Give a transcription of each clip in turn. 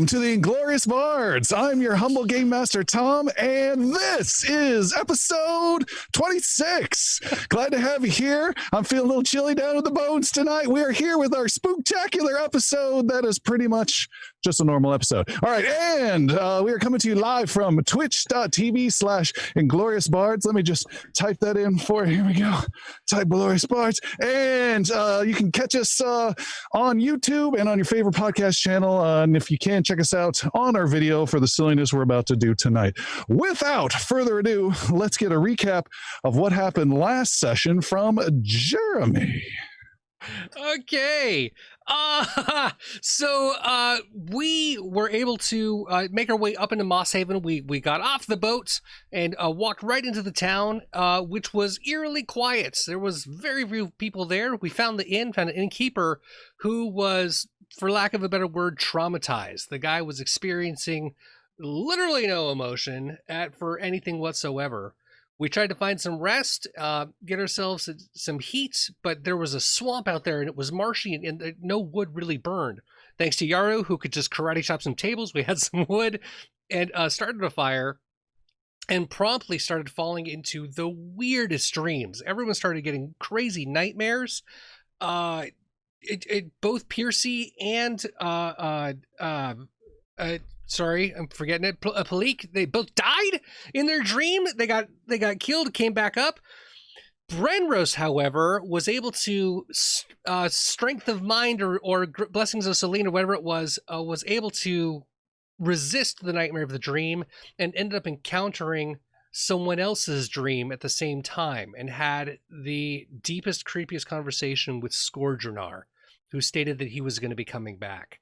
to the Inglorious Bards. I'm your humble game master, Tom, and this is episode 26. Glad to have you here. I'm feeling a little chilly down to the bones tonight. We are here with our spooktacular episode that is pretty much just a normal episode. All right, and we are coming to you live from twitch.tv/Inglorious Bards. Let me just type that in for you. Here we go. Type Inglorious Bards. And you can catch us on YouTube and on your favorite podcast channel. And if you can, check us out on our video for the silliness we're about to do tonight. Without further ado, let's get a recap of what happened last session from Jeremy. Okay. So we were able to make our way up into Mosshaven. We got off the boat and walked right into the town, which was eerily quiet. There was very few people there. We found the inn, found an innkeeper who was, for lack of a better word, traumatized. The guy was experiencing literally no emotion for anything whatsoever. We tried to find some rest, get ourselves some heat, but there was a swamp out there and it was marshy and no wood really burned. Thanks to Yaru, who could just karate chop some tables, we had some wood and started a fire and promptly started falling into the weirdest dreams. Everyone started getting crazy nightmares. Both Piercy and sorry, I'm forgetting it. Palik, they both died in their dream. They got killed, came back up. Brenros, however, was able to, strength of mind or blessings of Selene or whatever it was able to resist the nightmare of the dream and ended up encountering someone else's dream at the same time and had the deepest, creepiest conversation with Scourgeonar, who stated that he was going to be coming back.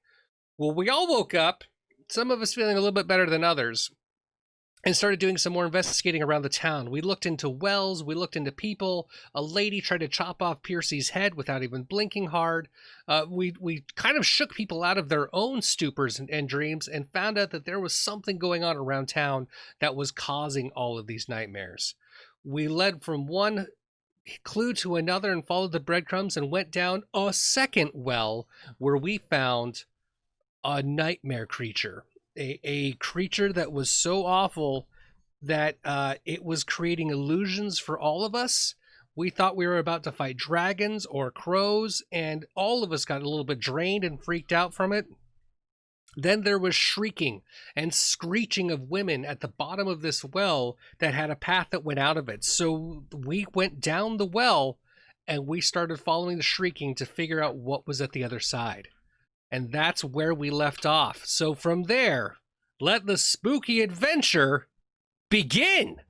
Well, we all woke up, some of us feeling a little bit better than others, and started doing some more investigating around the town. We looked into wells, we looked into people. A lady tried to chop off Piercy's head without even blinking hard. We kind of shook people out of their own stupors and dreams and found out that there was something going on around town that was causing all of these nightmares. We led from one clue to another and followed the breadcrumbs and went down a second well where we found a nightmare creature, a creature that was so awful that it was creating illusions for all of us. We thought we were about to fight dragons or crows, and all of us got a little bit drained and freaked out from it. Then there was shrieking and screeching of women at the bottom of this well that had a path that went out of it. So we went down the well and we started following the shrieking to figure out what was at the other side. And that's where we left off. So from there, let the spooky adventure begin.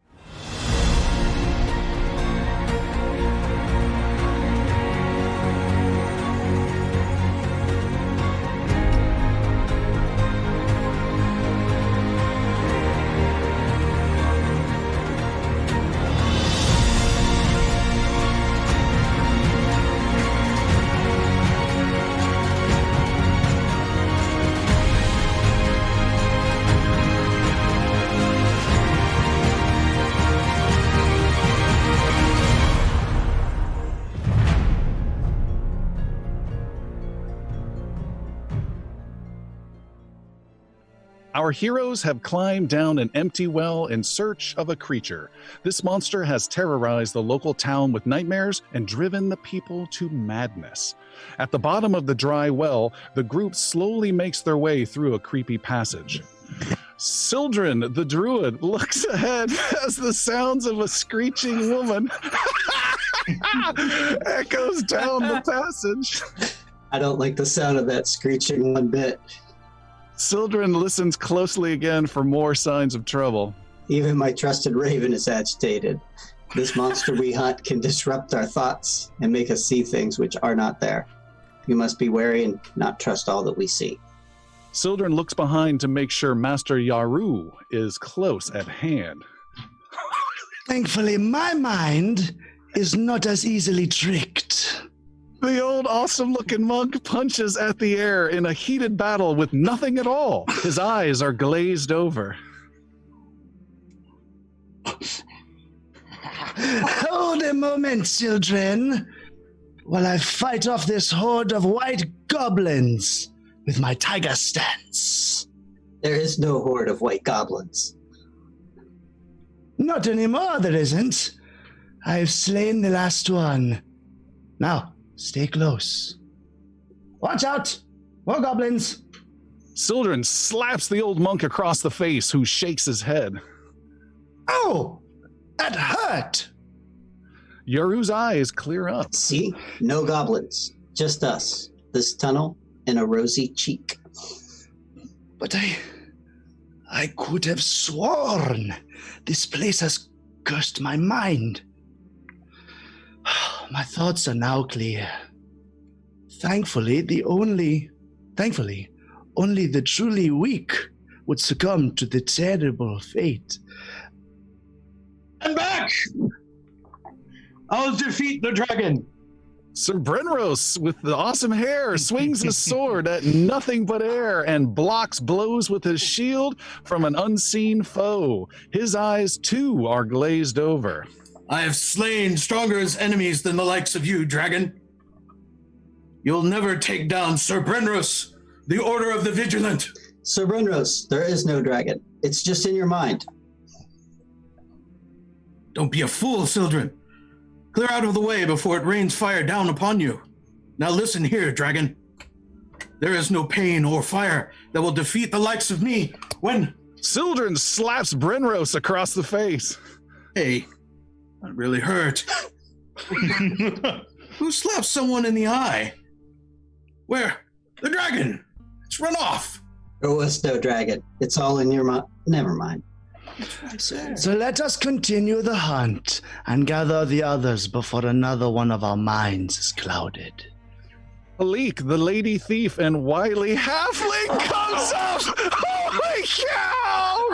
Our heroes have climbed down an empty well in search of a creature. This monster has terrorized the local town with nightmares and driven the people to madness. At the bottom of the dry well, the group slowly makes their way through a creepy passage. Sildren, the druid, looks ahead as the sounds of a screeching woman echoes down the passage. I don't like the sound of that screeching one bit. Sildren listens closely again for more signs of trouble. Even my trusted raven is agitated. This monster we hunt can disrupt our thoughts and make us see things which are not there. We must be wary and not trust all that we see. Sildren looks behind to make sure Master Yaru is close at hand. Thankfully, my mind is not as easily tricked. The old awesome-looking monk punches at the air in a heated battle with nothing at all. His eyes are glazed over. Hold a moment, children, while I fight off this horde of white goblins with my tiger stance. There is no horde of white goblins. Not anymore, there isn't. I've slain the last one. Now, stay close. Watch out! More goblins! Sildren slaps the old monk across the face, who shakes his head. Oh! That hurt! Yaru's eyes clear up. See? No goblins. Just us. This tunnel and a rosy cheek. But I could have sworn this place has cursed my mind. My thoughts are now clear. Thankfully, only the truly weak would succumb to the terrible fate. I'm back! I'll defeat the dragon. Sir Brenros, with the awesome hair, swings his sword at nothing but air and blocks blows with his shield from an unseen foe. His eyes, too, are glazed over. I have slain stronger enemies than the likes of you, dragon. You'll never take down Sir Brenros, the Order of the Vigilant. Sir Brenros, there is no dragon. It's just in your mind. Don't be a fool, Sildren. Clear out of the way before it rains fire down upon you. Now listen here, dragon. There is no pain or fire that will defeat the likes of me when... Sildren slaps Brenros across the face. Hey, that really hurt. Who slapped someone in the eye? Where? The dragon! It's run off! There was no dragon. It's all in your mind. Never mind. So let us continue the hunt and gather the others before another one of our minds is clouded. Malik, the lady thief and wily halfling comes up! Holy cow!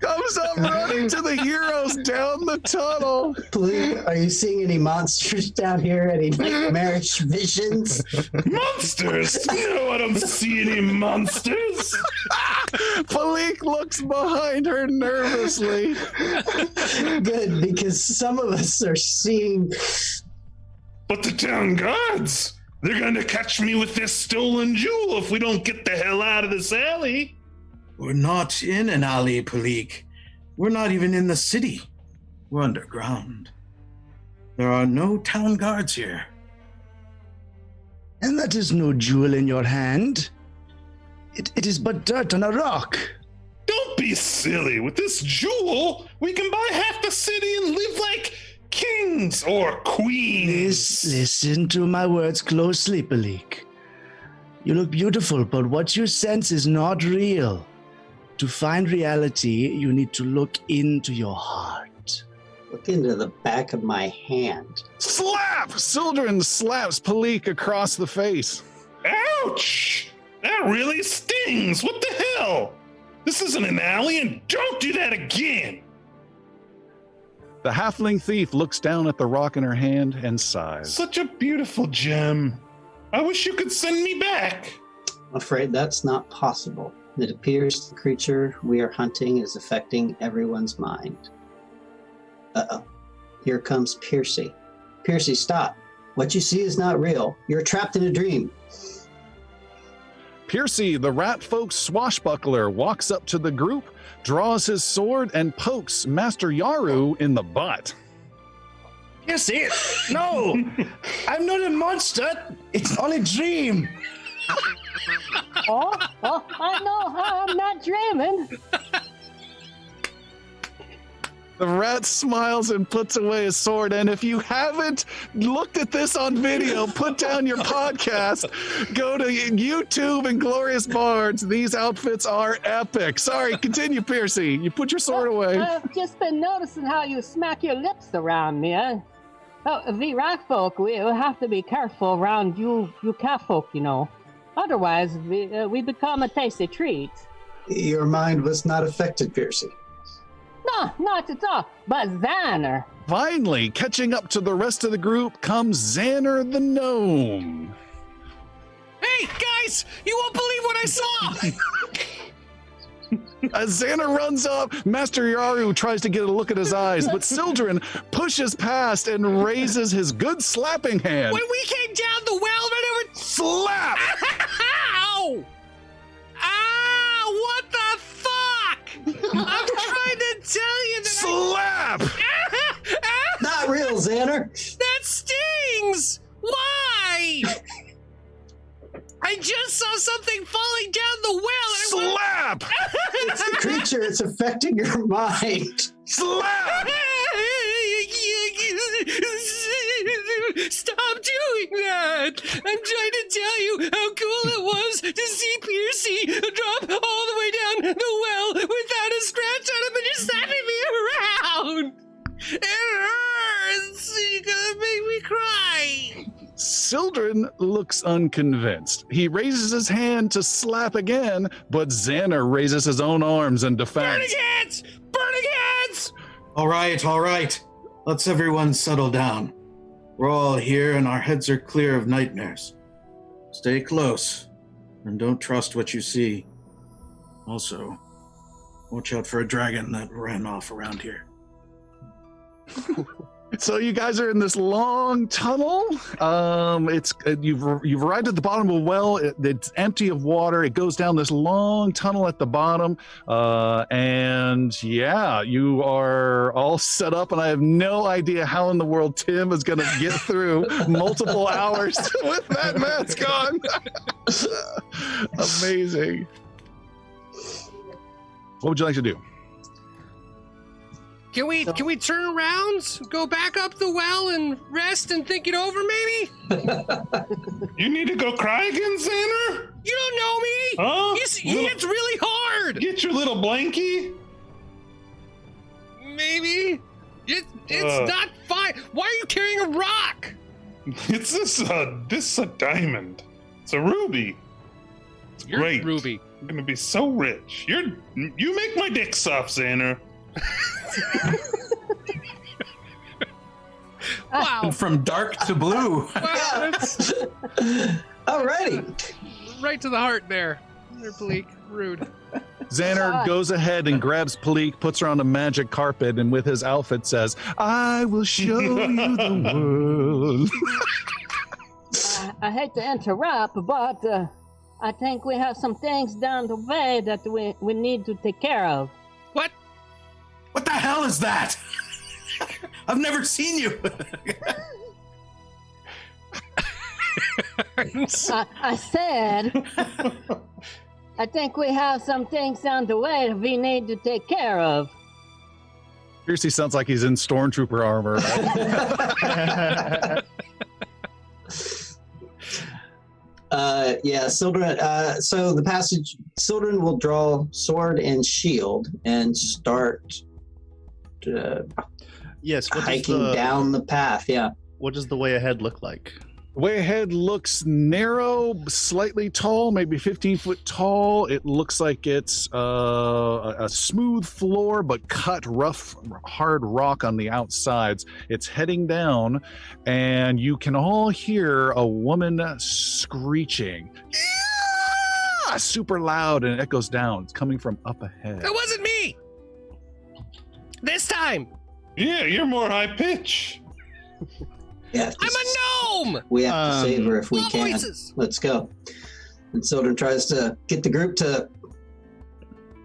Comes up running to the heroes down the tunnel. Please, are you seeing any monsters down here? Any nightmarish visions? Monsters? No, I don't see any monsters. Malik looks behind her nervously. Good, because some of us are seeing... But the town guards, they're going to catch me with this stolen jewel if we don't get the hell out of this alley. We're not in an alley, Palik. We're not even in the city. We're underground. There are no town guards here. And that is no jewel in your hand. It is but dirt on a rock. Don't be silly. With this jewel, we can buy half the city and live like kings or queens. Listen to my words closely, Palik. You look beautiful, but what you sense is not real. To find reality, you need to look into your heart. Look into the back of my hand. Slap! Sildren slaps Palik across the face. Ouch! That really stings. What the hell? This isn't an alley, and don't do that again. The halfling thief looks down at the rock in her hand and sighs. Such a beautiful gem. I wish you could send me back. I'm afraid that's not possible. It appears the creature we are hunting is affecting everyone's mind. Uh-oh. Here comes Piercy. Piercy, stop. What you see is not real. You're trapped in a dream. Piercy, the rat folk swashbuckler, walks up to the group, draws his sword, and pokes Master Yaru in the butt. Yes, no! I'm not a monster! It's all a dream! Oh, I know I'm not dreaming. The rat smiles and puts away his sword, and if you haven't looked at this on video, put down your podcast, go to YouTube, Inglorious Bards. These outfits are epic. Sorry, continue, Piercy. You put your sword away. I've just been noticing how you smack your lips around me. The rat folk, we'll have to be careful around you cat folk, you know. Otherwise, we become a tasty treat. Your mind was not affected, Piercy. No, not at all. But Xander. Finally, catching up to the rest of the group comes Xander the gnome. Hey, guys! You won't believe what I saw! As Xander runs up, Master Yaru tries to get a look at his eyes, but Sildren pushes past and raises his good slapping hand. When we came down the well, right over... Slap! Ow! I'm trying to tell you that Slap! Not real, Xander. that stings! Why? I just saw something falling down the well. Slap! It's the creature. It's affecting your mind. Slap! Stop doing that! I'm trying to tell you how cool it was to see Piercy drop all the way down the well without a scratch on him and just slapping me around! It hurts! You're gonna make me cry! Sildren looks unconvinced. He raises his hand to slap again, but Xander raises his own arms in defense. Burning hands! Burning hands! All right. Let's everyone settle down. We're all here and our heads are clear of nightmares. Stay close and don't trust what you see. Also, watch out for a dragon that ran off around here. So you guys are in this long tunnel. You've arrived at the bottom of a well. It's empty of water. It goes down this long tunnel at the bottom, and yeah, you are all set up. And I have no idea how in the world Tim is going to get through multiple hours with that mask on. Amazing. What would you like to do? Can we turn around, go back up the well and rest and think it over maybe? You need to go cry again, Xander? You don't know me! Huh? He hits really hard! Get your little blankie. Maybe? It's not fine. Why are you carrying a rock? This is a diamond. It's a ruby. It's You're great. Ruby. I'm gonna be so rich. You make my dick soft, Xander. Wow. From dark to blue. Wow, that's Alrighty. right to the heart there. Bleak, rude. Xander goes ahead and grabs Palik, puts her on a magic carpet, and with his outfit says, "I will show you the world." I hate to interrupt, but I think we have some things down the way that we need to take care of. What? What the hell is that? I've never seen you. I said, I think we have some things on the way that we need to take care of. Piercy sounds like he's in stormtrooper armor. Yeah, Sildren. So the passage, Sildren will draw sword and shield and start Yes. hiking down the path. Yeah. What does the way ahead look like? The way ahead looks narrow, slightly tall, maybe 15 foot tall. It looks like it's a smooth floor, but cut rough, hard rock on the outsides. It's heading down, and you can all hear a woman screeching. "Yeah!" Super loud, and it echoes down. It's coming from up ahead. That wasn't me! This time! Yeah, you're more high pitch. Yeah. I'm a gnome! We have to save her if we Small can. voices. Let's go. And Sildren tries to get the group to.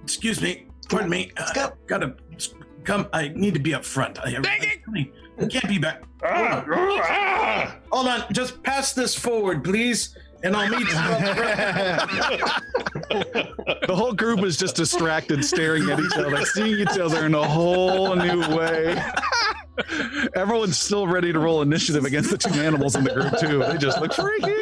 Excuse me. Pardon me. Let's go. Gotta come. I need to be up front. I can't be back. Hold on. Just pass this forward, please. And I'll meet you up front. The whole group is just distracted, staring at each other, seeing each other in a whole new way. Everyone's still ready to roll initiative against the two animals in the group, too. They just look freaky.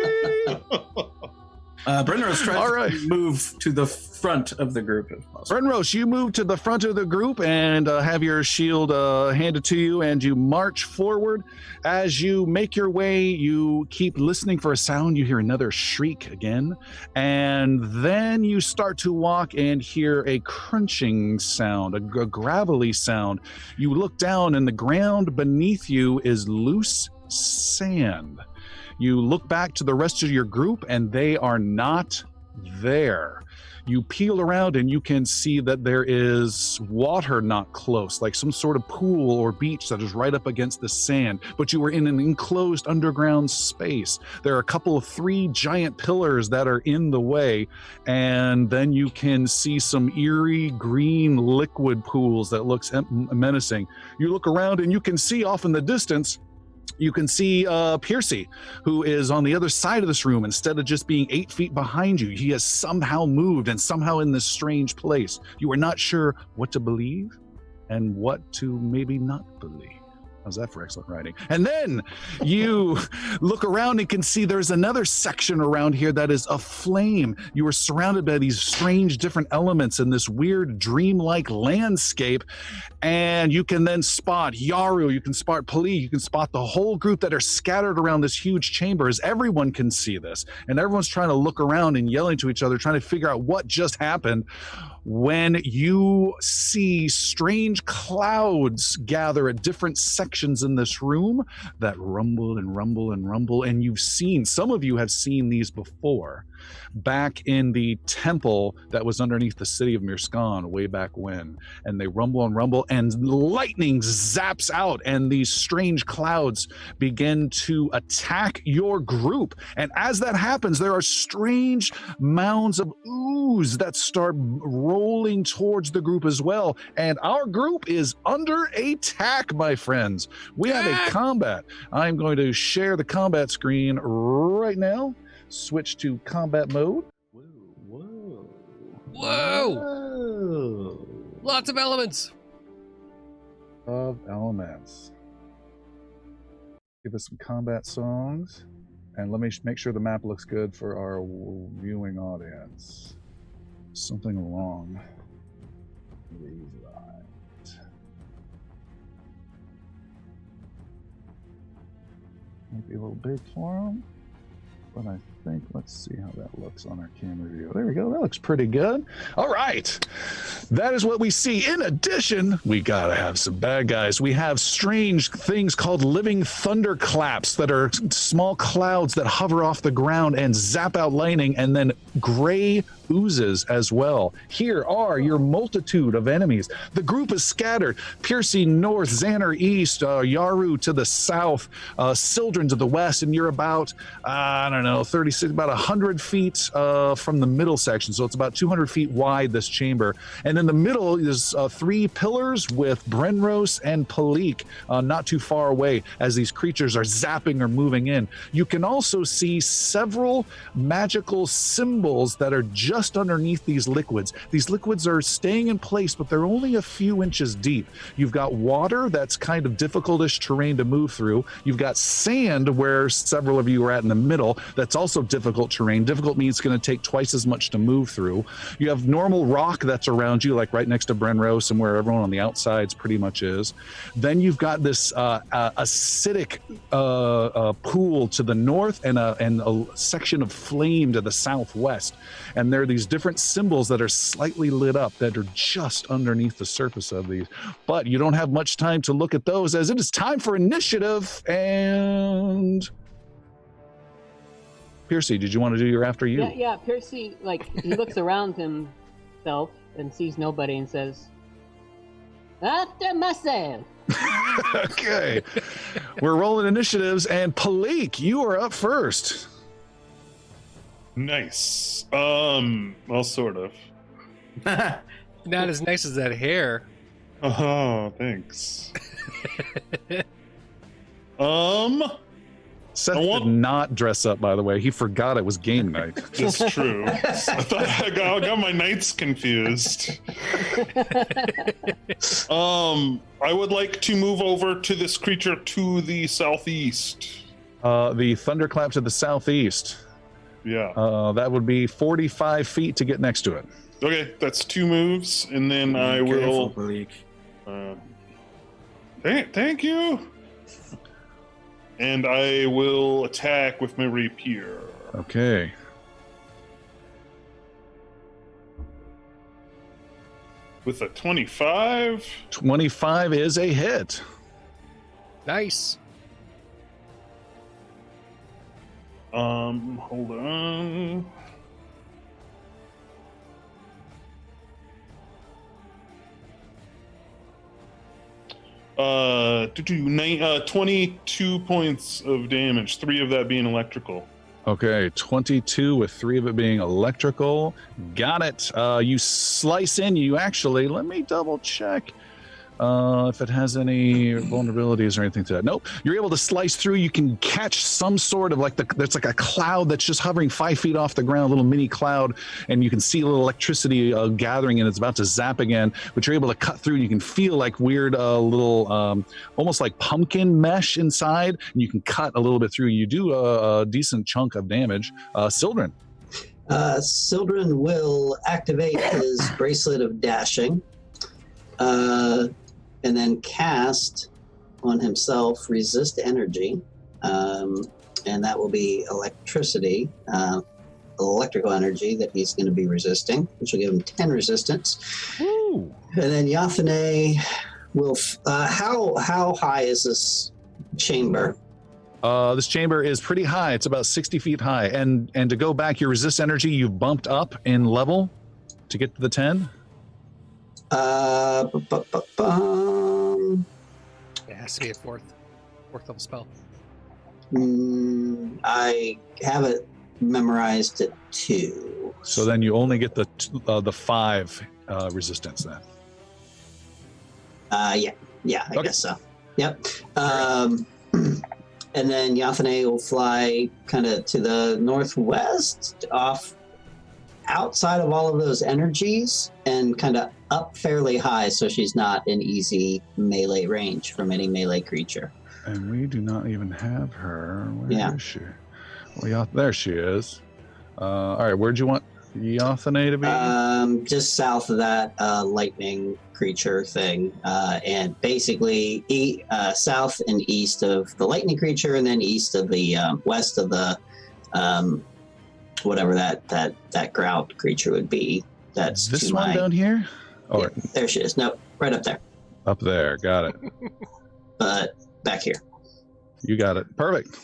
Brenros tries All right. to move to the front of the group if possible. Brenros, you move to the front of the group and have your shield handed to you, and you march forward. As you make your way, you keep listening for a sound. You hear another shriek again, and then you start to walk and hear a crunching sound, a gravelly sound. You look down, and the ground beneath you is loose sand. You look back to the rest of your group, and they are not there. You peel around and you can see that there is water not close, like some sort of pool or beach that is right up against the sand, but you are in an enclosed underground space. There are a couple of 3 giant pillars that are in the way, and then you can see some eerie green liquid pools that looks menacing. You look around and you can see off in the distance, you can see Piercy, who is on the other side of this room. Instead of just being 8 feet behind you, he has somehow moved and somehow in this strange place. You are not sure what to believe and what to maybe not believe. How's that for excellent writing? And then you look around and can see there's another section around here that is aflame. You are surrounded by these strange different elements in this weird dreamlike landscape. And you can then spot Yaru, you can spot Pali, you can spot the whole group that are scattered around this huge chamber, as everyone can see this. And everyone's trying to look around and yelling to each other, trying to figure out what just happened, when you see strange clouds gather at different sections in this room that rumble and rumble and rumble. And some of you have seen these before, back in the temple that was underneath the city of Mirskan way back when. And they rumble and rumble, and lightning zaps out, and these strange clouds begin to attack your group. And as that happens, there are strange mounds of ooze that start rolling towards the group as well. And our group is under attack, my friends. We have a combat. I'm going to share the combat screen right now. Switch to combat mode. Whoa. Whoa. Lots of elements. Of elements. Give us some combat songs. And let me make sure the map looks good for our viewing audience. Something wrong. Rewrite. Might be a little big for them, but I think, let's see how that looks on our camera view. There we go. That looks pretty good. All right. That is what we see. In addition, we got to have some bad guys. We have strange things called living thunderclaps that are small clouds that hover off the ground and zap out lightning, and then gray oozes as well. Here are your multitude of enemies. The group is scattered. Piercy north, Xander east, Yaru to the south, Sildren to the west, and you're about, I don't know, 36, about 100 feet from the middle section. So it's about 200 feet wide, this chamber. And in the middle is 3 pillars with Brenros and Palik not too far away as these creatures are zapping or moving in. You can also see several magical symbols that are just underneath these liquids. These liquids are staying in place, but they're only a few inches deep. You've got water that's kind of difficult-ish terrain to move through. You've got sand where several of you are at in the middle. That's also difficult terrain. Difficult means it's going to take twice as much to move through. You have normal rock that's around you, like right next to Brenros and where everyone on the outsides pretty much is. Then you've got this acidic pool to the north and a section of flame to the southwest. And there are these different symbols that are slightly lit up that are just underneath the surface of these. But you don't have much time to look at those, as it is time for initiative. And Piercy, did you want to do your after you? Yeah, Piercy, he looks around himself and sees nobody and says, "After myself." Okay. We're rolling initiatives, and Palik, you are up first. Nice. Well, sort of. Not as nice as that hair. Oh, thanks. Seth did not dress up, by the way. He forgot it was game night. That's true. I thought I got my nights confused. I would like to move over to this creature to the southeast. The thunderclap to the southeast. Yeah. That would be 45 feet to get next to it. Okay, that's 2 moves, and then I will. Thank you. And I will attack with my rapier. Okay. With a 25. 25 is a hit. Nice. Hold on. 22 points of damage, 3 of that being electrical. Okay, 22 with 3 of it being electrical. Got it. You slice in. You actually, let me double check if it has any vulnerabilities or anything to that. Nope. You're able to slice through. You can catch some sort of there's like a cloud that's just hovering 5 feet off the ground, a little mini cloud, and you can see a little electricity gathering, and it's about to zap again. But you're able to cut through, and you can feel like weird little, almost like pumpkin mesh inside, and you can cut a little bit through. You do a decent chunk of damage. Sildren. Sildren will activate his bracelet of dashing. And then cast on himself resist energy, and that will be electricity, electrical energy that he's going to be resisting, which will give him 10 resistance. Ooh. And then Yathane will. How high is this chamber? This chamber is pretty high. It's about 60 feet high, and to go back, your resist energy you've bumped up in level to get to the 10. It has to be a fourth level spell. I have it memorized at 2. So then you only get the 5 resistance then. Yeah, I guess so. Yep. And then Yathane will fly kind of to the northwest, off outside of all of those energies, and kind of up fairly high, so she's not in easy melee range from any melee creature. And we do not even have her. Where is she? Well, there she is. All right, where'd you want Yathane to be? Just south of that lightning creature thing, and basically south and east of the lightning creature, and then east of the west of the whatever that ground creature would be. That's this one down here. Oh, yeah, there she is. No, right up there. Up there, got it. But back here. You got it. Perfect.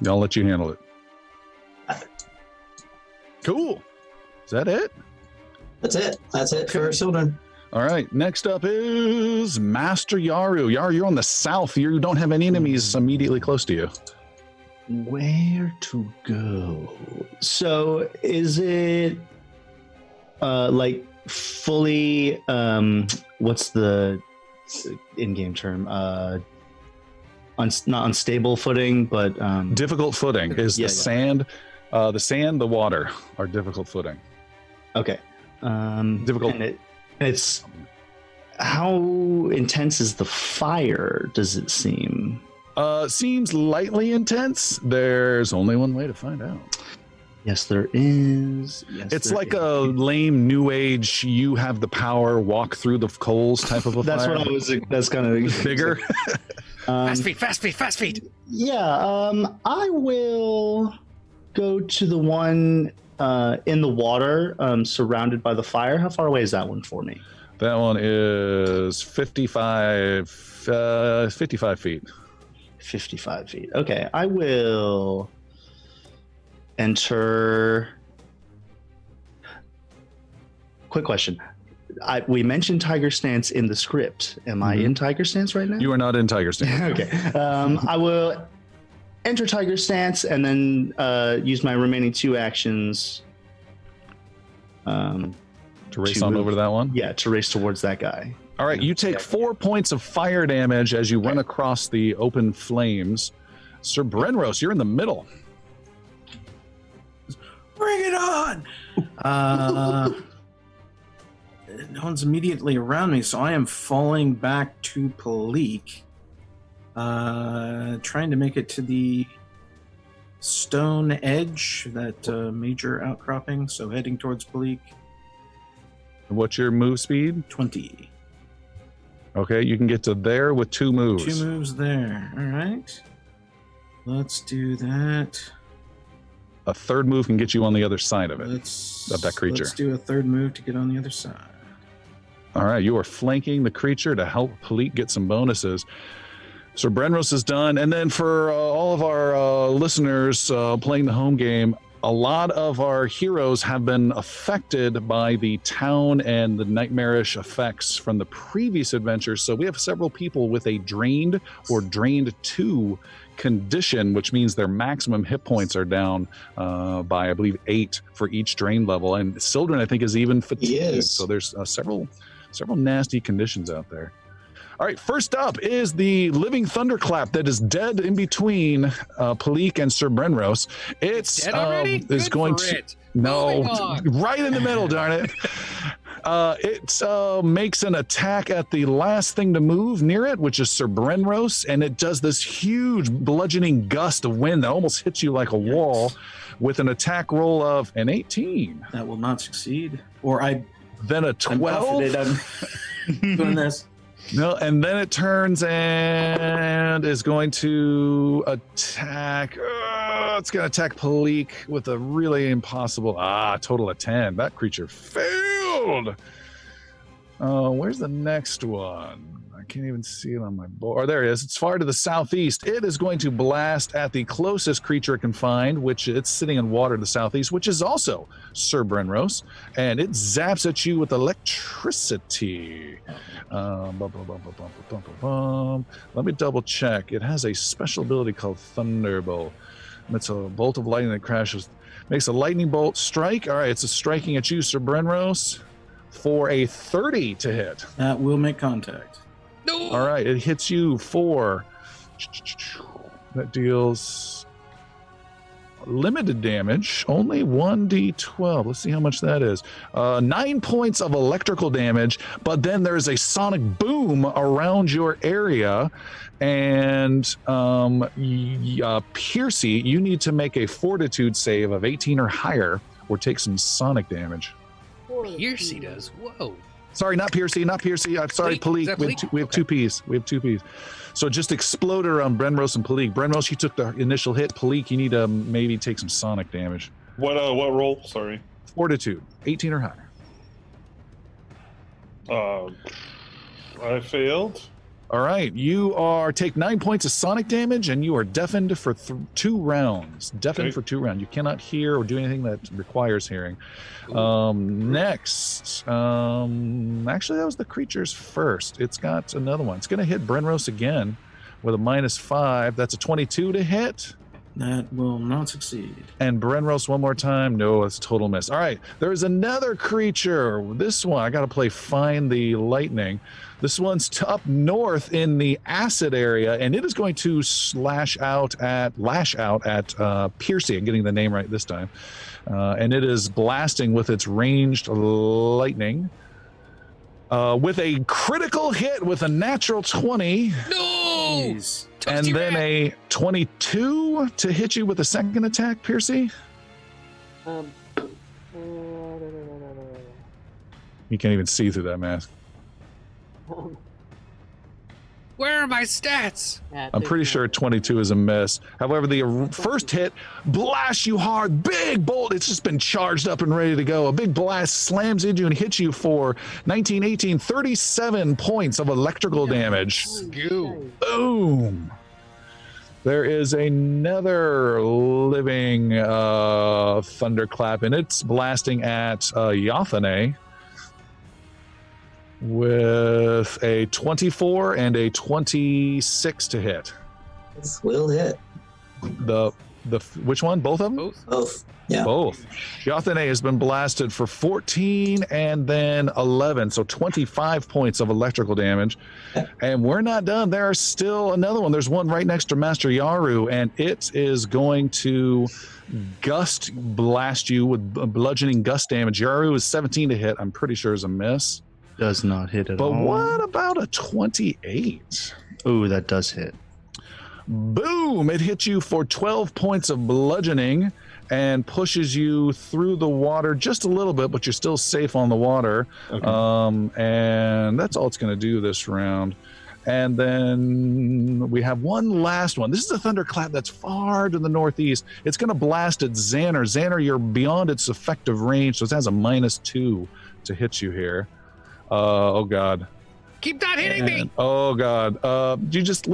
I'll let you handle it. Cool. Is that it? That's it. That's it for children. All right. Next up is Master Yaru. Yaru, you're on the south. You don't have any enemies immediately close to you. Where to go? So is it like fully what's the in-game term? Not unstable footing, but difficult footing is the sand. The sand, the water are difficult footing. Okay. Difficult. And it's how intense is the fire? Does it seem? Seems lightly intense. There's only one way to find out. Yes, there is. Yes, it's like a lame new age, you have the power, walk through the coals type of a that's fire. What I was. That's kind of bigger. Fast feet. Yeah. I will go to the one in the water, surrounded by the fire. How far away is that one for me? That one is 55 feet. 55 feet. Okay, I will enter. Quick question. We mentioned Tiger Stance in the script. Am I in Tiger Stance right now? You are not in Tiger Stance. Okay. I will enter Tiger Stance and then use my remaining 2 actions. To race on over to that one? Yeah, to race towards that guy. All right, you take 4 points of fire damage as you run across the open flames. Sir Brenros, you're in the middle. Bring it on! No one's immediately around me, so I am falling back to Palik. Trying to make it to the stone edge, that major outcropping, so heading towards Palik. What's your move speed? 20. Okay, you can get to there with 2 moves. 2 moves there. All right. Let's do that. A third move can get you on the other side of it, of that creature. Let's do a third move to get on the other side. All right, you are flanking the creature to help Palik get some bonuses. So Brenros is done. And then for all of our listeners playing the home game, A lot of our heroes have been affected by the town and the nightmarish effects from the previous adventures. So we have several people with a drained or drained 2 condition, which means their maximum hit points are down by, I believe, 8 for each drain level. And Sildren, I think, is even fatigued. Yes. So there's several nasty conditions out there. All right, first up is the living thunderclap that is dead in between Palik and Sir Brenros. It's Dead already? is Good going for to it. no, Moving on. right in the middle, darn it. It makes an attack at the last thing to move near it, which is Sir Brenros, and it does this huge bludgeoning gust of wind that almost hits you like a wall with an attack roll of an 18. That will not succeed. Or Then a I'm 12. confident I'm doing this. No, and then it turns and is going to attack. It's going to attack Palik with a really impossible. Total of 10. That creature failed. Where's the next one? I can't even see it on my board. There it is. It's far to the southeast. It is going to blast at the closest creature it can find, which it's sitting in water to the southeast, which is also Sir Brenros, and it zaps at you with electricity. Let me double check. It has a special ability called Thunderbolt. It's a bolt of lightning that crashes, makes a lightning bolt strike. All right, it's striking at you, Sir Brenros, for a 30 to hit. That will make contact. No. All right, it hits you for that deals limited damage, only 1d12. Let's see how much that is. 9 points of electrical damage, but then there's a sonic boom around your area. And Piercy, you need to make a fortitude save of 18 or higher or take some sonic damage. Piercy does. Whoa. Sorry, not Piercy. I'm sorry, Palik? Is that Palik. We have Okay. 2 Ps. So it just exploded around Brenros and Palik. Brenros, you took the initial hit. Palik, you need to maybe take some sonic damage. What roll? Sorry. Fortitude, 18 or higher. I failed. All right, you take 9 points of sonic damage, and you are deafened for 2 rounds. Deafened Okay. for 2 rounds. You cannot hear or do anything that requires hearing. Next, actually, that was the creatures first. It's got another one. It's going to hit Brenros again with a -5. That's a 22 to hit. That will not succeed. And Brenros one more time. No, it's a total miss. All right, there's another creature. This one, I got to play Find the Lightning. This one's up north in the acid area, and it is going to lash out at Piercy. I'm getting the name right this time. And it is blasting with its ranged lightning. With a critical hit with a natural 20. No. Jeez. And Toasty then rat. a 22 to hit you with a second attack, Piercy. You can't even see through that mask. Where are my stats? I'm pretty sure 22 is a miss. However, the first hit blasts you hard. Big bolt. It's just been charged up and ready to go. A big blast slams into you and hits you for 19, 18, 37 points of electrical damage. Goo. Boom. There is another living thunderclap, and it's blasting at Yathane with a 24 and a 26 to hit. This will hit. The which one? Both of them? Both. Both. Yeah. Both. Yathane has been blasted for 14 and then 11, so 25 points of electrical damage. And we're not done. There are still another one. There's one right next to Master Yaru, and it is going to gust blast you with bludgeoning gust damage. Yaru is 17 to hit. I'm pretty sure is a miss. Does not hit at But all. what about a 28? Ooh, that does hit. Boom! It hits you for 12 points of bludgeoning and pushes you through the water just a little bit, but you're still safe on the water. Okay. And that's all it's going to do this round. And then we have one last one. This is a thunderclap that's far to the northeast. It's going to blast at Xander. Xander, you're beyond its effective range, so it has a -2 to hit you here. Oh, God. Keep not hitting me. Oh, God. You just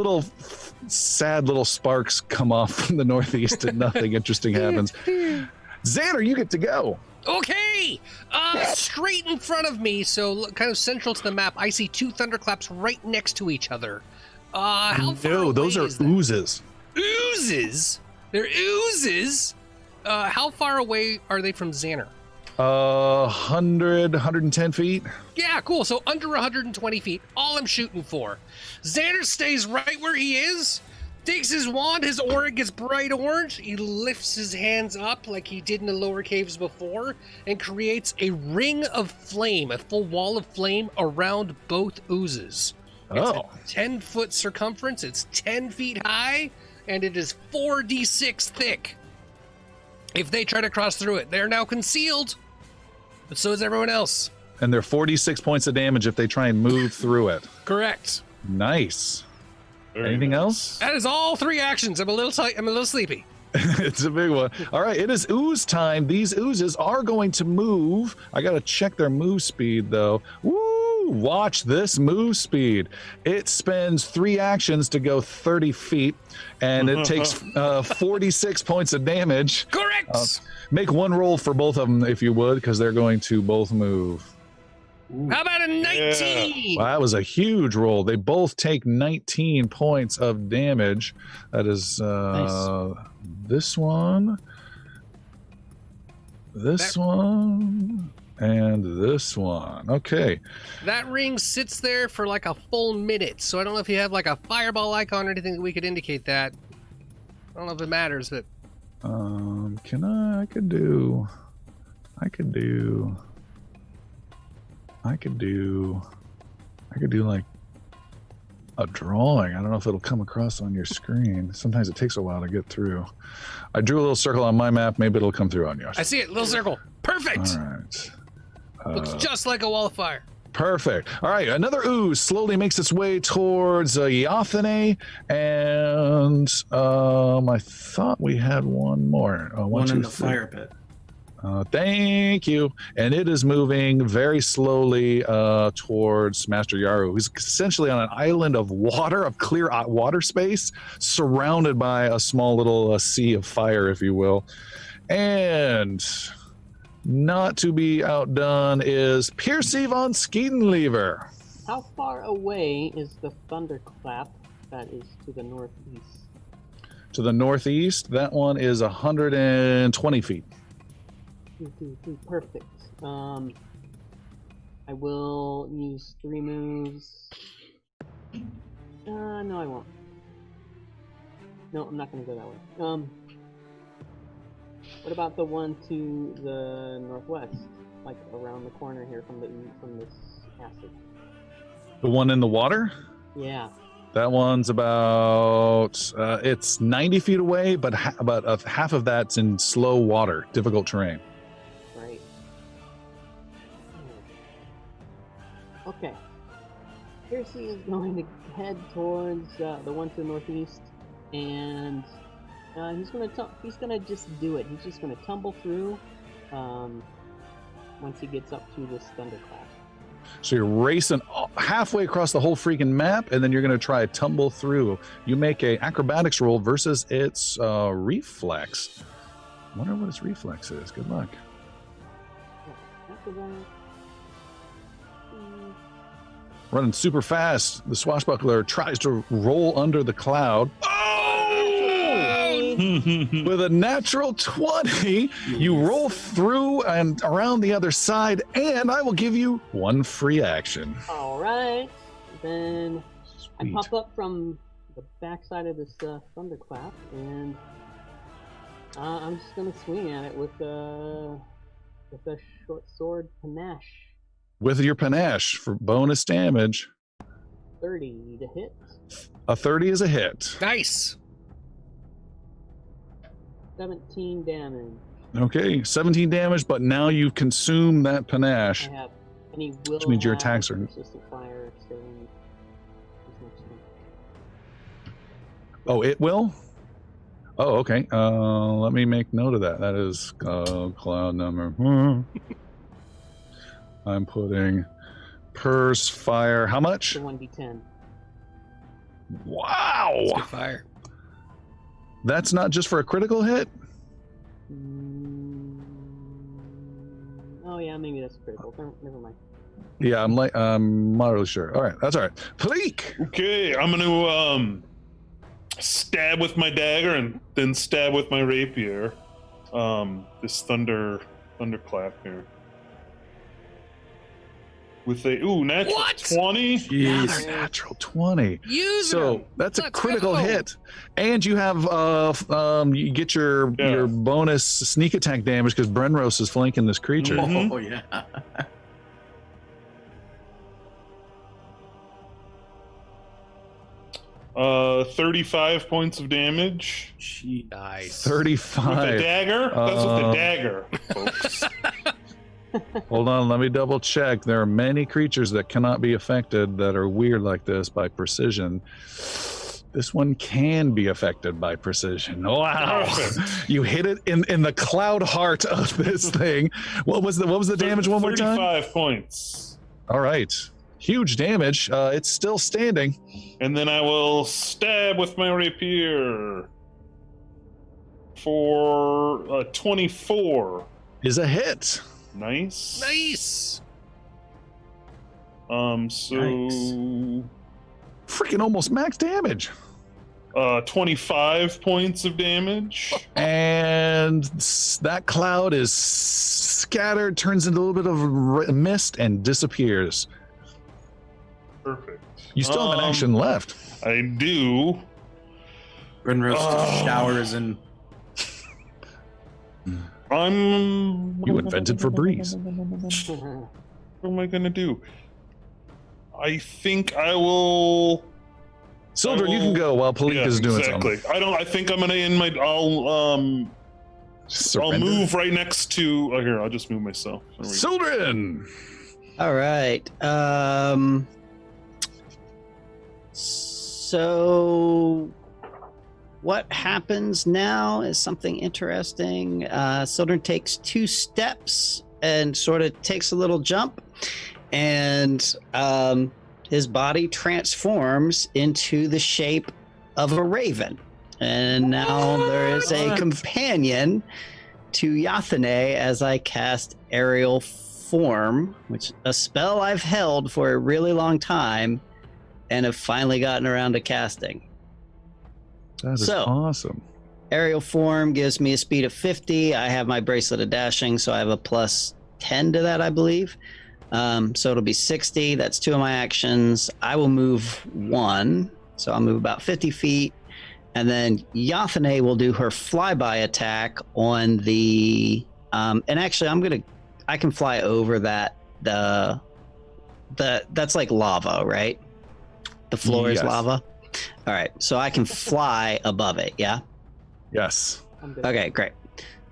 sad little sparks come off from the northeast and nothing interesting happens. Xander, you get to go. Okay, straight in front of me, so kind of central to the map, I see 2 thunderclaps right next to each other. How far No, away those are is that? oozes. Oozes? They're oozes? How far away are they from Xander? 100, 110 feet. Yeah, cool. So under 120 feet, all I'm shooting for. Xander stays right where he is, takes his wand, his aura gets bright orange, he lifts his hands up like he did in the lower caves before, and creates a ring of flame, a full wall of flame around both oozes. It's a 10-foot circumference, it's 10 feet high, and it is 4d6 thick. If they try to cross through it, they're now concealed, but so is everyone else. And they're 46 points of damage if they try and move through it. Correct. Nice. Very Anything nice. else? That is all 3 actions. I'm a little sleepy. It's a big one. All right, it is ooze time. These oozes are going to move. I got to check their move speed, though. Woo! Watch this move speed. It spends 3 actions to go 30 feet, and it takes 46 points of damage. Correct. Make one roll for both of them, if you would, because they're going to both move. How about a 19? Wow, that was a huge roll. They both take 19 points of damage. That is this one, this one, and this one. Okay. That ring sits there for like a full minute, so I don't know if you have like a fireball icon or anything that we could indicate that. I don't know if it matters, but... I could do like a drawing. I don't know if it'll come across on your screen. Sometimes it takes a while to get through. I drew a little circle on my map. Maybe it'll come through on yours. I see it, little circle. Perfect. All right. Looks just like a wall of fire. Perfect. All right, another ooze slowly makes its way towards Yathane, and I thought we had one more. One in the fire pit. Thank you. And it is moving very slowly towards Master Yaru, who's essentially on an island of water, of clear water space, surrounded by a small little sea of fire, if you will. And not to be outdone is Piercy von Skeetenlever. How far away is the thunderclap that is to the northeast? To the northeast, that one is 120 feet. Perfect. I will use 3 moves. No, I won't. No, I'm not going to go that way. What about the one to the northwest, like around the corner here from this acid? The one in the water? Yeah. That one's about it's 90 feet away, but about half of that's in slow water, difficult terrain. Right. Okay. Piercy is going to head towards the one to the northeast, and he's gonna just do it. He's just gonna tumble through once he gets up to this thunderclap. So you're racing halfway across the whole freaking map, and then you're gonna try to tumble through. You make a acrobatics roll versus its reflex. I wonder what its reflex is. Good luck. Running super fast, the swashbuckler tries to roll under the cloud. With a natural 20, you roll through and around the other side, and I will give you 1 free action. All right. Then Sweet. I pop up from the backside of this thunderclap, and I'm just gonna swing at it with a short sword panache. With your panache for bonus damage. 30 to hit. A 30 is a hit. Nice. 17 damage. Okay, 17 damage, but now you've consumed that panache. I have any will. Which means your have attacks are- resistant fire. Oh, it will? Oh, okay. Let me make note of that. That is cloud number. I'm putting purse fire. How much? The 1d10. Wow! It's good fire. That's not just for a critical hit? Mm, Oh yeah, maybe that's critical. Never mind. Yeah, I'm not really sure. All right, that's all right. Pleek! Okay, I'm gonna stab with my dagger and then stab with my rapier. This thunderclap here. With a natural What? 20. Jeez, natural 20. Use So them. that's a Let's critical go. hit, and you have you get your bonus sneak attack damage because Brenros is flanking this creature. Mhm. Oh yeah. 35 points of damage. Nice. 35. With the dagger? That's with the dagger, folks. Hold on, let me double check. There are many creatures that cannot be affected that are weird like this by precision. This one can be affected by precision. Wow. Perfect. You hit it in the cloud heart of this thing. What was the damage one more time? 35 points. All right. Huge damage. It's still standing. And then I will stab with my rapier for 24. Is a hit. Nice. Nice. So Freaking almost max damage. 25 points of damage. And that cloud is scattered, turns into a little bit of mist, and disappears. Perfect. You still have an action left. I do. Brenros showers and You invented Febreze. What am I gonna do? I think I will. Sildren, you can go while Palik is doing exactly. something. I think I'm gonna I'll Surrender. move right next to. Oh, here, I'll just move myself. There we go. Sildren! All right. So what happens now is something interesting. Sildren takes 2 steps and sort of takes a little jump, and his body transforms into the shape of a raven. And now there is a companion to Yathane as I cast Aerial Form, which a spell I've held for a really long time and have finally gotten around to casting. That is So- awesome. Aerial Form gives me a speed of 50. I have my Bracelet of Dashing, so I have a plus 10 to that, I believe. So it'll be 60. That's 2 of my actions. I will move 1, so I'll move about 50 feet. And then Yathane will do her flyby attack on the... and actually, I can fly over that. That's like lava, right? The floor is Yes. lava. All right, so I can fly above it, yeah? Yes. I'm good. Okay, great.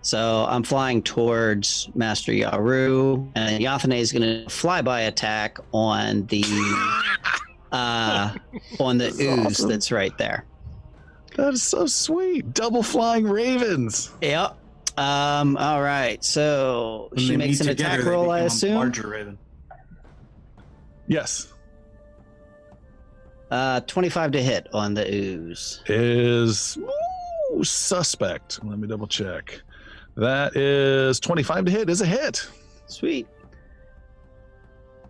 So I'm flying towards Master Yaru, and Yathane is going to flyby attack on the ooze awesome. that's right there. That is so sweet. Double flying ravens. Yep. All right. So when she they makes meet an together, attack they roll, I become a assume. larger raven. Yes. 25 to hit on the ooze. Is suspect. Let me double check. That is 25 to hit. Is a hit. Sweet.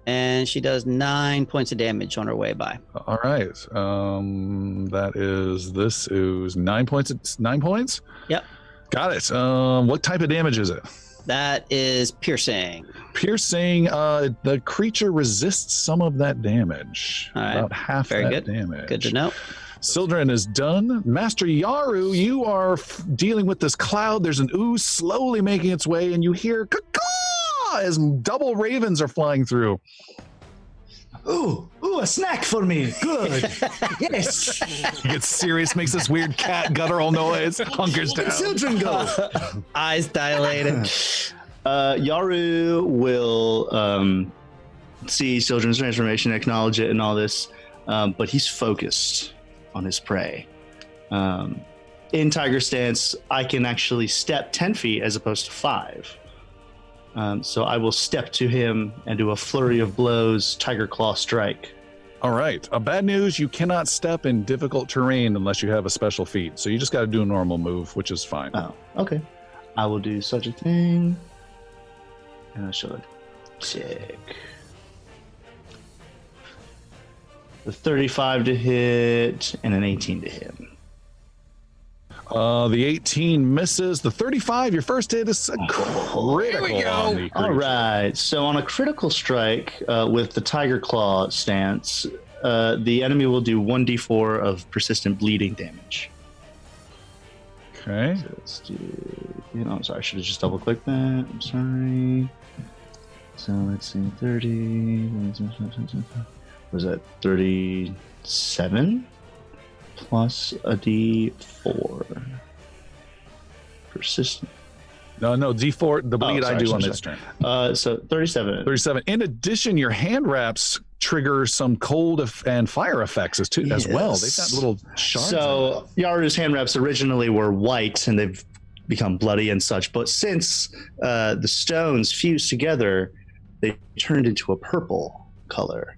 And she does 9 points of damage on her way by. All right. That is this ooze. 9 points. 9 points? Yep. Got it. What type of damage is it? That is piercing. Piercing. The creature resists some of that damage. All right. About half Very that good. damage. Good to know. Sildren is done. Master Yaru, you are dealing with this cloud. There's an ooze slowly making its way, and you hear caw as double ravens are flying through. Ooh, a snack for me. Good. Yes. He gets serious, makes this weird cat guttural noise, hunkers down. Children go. Eyes dilated. Yaru will see Children's transformation, acknowledge it, and all this, but he's focused on his prey. In Tiger Stance, I can actually step 10 feet as opposed to 5. So I will step to him and do a flurry of blows, Tiger Claw strike. All right. Bad news, you cannot step in difficult terrain unless you have a special feat. So you just got to do a normal move, which is fine. Oh, okay. I will do such a thing. And I should check. The 35 to hit and an 18 to hit. The 18 misses. The 35, your first hit is a critical. Here we go. On the All creature. right. So on a critical strike with the Tiger Claw stance, the enemy will do 1d4 of persistent bleeding damage. Okay. So let's do. I'm sorry. I should have just double clicked that. I'm sorry. So let's see. 30. Was that 37 plus a d4? Persistent. No, D4, the bleed sorry, I do sorry, on sorry. its turn. So 37. 37. In addition, your hand wraps trigger some cold and fire effects as well. They've got little shards. So Yaru's hand wraps originally were white and they've become bloody and such, but since the stones fused together, they turned into a purple color.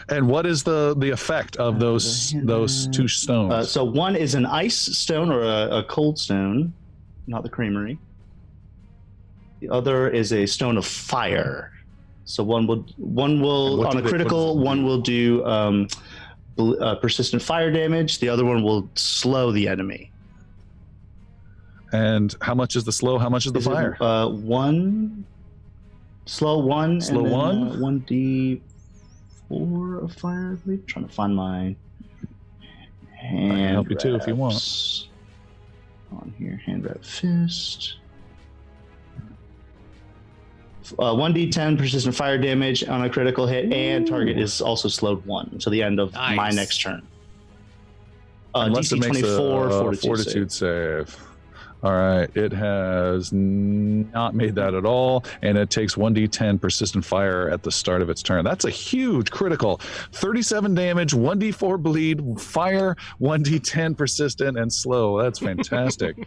And what is the effect of those two stones? So one is an ice stone or a cold stone, not the creamery. The other is a stone of fire. So one will on a critical, one will do persistent fire damage. The other one will slow the enemy. And how much is the slow? How much is the fire? One. Slow one. Slow one? 1d4 of fire, I believe. Trying to find my hand. I can help you too if you want. wraps. On here, hand wrap fist. 1d10 persistent fire damage on a critical hit, and target is also slowed 1 until the end of my next turn. Unless DC it makes 24 a fortitude save. All right, it has not made that at all, and it takes 1d10 persistent fire at the start of its turn. That's a huge critical. 37 damage, 1d4 bleed, fire, 1d10 persistent, and slow. That's fantastic.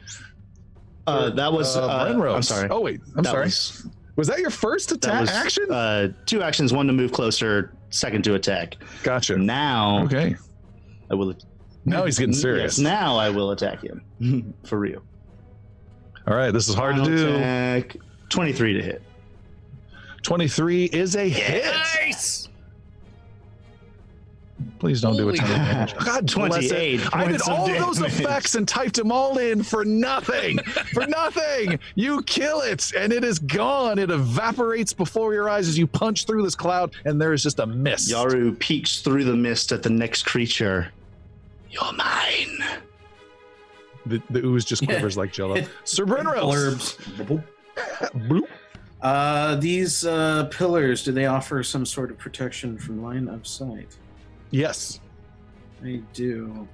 That was Verenn. I'm sorry. Oh wait, I'm sorry. Was that your first attack action? 2 actions, 1 to move closer, 2nd to attack. Gotcha. Now, Okay. I will. Now he's getting serious. Yes, now I will attack him for real. All right, this is hard to do. Attack, 23 to hit. 23 is a hit. Nice. Please don't do a Holy ton of damage. God, 28 bless it. I did points of all those damage. effects and typed them all in for nothing. For nothing. You kill it, and it is gone. It evaporates before your eyes as you punch through this cloud, and there is just a mist. Yaru peeks through the mist at the next creature. You're mine. The ooze just quivers like jello. Sir Brenros. Blurbs. These pillars, do they offer some sort of protection from line of sight? Yes. They do.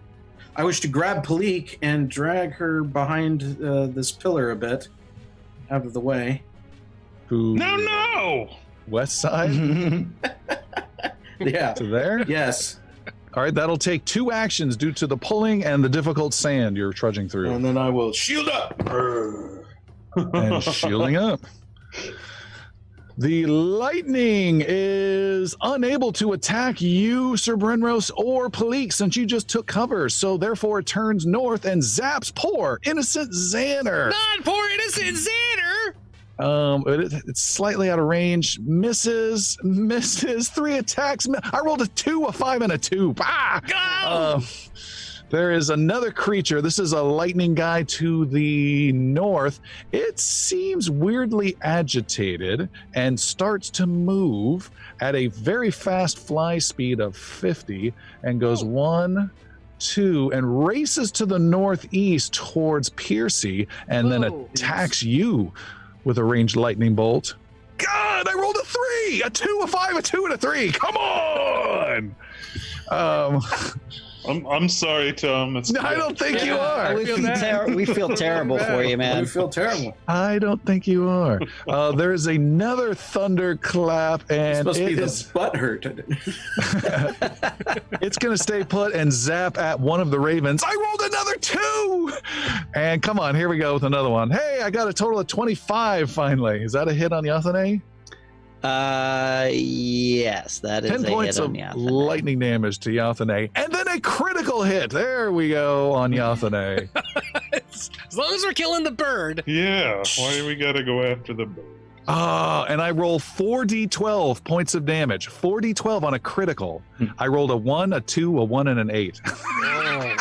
I wish to grab Palik and drag her behind this pillar a bit, out of the way. Who? No! West side Yeah. to there? Yes. All right, that'll take 2 actions due to the pulling and the difficult sand you're trudging through. And then I will shield up. And shielding up. The lightning is unable to attack you, Sir Brenros, or Palik, since you just took cover. So therefore it turns north and zaps poor innocent Xander. Not poor innocent Xander. It's slightly out of range. Misses. 3 attacks. I rolled a 2, a 5, and a 2. Go! There is another creature. This is a lightning guy to the north. It seems weirdly agitated and starts to move at a very fast fly speed of 50 and goes 1, 2, and races to the northeast towards Piercy and then attacks you with a ranged lightning bolt. God, I rolled a 3, a 2, a 5, a 2, and a 3. Come on! I'm sorry, Tom. I don't think you are. We feel terrible for you, I man. feel terrible. I don't think you are. There is another thunderclap, It's and supposed to be it the is, butt hurt. it's going to stay put and zap at one of the ravens. I rolled another 2! And come on, here we go with another one. Hey, I got a total of 25 finally. Is that a hit on Yathane? Yes, that is 10 a points hit of on Yathane. lightning damage to Yathane. And then a critical hit. There we go on Yathane. As long as we're killing the bird. Yeah, why do we gotta go after the bird? And I roll 4d12 points of damage. 4d12 on a critical. I rolled a 1, a 2, a 1, and an 8. Oh,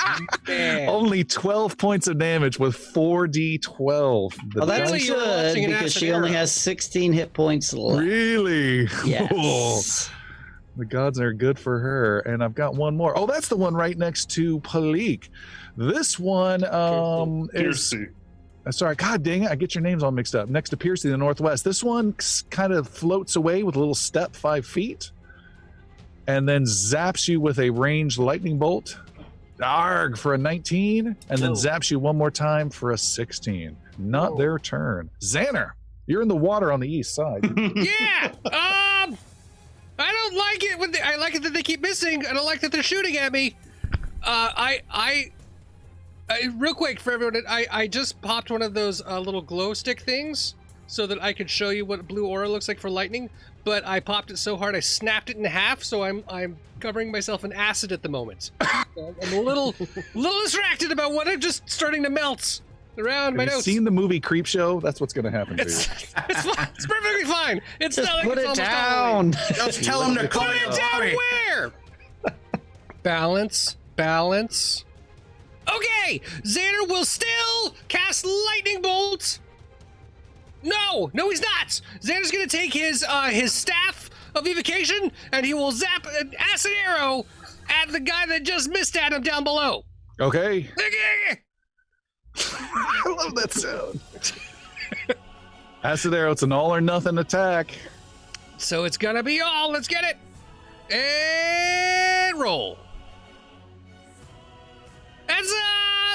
man. Only 12 points of damage with 4d12. Well, that's Literally, you're good launching an because acid she only arrow. has 16 hit points left. Really? Yes. Cool. The gods are good for her. And I've got one more. Oh, that's the one right next to Palik. This one is... Piercy. Sorry, God dang it, I get your names all mixed up. Next to Piercy in the northwest. This one kind of floats away with a little step 5 feet and then zaps you with a ranged lightning bolt. Arg for a 19, and then zaps you one more time for a 16. Not their turn. Xander, you're in the water on the east side. Yeah. I don't like it when I like it that they keep missing. I don't like that they're shooting at me. Real quick for everyone, I just popped one of those little glow stick things so that I could show you what blue aura looks like for lightning. But I popped it so hard I snapped it in half, so I'm covering myself in acid at the moment. So I'm a little distracted about what I'm just starting to melt around my Have you notes. seen the movie Creepshow? That's what's going to happen to you. It's fine. It's perfectly fine. It's Just not like put it's it almost down. Just tell him to Put call it down where? Balance. Okay, Xander will still cast lightning bolts. No, he's not. Xander's gonna take his staff of evocation and he will zap an acid arrow at the guy that just missed at him down below. Okay. I love that sound. Acid arrow, it's an all or nothing attack. So it's gonna be all. Let's get it. And roll.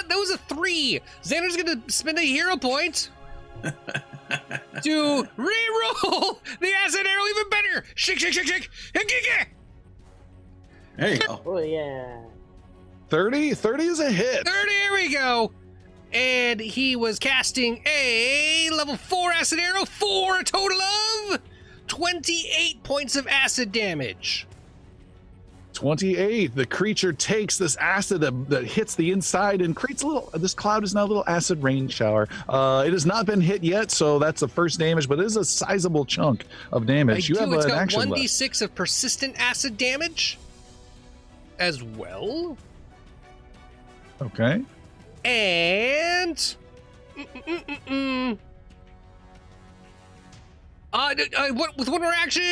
That was a 3. Xander's gonna spend a hero point to re-roll the acid arrow even better. Shake. There you go. Oh yeah. 30 is a hit. 30, here we go. And he was casting a level 4 acid arrow for a total of 28 points of acid damage. 28. The creature takes this acid that hits the inside and creates this cloud is now a little acid rain shower. It has not been hit yet, so that's the first damage, but it is a sizable chunk of damage. You have It's an got action left. 1d6 of persistent acid damage as well. Okay. And with one more action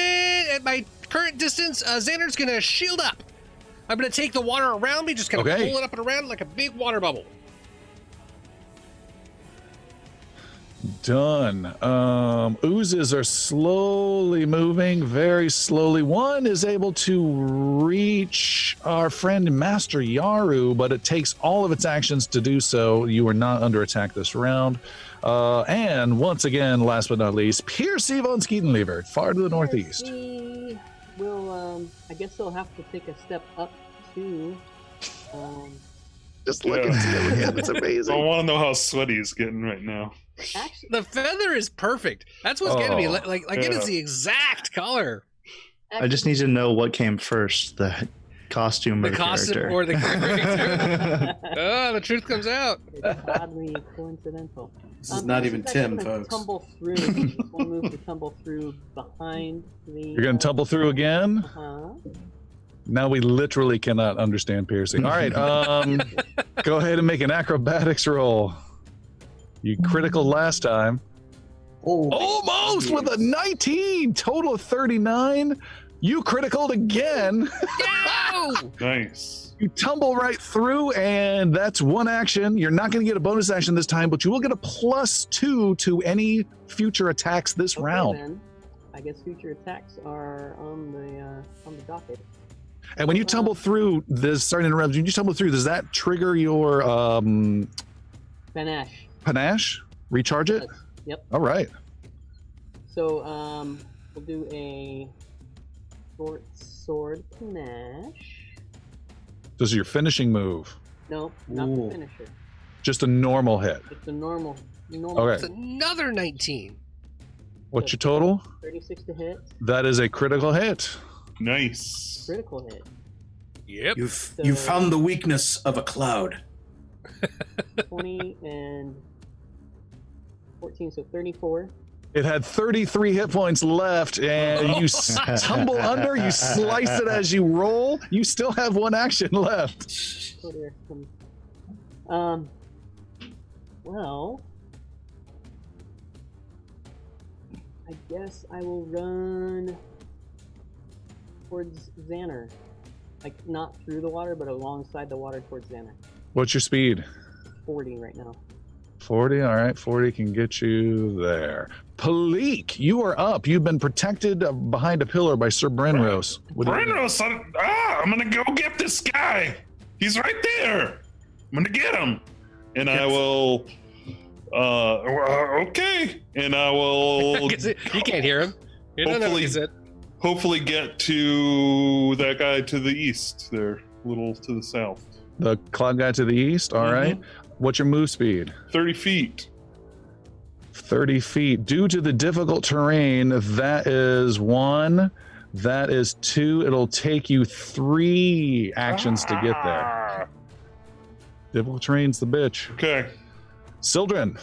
at my current distance, Xander's gonna shield up. I'm gonna take the water around me, just kind of pull it up and around like a big water bubble. Done. Oozes are slowly moving, very slowly. One is able to reach our friend Master Yaru, but it takes all of its actions to do so. You are not under attack this round. And once again, last but not least, Piercy von Skeetenlever, far to the northeast. He will, I guess he'll have to take a step up to, Just look and see him again. It's I amazing. want to know how sweaty he's getting right now. actually, The feather is perfect. That's what's getting me. Like it is the exact color. I just need to know what came first, the costume or The costume character. or the character. Oh, the truth comes out. it's oddly coincidental. This is not even he's Tim, actually gonna folks. Tumble through. He's gonna move to tumble through behind the. You're going to tumble through again? Uh-huh. Now we literally cannot understand Piercy. All right, go ahead and make an acrobatics roll. You critical last time. Almost with a 19, total of 39. You criticaled again. Go! Nice. You tumble right through, and that's one action. You're not going to get a bonus action this time, but you will get a +2 to any future attacks this Okay, round. then. I guess future attacks are on the docket. And when you tumble through this, sorry to interrupt, when you tumble through, does that trigger your Panache. panache? Recharge it? Yep. All right. So we'll do a short sword panache. This is your finishing move. No, not Ooh. the finisher. Just a normal hit. It's a normal. Okay. It's another 19. What's your total? 36 to hit. That is a critical hit. Nice. Critical hit. Yep. You found the weakness of a cloud. 20 and 14, so 34. It had 33 hit points left, and you tumble under. You slice it as you roll. You still have one action left. Oh dear. Well, I guess I will run towards Xander. Like, not through the water, but alongside the water towards Xander. What's your speed? 40 right now. 40. All right, 40 can get you there. Palik, you are up. You've been protected behind a pillar by Sir Brenros. Brenros, I'm gonna go get this guy. He's right there. I'm gonna get him, and I will. Okay, and I will. You can't hear him. You don't know he's it. Hopefully, get to that guy to the east there, a little to the south. The cloud guy to the east. All right. What's your move speed? 30 feet. 30 feet. Due to the difficult terrain, that is 1. That is 2. It'll take you 3 actions to get there. Difficult terrain's the bitch. Okay. Sildren,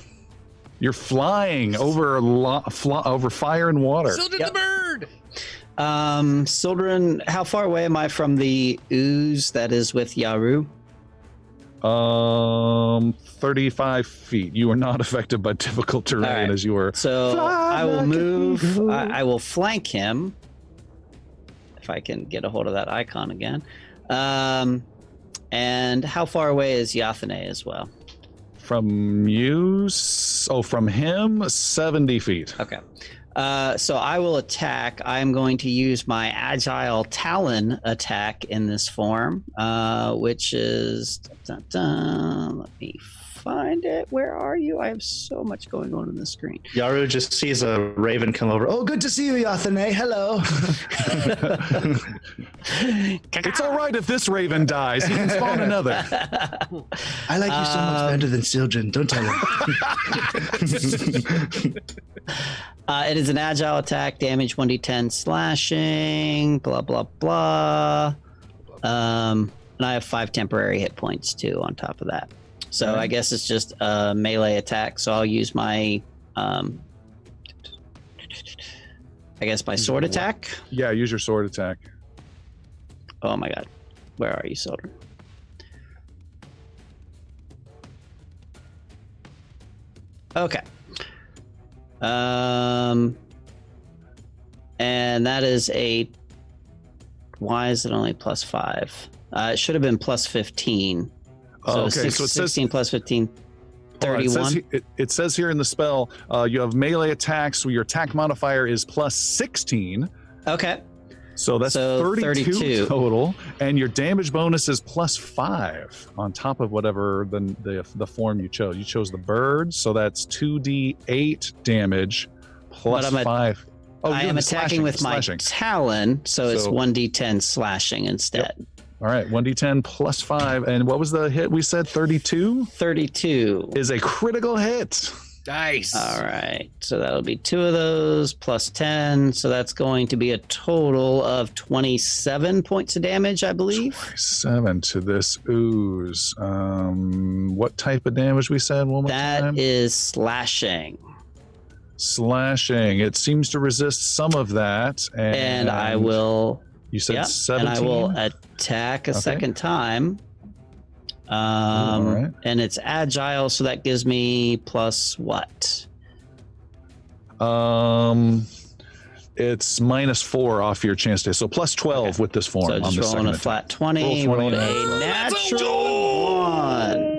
you're flying over over fire and water. Sildren the bird. Sildren, how far away am I from the ooze that is with Yaru? 35 feet. You are not affected by difficult terrain as you were. So I will move. I will flank him. If I can get a hold of that icon again. And how far away is Yathane as well? From you? From him, 70 feet. Okay. So I will attack. I'm going to use my Agile Talon attack in this form, which is... Let me find it. Where are you? I have so much going on the screen. Yaru just sees a raven come over. Oh, good to see you, Yathane. Hello. It's all right if this raven dies. He can spawn another. I like you so much better than Sildren. Don't tell him. It is an agile attack, damage 1d10 slashing, blah, blah, blah. And I have 5 temporary hit points too on top of that. So I guess it's just a melee attack. So I'll use my, I guess my sword attack. Yeah, use your sword attack. Oh my god. Where are you, Sildren? Okay. And that is a... Why is it only +5? It should have been +15. So okay, so it 16 plus 15, 31. It says here in the spell, you have melee attacks where your attack modifier is +16. Okay. So that's 32 total, and your damage bonus is +5 on top of whatever the form you chose. You chose the bird, so that's 2d8 damage plus 5. I am attacking with my talon, so it's 1d10 slashing instead. Yep. All right, 1d10 plus 5. And what was the hit we said? 32? 32 is a critical hit. Nice. All right, so that'll be 2 of those plus 10. So that's going to be a total of 27 points of damage, I believe. 27 to this ooze. What type of damage we said? One more time? That is slashing. Slashing. It seems to resist some of that. And I will... You said 17? And I will attack a second time. And it's agile, so that gives me plus what? It's -4 off your chance to, so plus 12 with this form. So just rolling a flat 20, rolled a natural 1.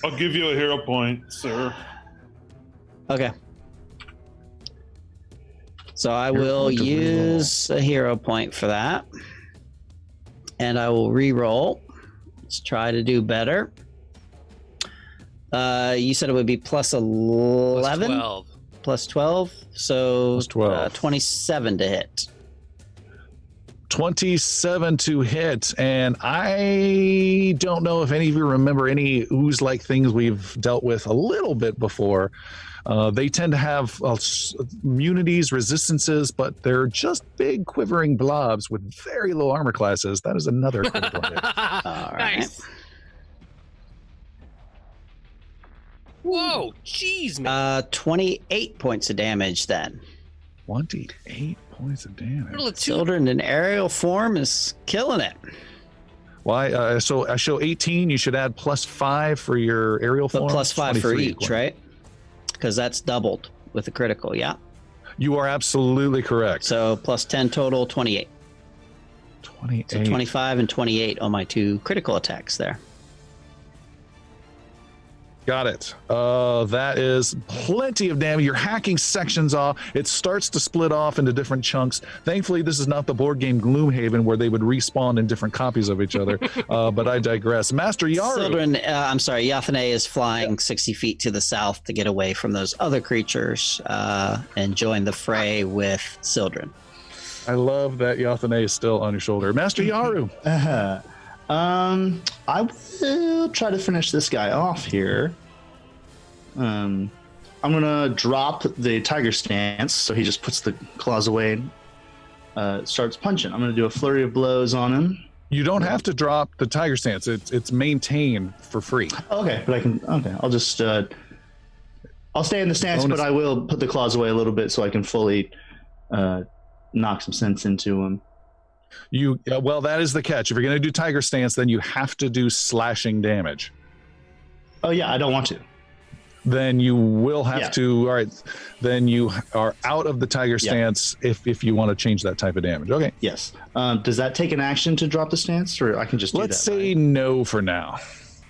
I'll give you a hero point, sir. Okay. So I will use a hero point for that. And I will re-roll. Let's try to do better. You said it would be plus 11? Plus 12. So plus 12. 27 to hit. 27 to hit. And I don't know if any of you remember any ooze-like things we've dealt with a little bit before. They tend to have immunities, resistances, but they're just big quivering blobs with very low armor classes. That is another critical hit. All right. Nice. Whoa, jeez, man. 28 points of damage then. 28 points of damage. Little two- Children in aerial form is killing it. Why? So I show 18. You should add +5 for your aerial But form. +5 for 23. each, right? Because that's doubled with a critical, yeah. You are absolutely correct. So +10 total, 28. 28. So 25 and 28 on my 2 critical attacks there. Got it. That is plenty of damage. You're hacking sections off. It starts to split off into different chunks. Thankfully, this is not the board game Gloomhaven where they would respawn in different copies of each other. But I digress. Master Yaru. Children, I'm sorry, Yathane is flying 60 feet to the south to get away from those other creatures and join the fray with Sildren. I love that Yathane is still on your shoulder. Master Yaru. I will try to finish this guy off here. I'm gonna drop the tiger stance, so he just puts the claws away and starts punching. I'm gonna do a flurry of blows on him. You don't have to drop the tiger stance. It's maintained for free. Okay, but I can. Okay, I'll just. I'll stay in the stance, Bonus. but I will put the claws away a little bit so I can fully knock some sense into him. Well, that is the catch. If you're going to do tiger stance, then you have to do slashing damage. Oh yeah, I don't want to. Then you will have Yeah. to. All right. Then you are out of the tiger stance if you want to change that type of damage. Okay. Yes. Does that take an action to drop the stance, or I can just do Let's that? say no for now.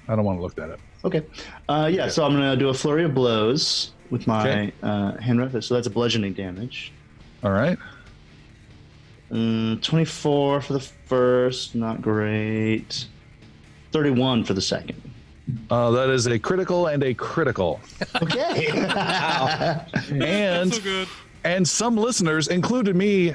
I don't want to look that up. Okay. Yeah. So I'm gonna do a flurry of blows with my hand weapon. So that's a bludgeoning damage. All right. 24 for the first, not great. 31 for the second. That is a critical and a critical. Okay. And So good. and some listeners, included me,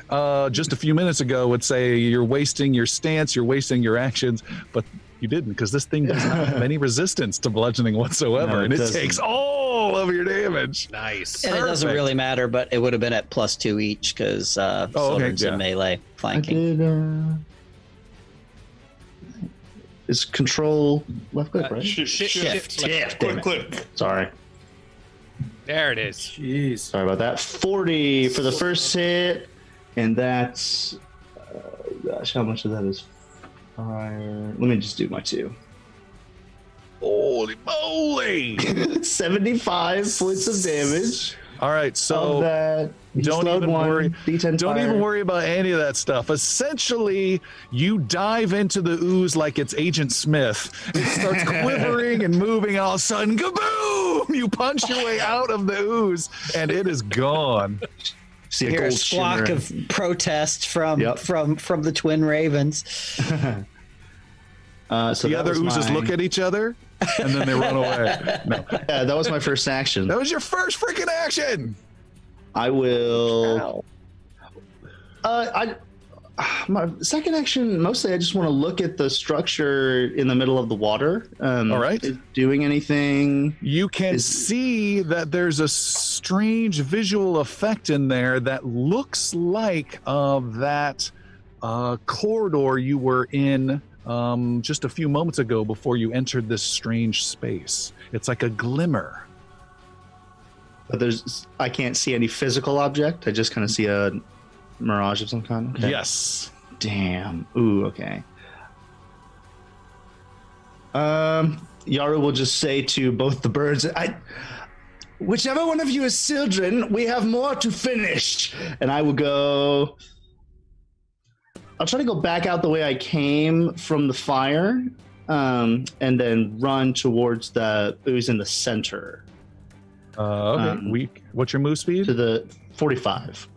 just a few minutes ago, would say you're wasting your stance, you're wasting your actions, but you didn't, because this thing does not have any resistance to bludgeoning whatsoever, No, it and it doesn't. takes all of your damage. Nice. And it doesn't Perfect. really matter, but it would have been at +2 each because okay, Sildren's yeah. in melee I flanking. did. Is control left click, right? Shift. Damn it. Click. Sorry. There it is. Jeez. Sorry about that. 40 for the first hit, and that's gosh, how much of that is fire? Let me just do my 2. Holy moly! 75 points of damage. All right, Of so that, you don't slowed even one, worry. D10 don't fire. even worry about any of that stuff. Essentially, you dive into the ooze like it's Agent Smith. It starts quivering and moving. All of a sudden, kaboom! You punch your way out of the ooze, and it is gone. See Hear a gold squawk shimmer. of protest from Yep. from the twin ravens. So The that other was oozes my- look at each other, and then they run away. No, Yeah, that was my first action. that was your first freaking action. I will. My second action, mostly I just want to look at the structure in the middle of the water. All right. Is it doing anything? You can see that there's a strange visual effect in there that looks like that corridor you were in just a few moments ago before you entered this strange space. It's like a glimmer. But I can't see any physical object. I just kind of see a mirage of some kind. Okay. Yes. Damn. Ooh, okay. Yaru will just say to both the birds, whichever one of you is Sildren, we have more to finish. And I will go. I'll try to go back out the way I came from the fire, and then run towards the ooze in the center Okay. What's your move speed? to the 45.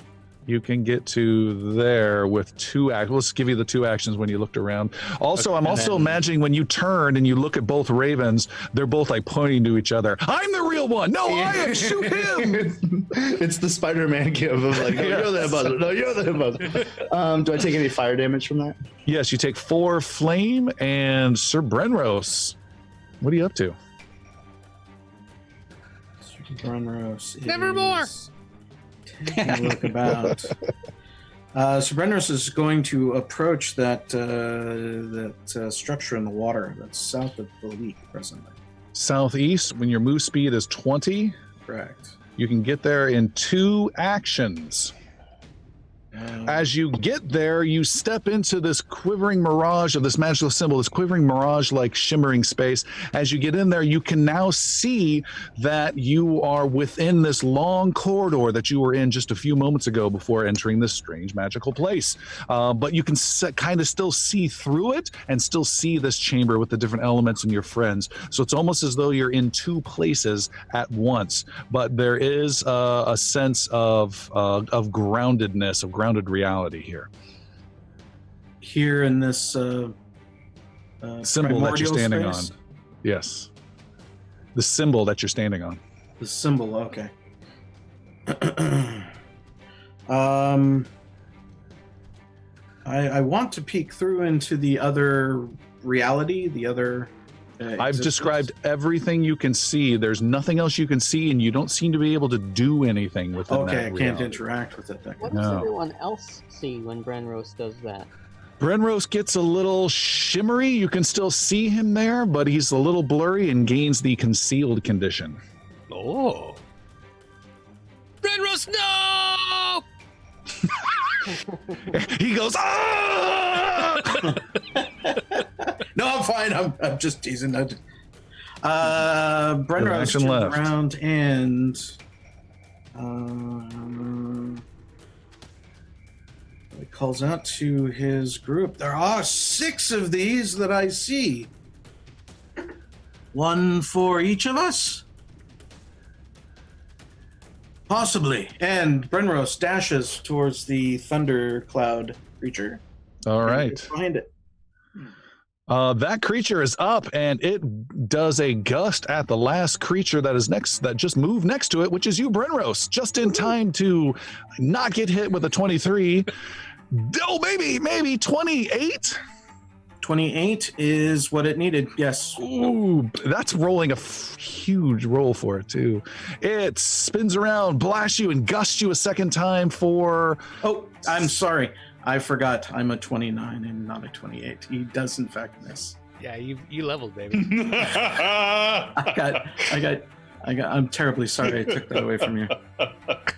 You can get to there with 2 actions. Let's give you the 2 actions when you looked around. Also, Okay, I'm and also then- imagining when you turn and you look at both ravens, they're both like pointing to each other. I'm the real one. No, I am. Shoot him. It's the Spider-Man give of like, no, you're the buzzer. No, you're the buzzer. Do I take any fire damage from that? Yes, you take 4 flame, and Sir Brenros, what are you up to? Brenros Nevermore. is taking a look about. So Brenros is going to approach that structure in the water that's south of the leak presently. southeast. When your move speed is 20, Correct. you can get there in 2 actions. As you get there, you step into this quivering mirage of this magical symbol, this quivering mirage like shimmering space. As you get in there, you can now see that you are within this long corridor that you were in just a few moments ago before entering this strange magical place. But you can kind of still see through it and still see this chamber with the different elements and your friends. So it's almost as though you're in 2 places at once. But there is a sense of groundedness, of grounded reality here. Here in this Symbol that you're primordial standing space? on. Yes. The symbol that you're standing on. The symbol, okay. I want to peek through into the other reality, the other I've described everything you can see. There's nothing else you can see, and you don't seem to be able to do anything with it. Okay, I can't interact with it. What does everyone else see when Brenros does that? Brenros gets a little shimmery. You can still see him there, but he's a little blurry and gains the concealed condition. Oh. Brenros, no! He goes, ah! No, I'm fine. I'm just teasing. Brenros action turned left. around and he calls out to his group. There are 6 of these that I see. 1 for each of us? Possibly. And Brenros dashes towards the thundercloud creature. All right. Behind it. That creature is up, and it does a gust at the last creature that is next, that just moved next to it, which is you, Brenros, just in time to not get hit with a 23. Oh, maybe 28. 28 is what it needed. Yes. Ooh, that's rolling a huge roll for it too. It spins around, blasts you, and gusts you a second time for. Oh, I'm sorry. I forgot. I'm a 29 and not a 28. He does in fact miss. Yeah, you leveled, baby. I'm terribly sorry I took that away from you. All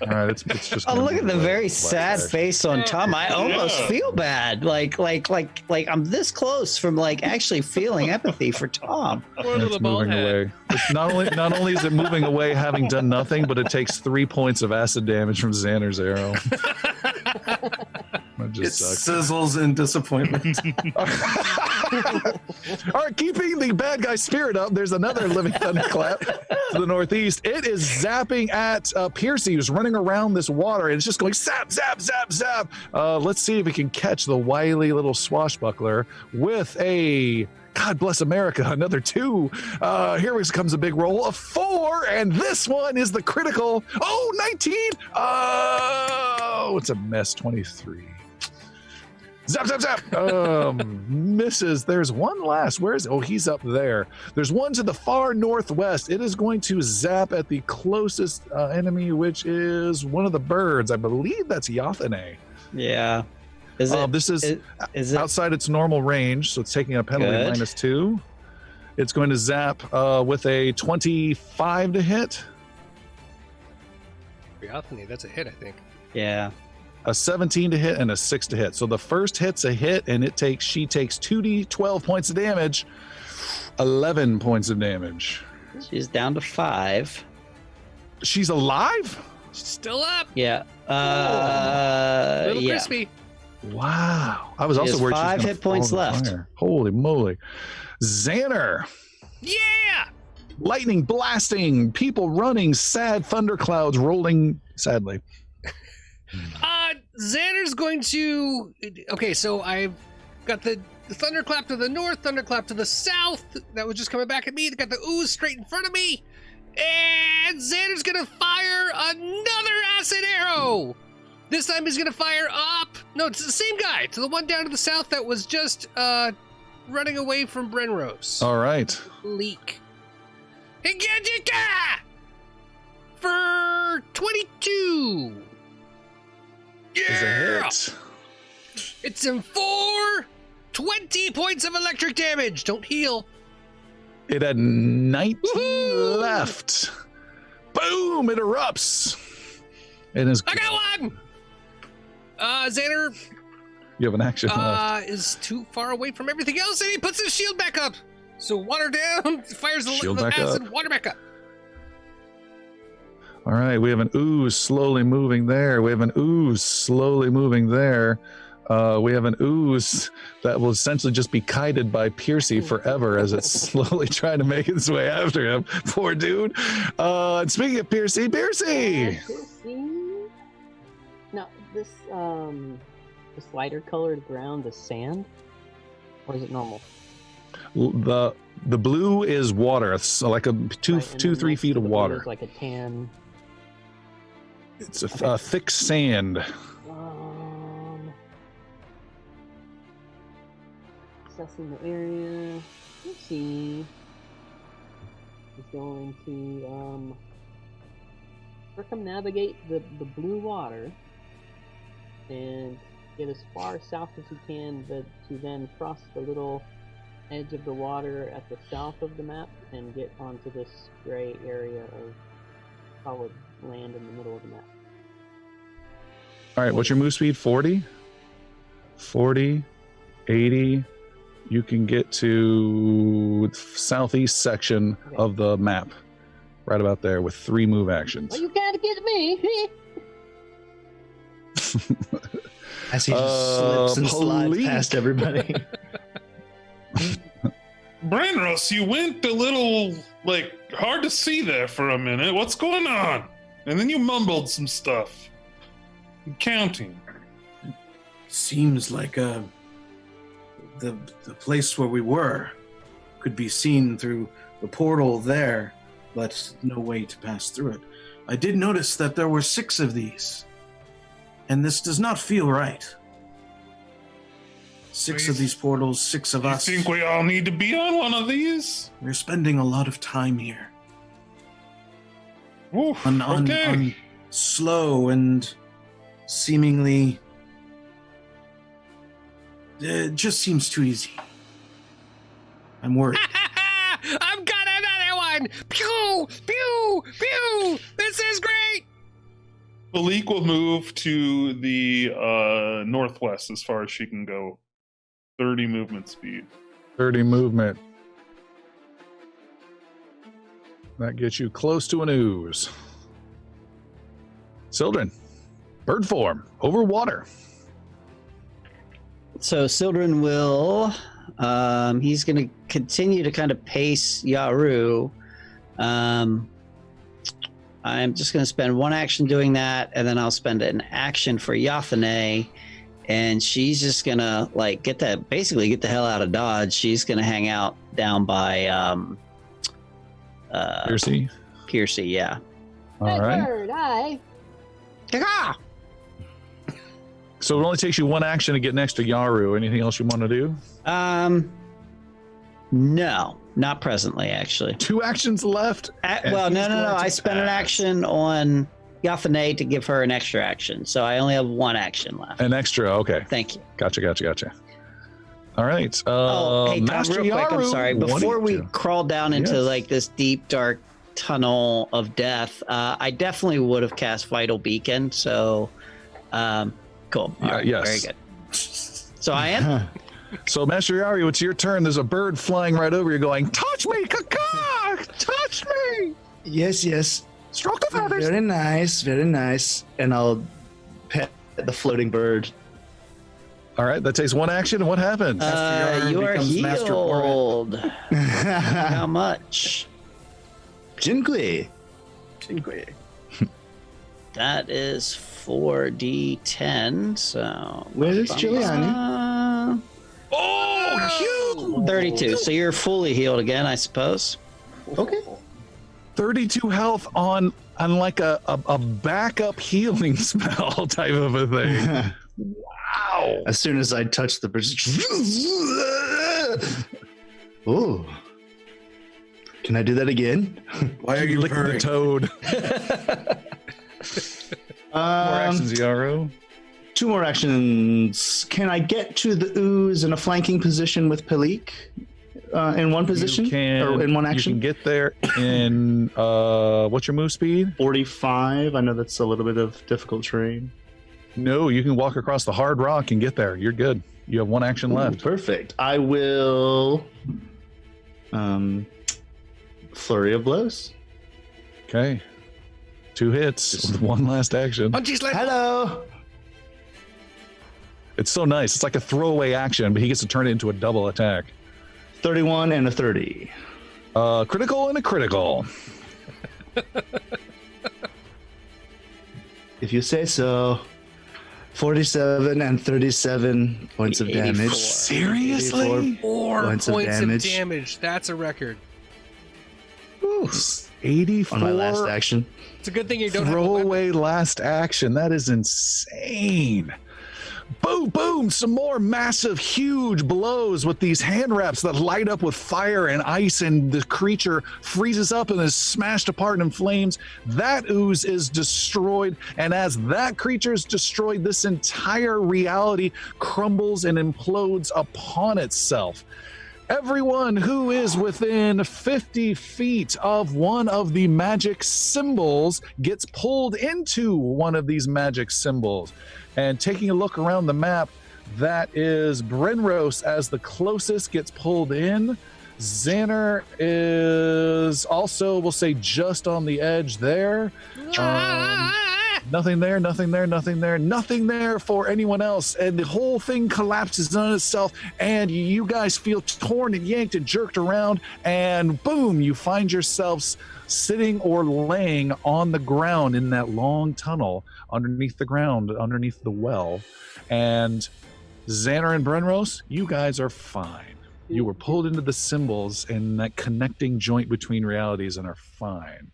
right, it's just. Oh, gonna look be at the like very a sad flash. face on Tom. I almost Yeah. feel bad. Like I'm this close from like actually feeling empathy for Tom. Poor And little it's bald moving head. away. It's not only is it moving away, having done nothing, but it takes 3 points of acid damage from Xander's arrow. That It just sucks. sizzles in disappointment. All right, keeping the bad guy spirit up, there's another living thunderclap to the northeast. It is zapping at Piercy, who's running around this water, and it's just going zap, zap, zap, zap. Let's see if we can catch the wily little swashbuckler with a, God bless America, another 2. Here comes a big roll of 4, and this one is the critical. Oh, 19. Oh, it's a mess, 23. Zap, zap, zap. Misses. There's one last. Where is? Oh, he's up there. There's one to the far northwest. It is going to zap at the closest enemy, which is one of the birds. I believe that's Yathane. Yeah. Is it? This is Is it? outside its normal range, so it's taking a penalty Good. -2. It's going to zap with a 25 to hit, Anthony, that's a hit, I think. Yeah. a 17 to hit, and a 6 to hit. So the first hit's a hit, and she takes 2d12 points of damage, 11 points of damage. She's down to 5. She's alive? Still up. Yeah. Little Yeah. crispy. Wow. I was She also has worried she was 5 gonna hit points fall in the left. fire. Holy moly. Xander. Yeah. Lightning blasting, people running, sad thunderclouds rolling sadly. Xander's going to. Okay, so I've got the thunderclap to the north, thunderclap to the south. That was just coming back at me. They got the ooze straight in front of me. And Xander's gonna fire another acid arrow. This time he's gonna fire up. No, it's the same guy. To the one down to the south that was just running away from Brenros. All right. Leak. Higajika! For 22. Is a hit. It's in 20 points of electric damage. Don't heal. It had 19 left. Boom! It erupts. It is. I got one. Xander You have an action left. is too far away from everything else, and he puts his shield back up. So water down, fires the Shield the back acid, up. water back up. All right, we have an ooze slowly moving there. We have an ooze slowly moving there. We have an ooze that will essentially just be kited by Piercy forever as it's slowly trying to make its way after him. Poor dude. And speaking of Piercy, Piercy! Now, this lighter colored ground is sand? Or is it normal? The blue is water. It's like a two, Right, and 3 next feet to of the blue water. is like a tan. It's a thick sand. Assessing the area. Let's see. He's going to circumnavigate the blue water and get as far south as he can, but to then cross the little edge of the water at the south of the map and get onto this gray area of solid land in the middle of the map. All right, what's your move speed? 40? 40, 80. You can get to the southeast section of the map. Right about there with 3 move actions. Well, you can't get me! As he just slips and slides Police. past everybody. Branros, you went a little, hard to see there for a minute. What's going on? And then you mumbled some stuff. Counting. Seems like the place where we were could be seen through the portal there, but no way to pass through it. I did notice that there were 6 of these, and this does not feel right. 6 of these portals, 6 of us. You think we all need to be on one of these? We're spending a lot of time here. Oof, On slow and seemingly... It just seems too easy. I'm worried. I've got another one. Pew, pew, pew. This is great. Malik will move to the northwest as far as she can go. 30 movement speed. 30 movement. That gets you close to an ooze. Sildren, bird form, over water. So Sildren will, he's going to continue to kind of pace Yaru. I'm just going to spend 1 action doing that, and then I'll spend an action for Yathane, and she's just going to get the hell out of Dodge. She's going to hang out down by Piercy. Piercy, yeah. All right. Bird, aye. Ah! So it only takes you 1 action to get next to Yaru. Anything else you want to do? No, not presently, actually. 2 actions left. No. I spent an action on Yathane to give her an extra action, so I only have 1 action left. An extra, okay. Thank you. Gotcha. All right. Hey, Tom, Master real quick, I'm Yaru, sorry. what do Before you we do? crawl down into this deep, dark tunnel of death, I definitely would have cast Vital Beacon. So, cool. All right, yes. very good. So I am. So Master Yaru, it's your turn. There's a bird flying right over you going, touch me, caca! Touch me! Yes. Stroke the feathers! Very nice. And I'll pet the floating bird. All right, that takes 1 action. And what happens? You are becomes Master healed. How much? Jinqui. That is 4d10. So Where's Giuliani? Oh, 32. So you're fully healed again, I suppose. Okay. 32 health on like a backup healing spell type of a thing. Wow. As soon as I touch the bird. Oh. Can I do that again? Why are you licking the purring? toad? More actions, Yaru. 2 more actions. Can I get to the ooze in a flanking position with Palik? in one position or in one action? You can get there in what's your move speed? 45. I know that's a little bit of difficult terrain. No, you can walk across the hard rock and get there. You're good. You have one action left. Perfect. I will flurry of blows. Okay. 2 hits with one last action. Punchy's like, Hello. It's so nice. It's like a throwaway action, but he gets to turn it into a double attack. 31 and a 30. Critical and a critical. If you say so. 47 and 37 points of 84. damage. Seriously? 84 4 points points of of damage. damage. That's a record. Ooh, 84. On my last action. It's a good thing you don't have a weapon. Throwaway last action. That is insane. Boom, boom, some more massive, huge blows with these hand wraps that light up with fire and ice, and the creature freezes up and is smashed apart in flames. That ooze is destroyed, and as that creature is destroyed, this entire reality crumbles and implodes upon itself. Everyone who is within 50 feet of one of the magic symbols gets pulled into one of these magic symbols. And taking a look around the map, that is Brenros as the closest gets pulled in. Xander is also, we'll say, just on the edge there. Nothing there, nothing there, nothing there, nothing there for anyone else. And the whole thing collapses on itself, and you guys feel torn and yanked and jerked around, and boom, you find yourselves sitting or laying on the ground in that long tunnel underneath the ground, underneath the well. And Xander and Brenros, you guys are fine. You were pulled into the symbols and that connecting joint between realities and are fine.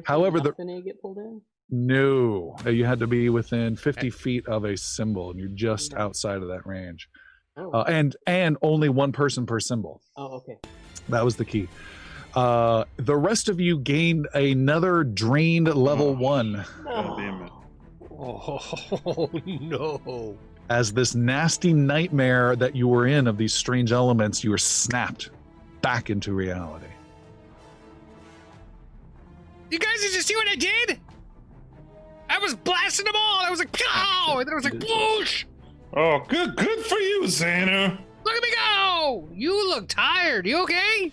However, get pulled in? No, you had to be within 50 feet of a symbol, and you're just outside of that range. And only one person per symbol. Oh, okay. That was the key. The rest of you gained another drained level 1 God damn it. Oh, no. as this nasty nightmare that you were in of these strange elements, you were snapped back into reality. You guys, did you see what I did? I was blasting them all. I was like, pow! And then I was like, whoosh! Oh, good for you, Xander. Look at me go! You look tired. You okay?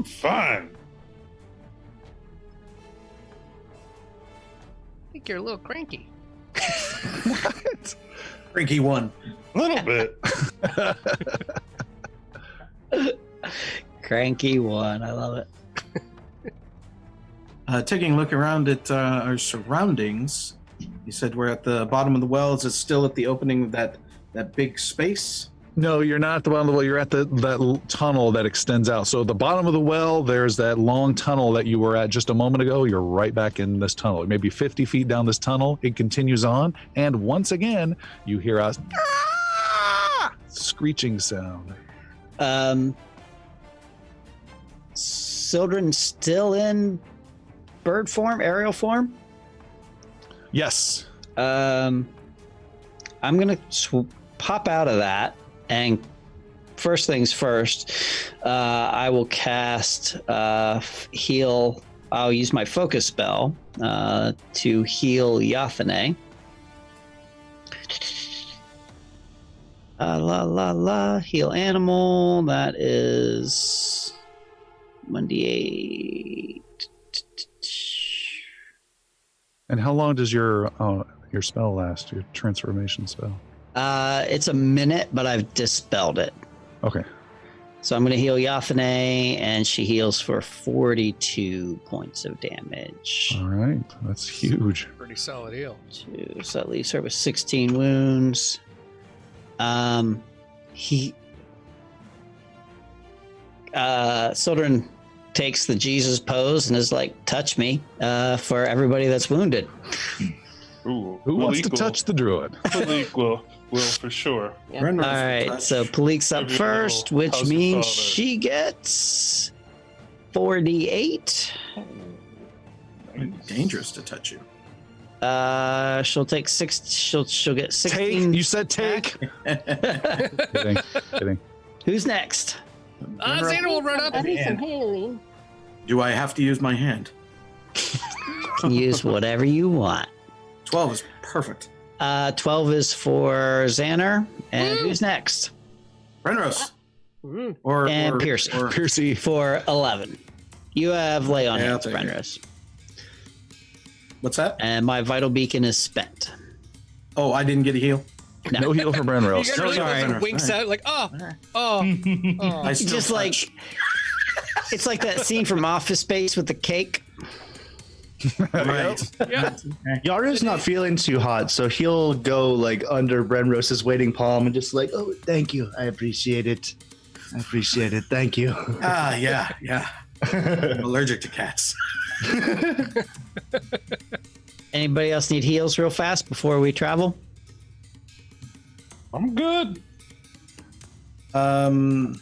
Fine. I think you're a little cranky. What? Cranky one. A little bit. Cranky one. I love it. Taking a look around at our surroundings, you said we're at the bottom of the well. Is it still at the opening of that big space? No, you're not at the bottom of the well. You're at that tunnel that extends out. So at the bottom of the well, there's that long tunnel that you were at just a moment ago. You're right back in this tunnel. Maybe 50 feet down this tunnel. It continues on. And once again, you hear a screeching sound. Sildren still in bird form, aerial form? Yes. I'm going to pop out of that. And first things first, I will cast heal. I'll use my focus spell to heal Yathane. Heal animal. That is 1d8. And how long does your spell last, your transformation spell? It's a minute, but I've dispelled it. Okay. So I'm going to heal Yathane, and she heals for 42 points of damage. All right. That's huge. Pretty solid heal. So that leaves her with 16 wounds. Sildren takes the Jesus pose and is like, touch me, for everybody that's wounded. Ooh, Who wants to touch the druid? Palik will for sure. Yeah. All right, so Palik's up Every first, little which house of means father. she gets 4d8. Dangerous to touch you. She'll take six. She'll get 16. Take. You said take. Kidding. Who's next? Xander will run up. I need some healing. Do I have to use my hand? Use whatever you want. 12 is perfect. 12 is for Xander. And who's next? Brenros. Mm. And Piercy. Piercy. For 11. You have lay on Yeah, hands, I'll take Brenros. What's that? And my vital beacon is spent. Oh, I didn't get a heal. No heal for You Brenros. get really sorry. close and winks out like, oh. I still Just like touch. it's like that scene from Office Space with the cake. Right. Yeah. Yaru's not feeling too hot, so he'll go like under Brenrose's waiting palm and just like, oh, thank you. I appreciate it. Thank you. Ah, yeah. I'm allergic to cats. Anybody else need heals real fast before we travel? I'm good. Can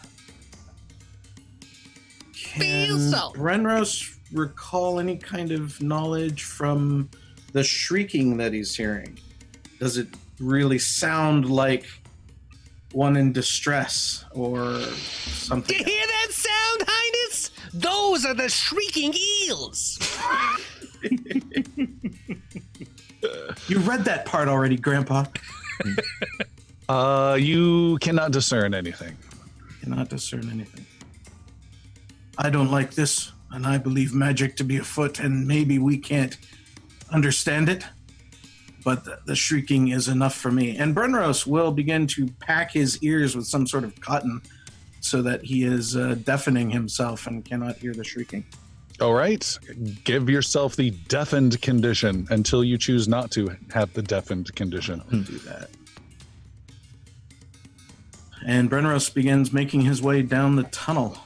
Feel so. Brenros recall any kind of knowledge from the shrieking that he's hearing? Does it really sound like one in distress or something? You hear that sound, Highness? Those are the shrieking eels. You read that part already, Grandpa. You cannot discern anything. Cannot discern anything. I don't like this, and I believe magic to be afoot, and maybe we can't understand it. But the shrieking is enough for me. And Brenros will begin to pack his ears with some sort of cotton so that he is deafening himself and cannot hear the shrieking. All right. Give yourself the deafened condition until you choose not to have the deafened condition. Do that. And Brenros begins making his way down the tunnel.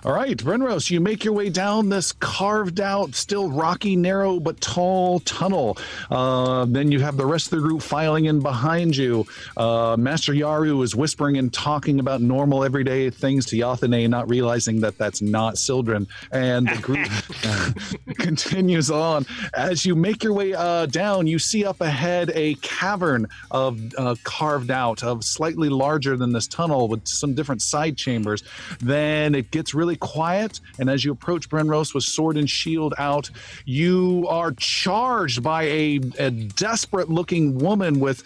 All right, Brenros, you make your way down this carved out, still rocky, narrow, but tall tunnel. Then you have the rest of the group filing in behind you. Master Yaru is whispering and talking about normal, everyday things to Yathane, not realizing that that's not Sildren. And the group continues on. As you make your way down, you see up ahead a cavern of carved out, of slightly larger than this tunnel with some different side chambers. Then it gets really quiet, and as you approach Brenros with sword and shield out, you are charged by a desperate looking woman with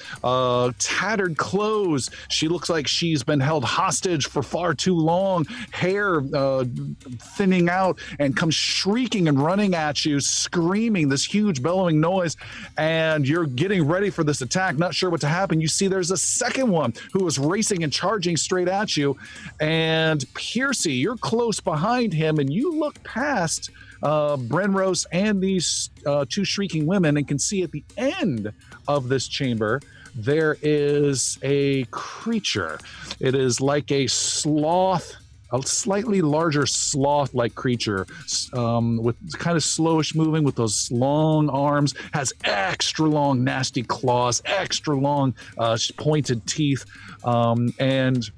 tattered clothes. She looks like she's been held hostage for far too long, hair thinning out, and comes shrieking and running at you, screaming this huge bellowing noise, and you're getting ready for this attack, not sure what to happen. You see there's a second one who is racing and charging straight at you, and Piercy, you're close behind him, and you look past Brenros and these two shrieking women and can see at the end of this chamber there is a creature. It is like a sloth, a slightly larger sloth-like creature with kind of slowish moving with those long arms, has extra long nasty claws, extra long pointed teeth, and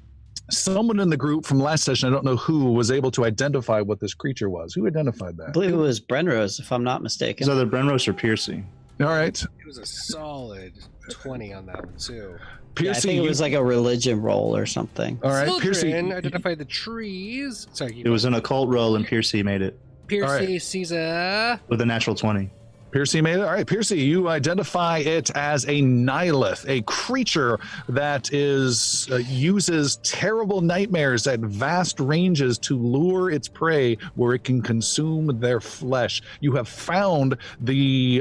someone in the group from last session, I don't know who, was able to identify what this creature was. Who identified I that? believe it was Brenros, if I'm not mistaken. Is either Brenros or Piercy? All right. It was a solid 20 on that one, too. Yeah, I Piercy, think it was like a religion roll or something. all right, Piercy. Sildren identified the trees. Sorry, It was an occult roll, and Piercy made it Piercy all right. sees a... with a natural 20. Piercy made it. All right, Piercy, you identify it as a Nihilith, a creature that is uses terrible nightmares at vast ranges to lure its prey, where it can consume their flesh. You have found the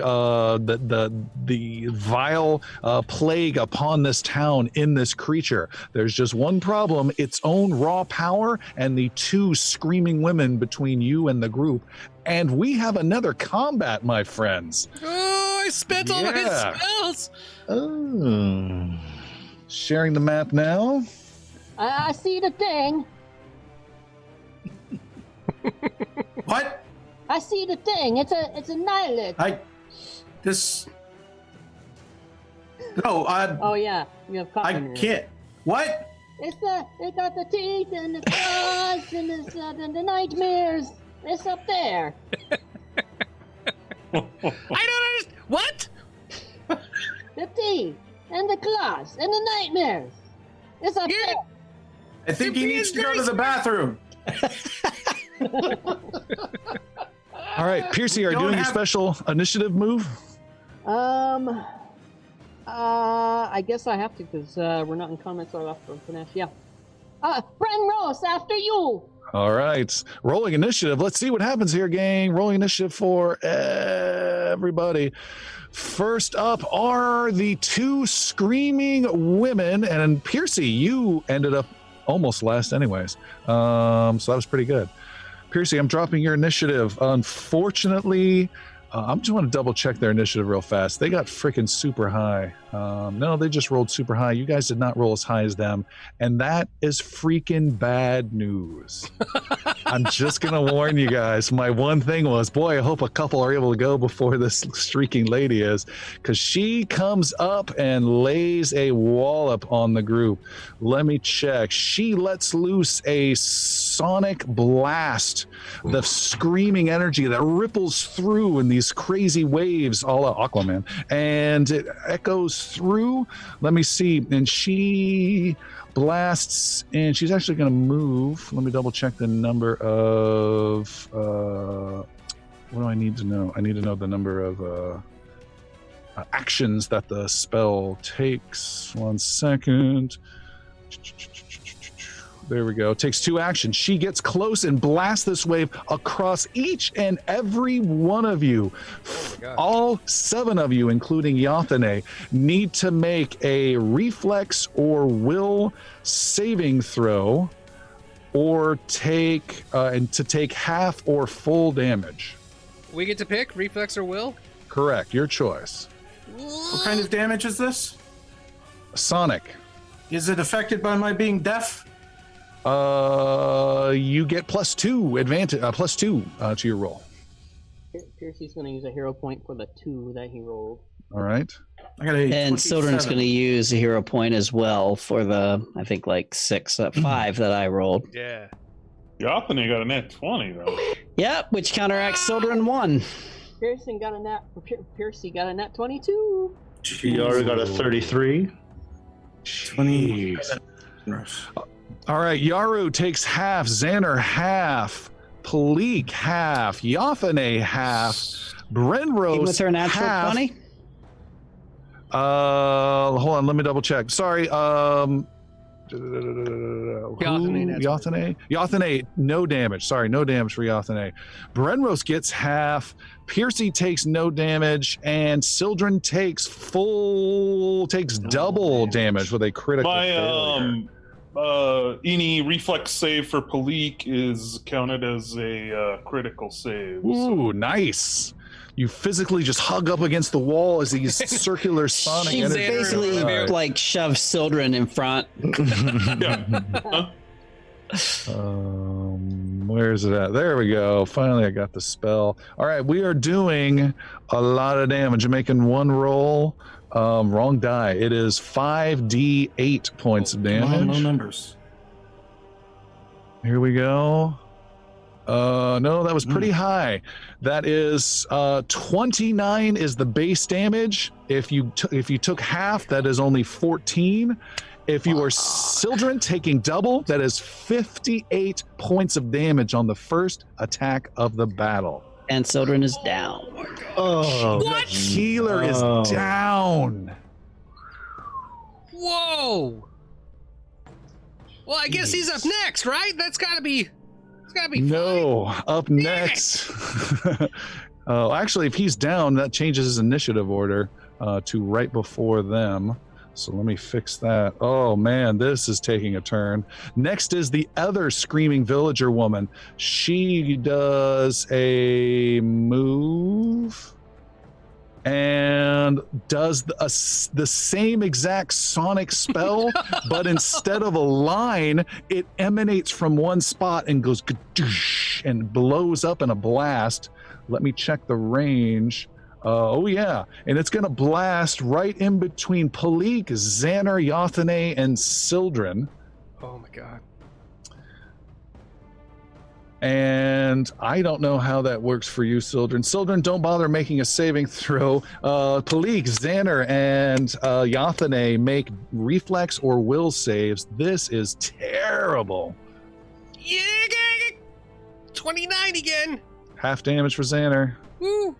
vile plague upon this town in this creature. There's just one problem: its own raw power and the two screaming women between you and the group. And we have another combat, my friends. Oh, I spent all my Yeah. spells! Oh. Sharing the map now. I see the thing. What? I see the thing. It's a nihilist. Oh yeah, you have cotton I in it. can't. What? It got the teeth and the claws and the nightmares. It's up there. I don't understand. What? The teeth and the claws and the nightmares. It's up You're- there. I think he You're needs to being go very to the bathroom. All right, Piercy, are you doing your special initiative move? I guess I have to because we're not in combat, so I have to finish. Yeah. Verenn Rose, after you. All right, rolling initiative. Let's see what happens here, gang. Rolling initiative for everybody. First up are the two screaming women, and Piercy, you ended up almost last anyways. So that was pretty good. Piercy, I'm dropping your initiative. Unfortunately, I just want to double check their initiative real fast. They got freaking super high. No, they just rolled super high. You guys did not roll as high as them. And that is freaking bad news. I'm just going to warn you guys. My one thing was, boy, I hope a couple are able to go before this streaking lady is, because she comes up and lays a wallop on the group. Let me check. She lets loose a sonic blast, the screaming energy that ripples through in these crazy waves, a la Aquaman, and it echoes through. Let me see. And she blasts, and she's actually going to move. Let me double check the number of what do I need to know? I need to know the number of actions that the spell takes. 1 second. There we go. Takes 2 actions. She gets close and blasts this wave across each and every one of you. All 7 of you, including Yathane, need to make a reflex or will saving throw, or take half or full damage. We get to pick reflex or will? Correct. Your choice. What kind of damage is this? Sonic. Is it affected by my being deaf? You get +2 advantage, +2 to your roll. Piercy's going to use a hero point for the 2 that he rolled. All right. I got a And Sildren's 27. going to use a hero point as well for the, I think, like 5 that I rolled. Yeah. Yathane got a net 20 though. Yep, which counteracts Sildren 1. Piercy got a net 22. He already got a 33. 20. All right, Yaru takes half, Xander half, Palik half, Yathane half, Brenrose Even with her natural half. 20? Hold on, let me double check. Sorry, Yathane, no damage. Sorry, no damage for Yathane. Brenrose gets half, Piercy takes no damage, and Sildren takes double damage with a critical failure. Any reflex save for Palik is counted as a critical save. Ooh, nice. You physically just hug up against the wall as these circular sonic She energy. basically like shoves Sildren in front. Where is it at? There we go. Finally, I got the spell. All right, we are doing a lot of damage. I'm making one roll. Wrong die. It is 5d8 points of damage. No numbers. Here we go. No, that was pretty high. That is 29 is the base damage. If you took half, that is only 14. If you are Sildren taking double, that is 58 points of damage on the first attack of the battle. And Sildren is down. Oh, What? Healer is down. Whoa! Well, I guess he's up next, right? It's gotta be No, up next. Oh, actually, if he's down, that changes his initiative order to right before them. So let me fix that. Oh man, this is taking a turn. Next is the other screaming villager woman. She does a move and does the same exact sonic spell, but instead of a line, it emanates from one spot and goes gadoosh and blows up in a blast. Let me check the range. Oh yeah, and it's gonna blast right in between Palik, Xander, Yathane, and Sildren. Oh my god. And I don't know how that works for you, Sildren. Sildren, don't bother making a saving throw. Palik, Xander, and Yathane make reflex or will saves. This is terrible. Yeah, 29 again. Half damage for Xander. Woo.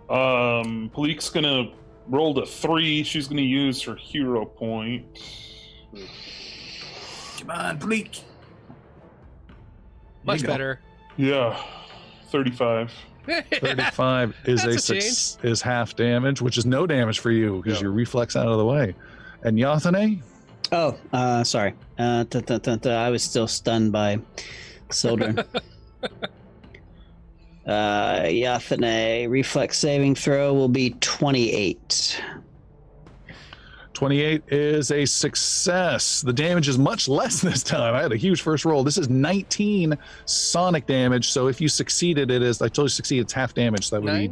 Palik's gonna roll to 3. She's gonna use her hero point. Come on, Bleak. Much better. Yeah, 35. 35 is That's a is half damage, which is no damage for you because your reflex out of the way. And Yathane? Oh, sorry. I was still stunned by Sildren. Yathane, reflex saving throw will be 28. 28 is a success. The damage is much less this time. I had a huge first roll. This is 19 sonic damage. So if you succeeded, it is, I told you succeed, it's half damage. So that would be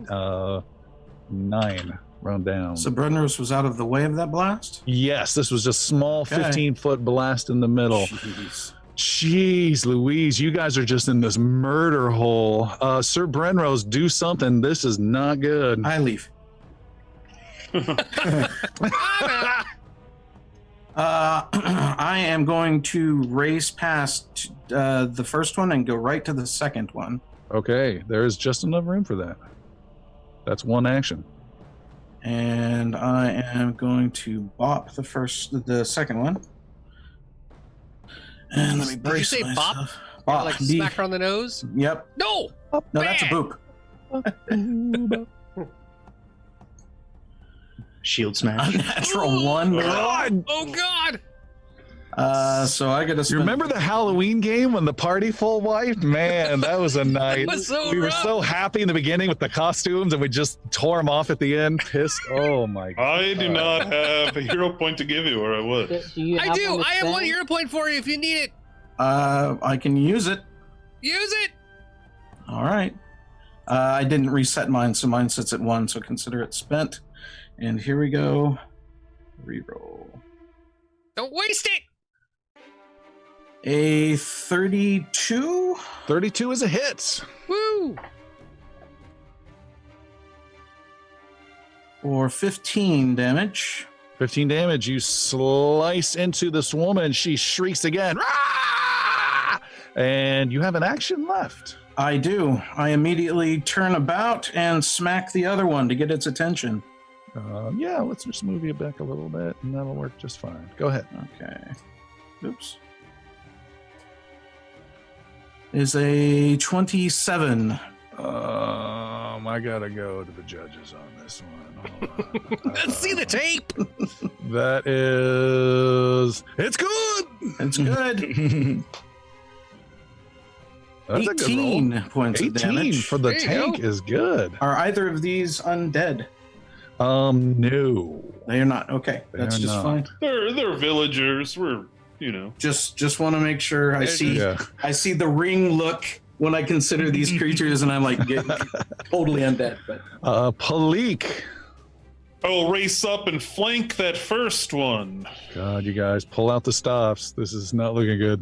9, round down. So Brenros was out of the way of that blast? Yes, this was just small 15-foot blast in the middle. Jeez Louise, you guys are just in this murder hole. Sir Brenrose, do something. This is not good. I leave. I am going to race past the first one and go right to the second one. Okay, there is just enough room for that. That's one action. And I am going to bop the second one. And let me Did you brace say bop? myself. Bop. Like smack her on the nose? Yep. No! No, that's a boop. Shield smash. Unnatural 1. God! Oh God! So I gotta You spend... remember the Halloween game when the party full wiped? Man, that was a night. Was so We were rough. so happy in the beginning with the costumes, and we just tore them off at the end. Pissed. Oh my God. I do not have a hero point to give you, or I would. I do. I have 1 hero point for you if you need it. I can use it. Use it. All right. I didn't reset mine, so mine sits at 1, so consider it spent. And here we go. Reroll. Don't waste it. A 32. 32 is a hit. Woo! Or 15 damage. 15 damage. You slice into this woman. She shrieks again. Rah! And you have an action left. I do. I immediately turn about and smack the other one to get its attention. Yeah, let's just move you back a little bit, and that'll work just fine. Go ahead. Okay. Oops. Is a 27. I gotta go to the judges on this one. Hold on. Let's see the tape. That is, it's good. It's good. That's a good roll. 18 points of 18 damage. for the There you tank go. is good. Are either of these undead? No. They are not. Okay, They that's are just not. fine. They're villagers. We're, Just want to make sure I see Yeah. I see the ring look when I consider these creatures, and I'm like totally undead. But Palik. I will race up and flank that first one. God, you guys pull out the stops. This is not looking good.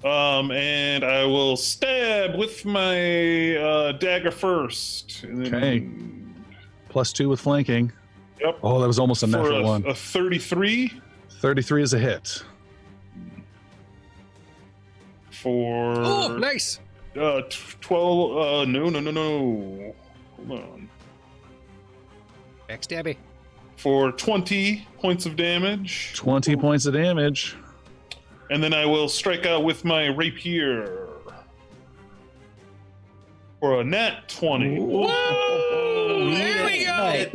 And I will stab with my dagger first. And then, Okay. +2 with flanking. Yep. Oh, that was almost a For natural one. a 33 33 is a hit. for Oh, nice. 12. No. Hold on. Backstabby. For 20 points of damage. 20 points of damage. And then I will strike out with my rapier for a nat 20. Whoa! There we go. Right.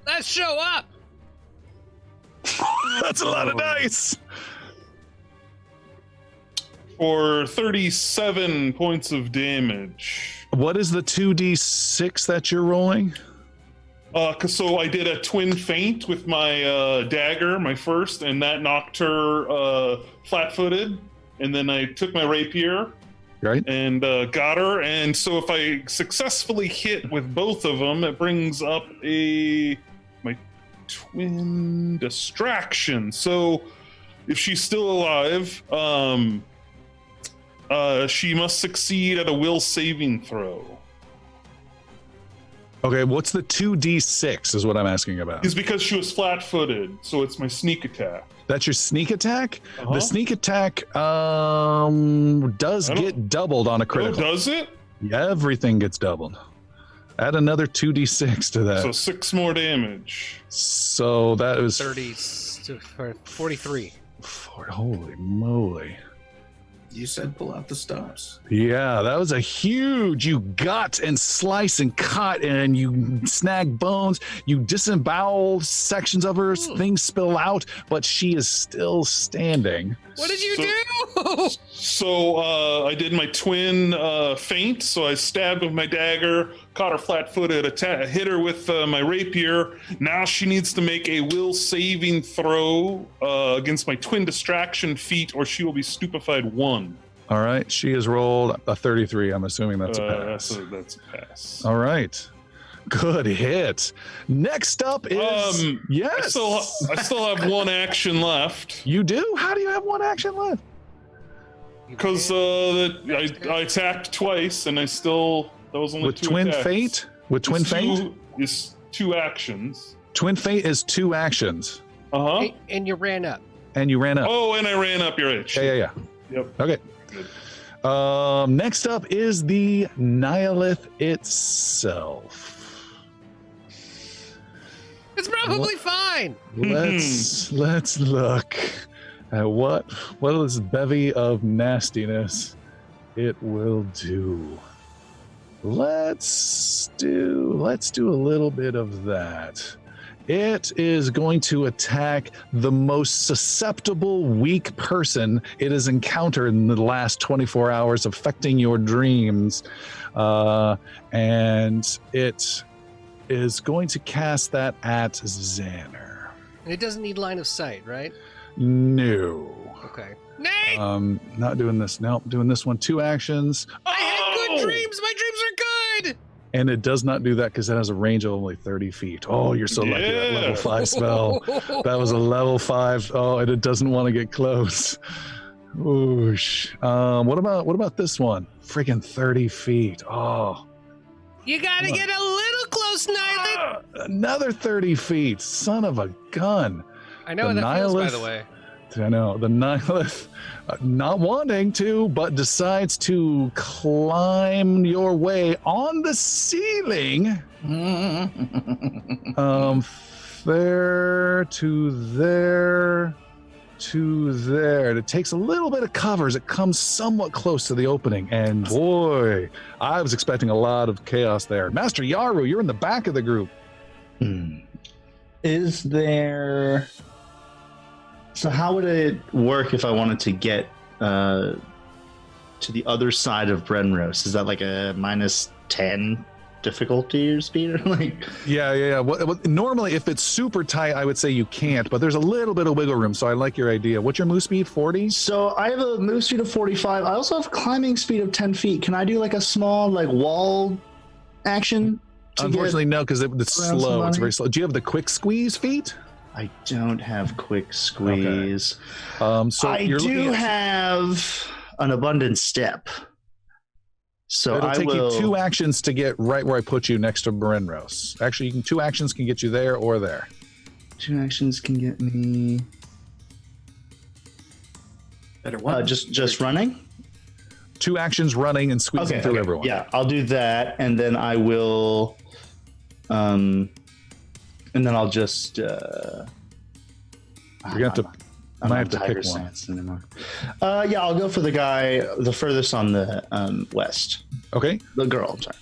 Let's show up. That's a lot of dice. For 37 points of damage. What is the 2d6 that you're rolling? So I did a twin feint with my dagger, my first, and that knocked her flat-footed. And then I took my rapier Right? and got her. And so if I successfully hit with both of them, it brings up my twin distraction. So if she's still alive, she must succeed at a will saving throw. Okay, what's the 2d6 is what I'm asking about. Is because she was flat-footed, so it's my sneak attack. That's your sneak attack? Uh-huh. The sneak attack does get doubled on a critical. Oh, does it? Everything gets doubled. Add another 2d6 to that. So 6 more damage. So that was 43. Holy moly. You said pull out the stops. Yeah, that was a huge. You gut and slice and cut, and you snag bones. You disembowel sections of her. Things spill out, but she is still standing. What did you do? So I did my twin feint. So I stabbed with my dagger, caught her flat-footed, hit her with my rapier. Now she needs to make a will saving throw against my twin distraction feat, or she will be stupefied 1. All right, she has rolled a 33. I'm assuming that's a pass. That's a pass. All right, good hit. Next up is yes. I still have 1 action left. You do? How do you have 1 action left? Because I attacked twice, and that was only With 2 twin attacks. fate? With twin fate? It's 2 actions. Twin fate is 2 actions. Uh-huh. And you ran up. And you ran up. Oh, and I ran up your edge. Yeah. Yep. Okay. Next up is the Nihilith itself. It's probably fine. Let's look at what this bevy of nastiness it will do. Let's do a little bit of that. It is going to attack the most susceptible, weak person it has encountered in the last 24 hours, affecting your dreams. And it is going to cast that at Xander. And it doesn't need line of sight, right? No. Okay. Nate! Not doing this. Nope, doing this one. 2 actions. I had good dreams. My dreams are good. And it does not do that because it has a range of only 30 feet. Oh, you're so lucky. That level 5 spell. That was a level 5. Oh, and it doesn't want to get close. Oosh. What about this one? Freaking 30 feet. Oh. You gotta get a little close, Nihilith. Another 30 feet. Son of a gun. I know how that feels, by the way. I know. The Nihilith, not wanting to, but decides to climb your way on the ceiling. There to there to there. It takes a little bit of cover as it comes somewhat close to the opening. And boy, I was expecting a lot of chaos there. Master Yaru, you're in the back of the group. Is there... So how would it work if I wanted to get to the other side of Brenros? Is that like a -10 difficulty or speed? Or like? Yeah. Normally, if it's super tight, I would say you can't, but there's a little bit of wiggle room, so I like your idea. What's your move speed, 40? So I have a move speed of 45. I also have climbing speed of 10 feet. Can I do like a small like wall action? Unfortunately, no, because it's slow. It's very slow. Do you have the quick squeeze feat? I don't have quick squeeze. Okay. So I do have an abundant step. So it'll take you 2 actions to get right where I put you next to Brenros. Actually, 2 actions can get you there or there. 2 actions can get me. Better one. Just running. 2 actions running and squeezing through everyone. Yeah, I'll do that, and then I will. And then I'll just. You're gonna have to. I might have to pick one. Anymore. Yeah, I'll go for the guy the furthest on the west. Okay. The girl. I'm sorry.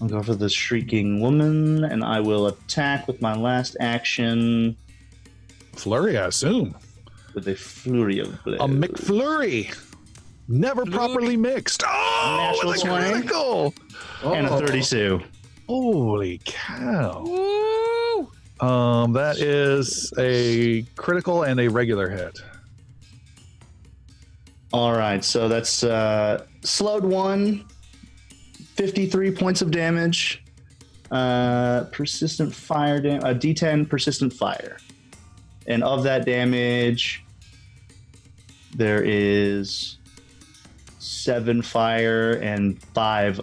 I'll go for the shrieking woman, and I will attack with my last action. Flurry, I assume. With a flurry of blows. A McFlurry. Never properly mixed. Oh, with a critical. And a 32. Holy cow. Woo! That is a critical and a regular hit. All right, so that's slowed 1, 53 points of damage, persistent fire damage, D10 persistent fire. And of that damage, there is 7 fire and 5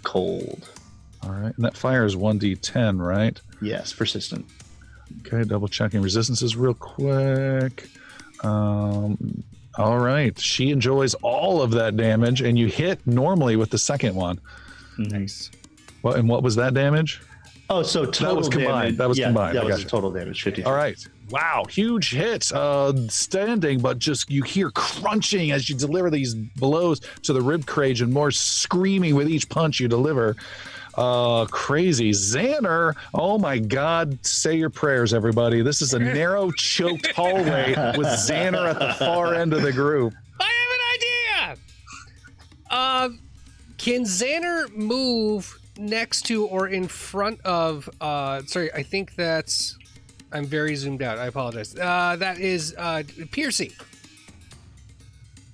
cold. All right, and that fire is 1d10, right? Yes, persistent. Okay, double checking resistances real quick. All right, she enjoys all of that damage, and you hit normally with the second one. Nice. Well, and what was that damage? Oh, so total That was combined. damage. That was combined. That I was gotcha. the total damage. 50. All right. Wow, huge hit. Standing, but just you hear crunching as you deliver these blows to the rib cage, and more screaming with each punch you deliver. Crazy. Xander, oh my God, say your prayers, everybody. This is a narrow, choked hallway with Xander at the far end of the group. I have an idea! Can Xander move next to or in front of, sorry, I think that's, I'm very zoomed out. I apologize. That is Piercy.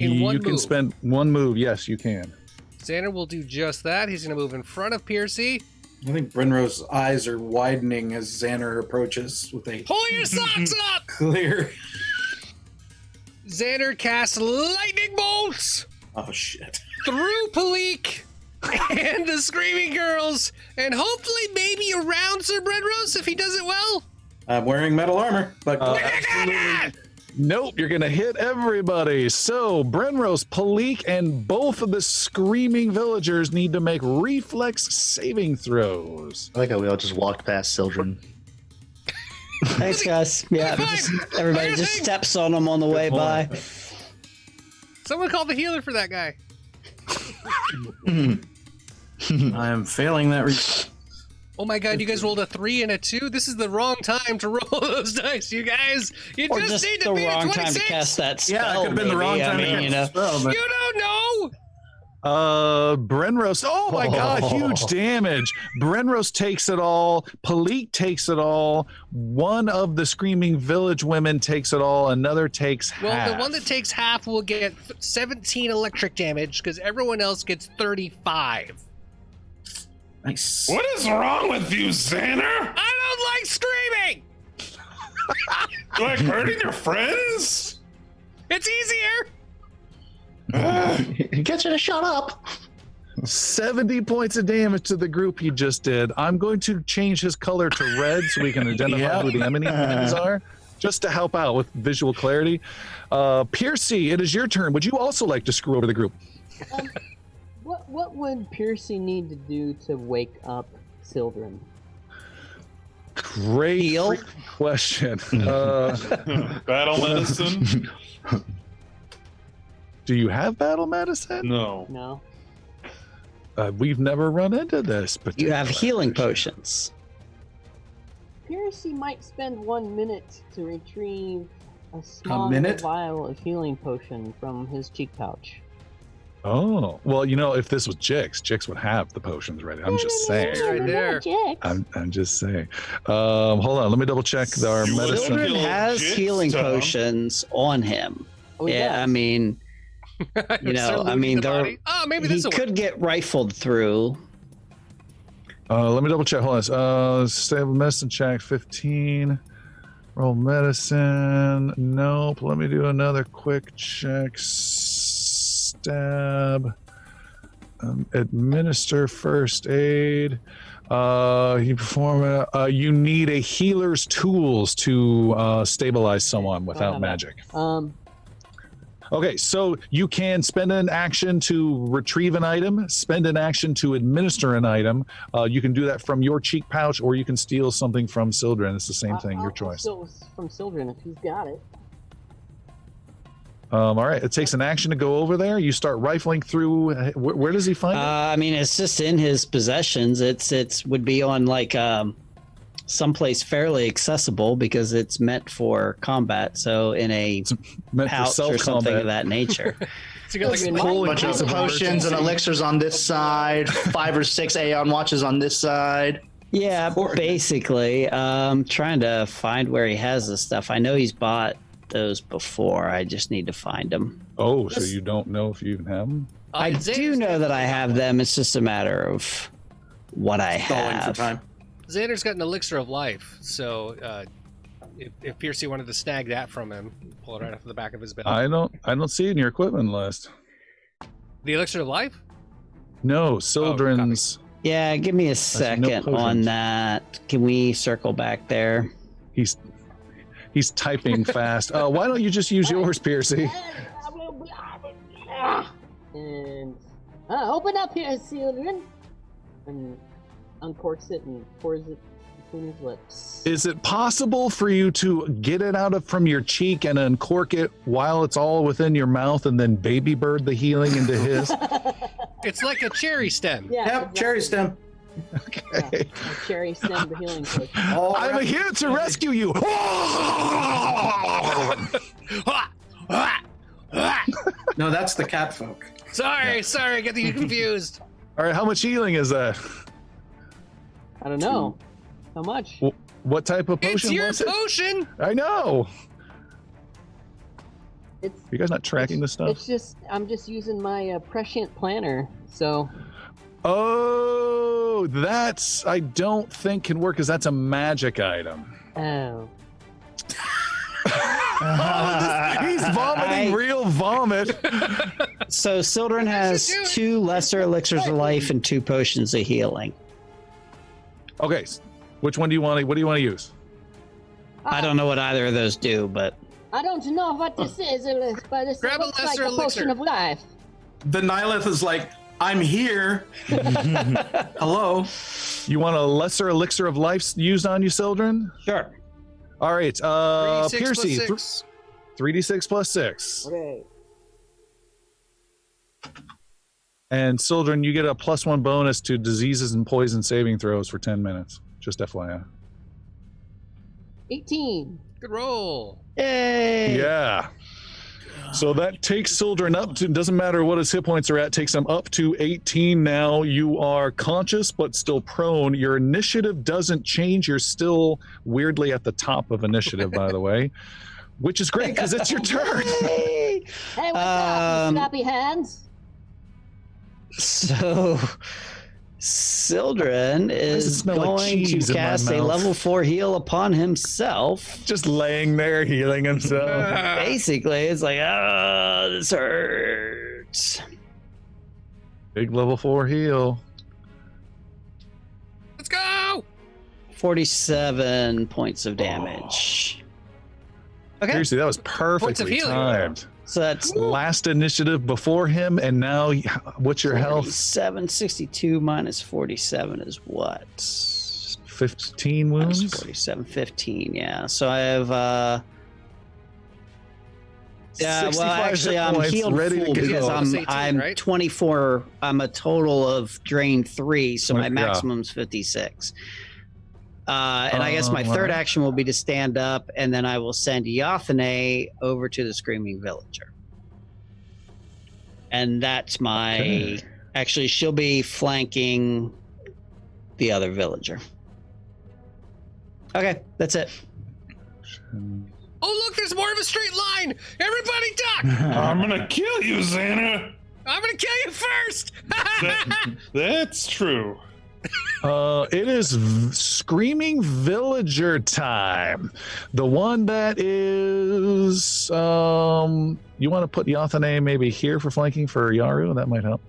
You can spend one move. Yes, you can. Xander will do just that. He's going to move in front of Piercy. I think Brenro's eyes are widening as Xander approaches with a Pull your socks up! clear. Xander casts lightning bolts Oh shit! through Palik and the screaming girls, and hopefully maybe around Sir Brenros if he does it well. I'm wearing metal armor, but Nope, you're going to hit everybody. So, Brenros, Palik, and both of the screaming villagers need to make reflex saving throws. I like how we all just walked past Sildren. Thanks, guys. Yeah, everybody just steps on them on the way by. Someone call the healer for that guy. I am failing that. Oh my God, you guys rolled a 3 and a 2? This is the wrong time to roll those dice, you guys. You Or just just need the to beat a wrong 26. time to cast that spell. Yeah, it could have been the wrong time to cast the spell. But You don't know. Brenros, oh my God, huge damage. Brenros takes it all. Palik takes it all. One of the screaming village women takes it all. Another takes Well, half. the one that takes half will get 17 electric damage because everyone else gets 35. nice. What is wrong with you, Xander? I don't like screaming. You like hurting your friends? It's easier. Get you to shut up. 70 points of damage to the group he just did. I'm going to change his color to red so we can identify who the enemy friends are, just to help out with visual clarity. Piercy, it is your turn. Would you also like to screw over the group? What would Piercy need to do to wake up Sildren? Great Heal? question. Battle medicine? Do you have battle medicine? No. No. We've never run into this. But You have healing potions. Piercy might spend 1 minute to retrieve a small minute? vial of healing potion from his cheek pouch. Oh, well, you know, if this was Jix would have the potions ready. I'm just saying. Right there. I'm just saying. Hold on, let me double check our You medicine. would've Sildren killed has Jix, healing Tom. potions on him. Oh, he Yeah, does? I mean, you know, Start I looting mean, the body. Oh, maybe he this will work. could get rifled through. Let me double check. Hold on. Stable medicine check 15. Roll medicine. Nope. Let me do another quick check. Stab. Administer first aid. You perform. You need a healer's tools to stabilize someone without magic. Okay, so you can spend an action to retrieve an item, spend an action to administer an item. You can do that from your cheek pouch, or you can steal something from Sildren. It's the same thing, your choice. I'll steal from Sildren if he's got it. All right, it takes an action to go over there. You start rifling through. Where does he find it? I mean, it's just in his possessions. It's would be on like someplace fairly accessible because it's meant for combat. So in a Meant for pouch or something self-combat. of that nature. So you got like Sildren, Pull why- in Bunch of case of potions and elixirs on this side. 5 or 6 Aeon watches on this side. Yeah, basically. Trying to find where he has this stuff. I know he's bought those before. I just need to find them. Oh, so you don't know if you even have them? I do know that I have them. It's just a matter of what I Stalling for have. time. Xander's got an elixir of life, so if Piercy wanted to snag that from him, pull it right off the back of his belt. I don't see it in your equipment list. The elixir of life? No, Sildren's. Yeah, give me a no second on potions. that. Can we circle back there? He's typing fast. Why don't you just use yours, Piercy? And open up here, children. And uncorks it and pours it between his lips. Is it possible for you to get it out from your cheek and uncork it while it's all within your mouth and then baby bird the healing into his? It's like a cherry stem. Yeah, Yep, cherry stem. Okay. Yeah, a cherry stem, the healing potion. I'm here to rescue you. No, that's the cat folk. Sorry, I get you confused. All right, how much healing is that? I don't know. How much? What type of potion It's your was it? potion. I know. It's You guys not tracking this stuff? It's just I'm just using my prescient planner. So Oh, that's I don't think can work because that's a magic item. oh. He's vomiting real vomit. So Sildren has 2 lesser elixirs of life and 2 potions of healing. Okay, which one do you want? What do you want to use? I don't know what either of those do, but I don't know what this is, but it Grab a looks like lesser a elixir. potion of life. The Nihilith is like, I'm here. Hello. You want a lesser elixir of life used on you, Sildren? sure. All right, 3d6 Piercy, plus 6. 3d6 plus 6. Okay. And Sildren, you get a +1 bonus to diseases and poison saving throws for 10 minutes. Just FYI. 18. Good roll. Yay! Yeah. So that takes Sildren up to, doesn't matter what his hit points are at, takes him up to 18 now. You are conscious but still prone. Your initiative doesn't change. You're still weirdly at the top of initiative, by the way, which is great because it's your turn. Yay! Hey, what's up, you sloppy hands? So Sildren does it is smell like going to cheese in my cast a mouth? level 4 heal upon himself. Just laying there healing himself. Basically, it's like, this hurts. Big level 4 heal. Let's go. 47 points of damage. Okay. Seriously, that was perfectly healing. timed. So that's Last initiative before him, and now what's your health? 762 minus 47 is what? 15 Minus wounds? 47, 15, yeah. So I have, yeah, well, 65 actually, hit I'm points, healed ready to full go. because Plus 18, I'm right? 24. I'm a total of drain 3, so my Yeah. maximum's 56. And I guess my third alright. action will be to stand up, and then I will send Yothane over to the Screaming Villager. And that's my. Okay. Actually, she'll be flanking the other villager. Okay, that's it. Oh, look, there's more of a straight line. Everybody duck. I'm gonna kill you, Xana. I'm going to kill you first. That's true. It is Screaming Villager time. The one that is, you want to put Yothane maybe here for flanking for Yaru? That might help.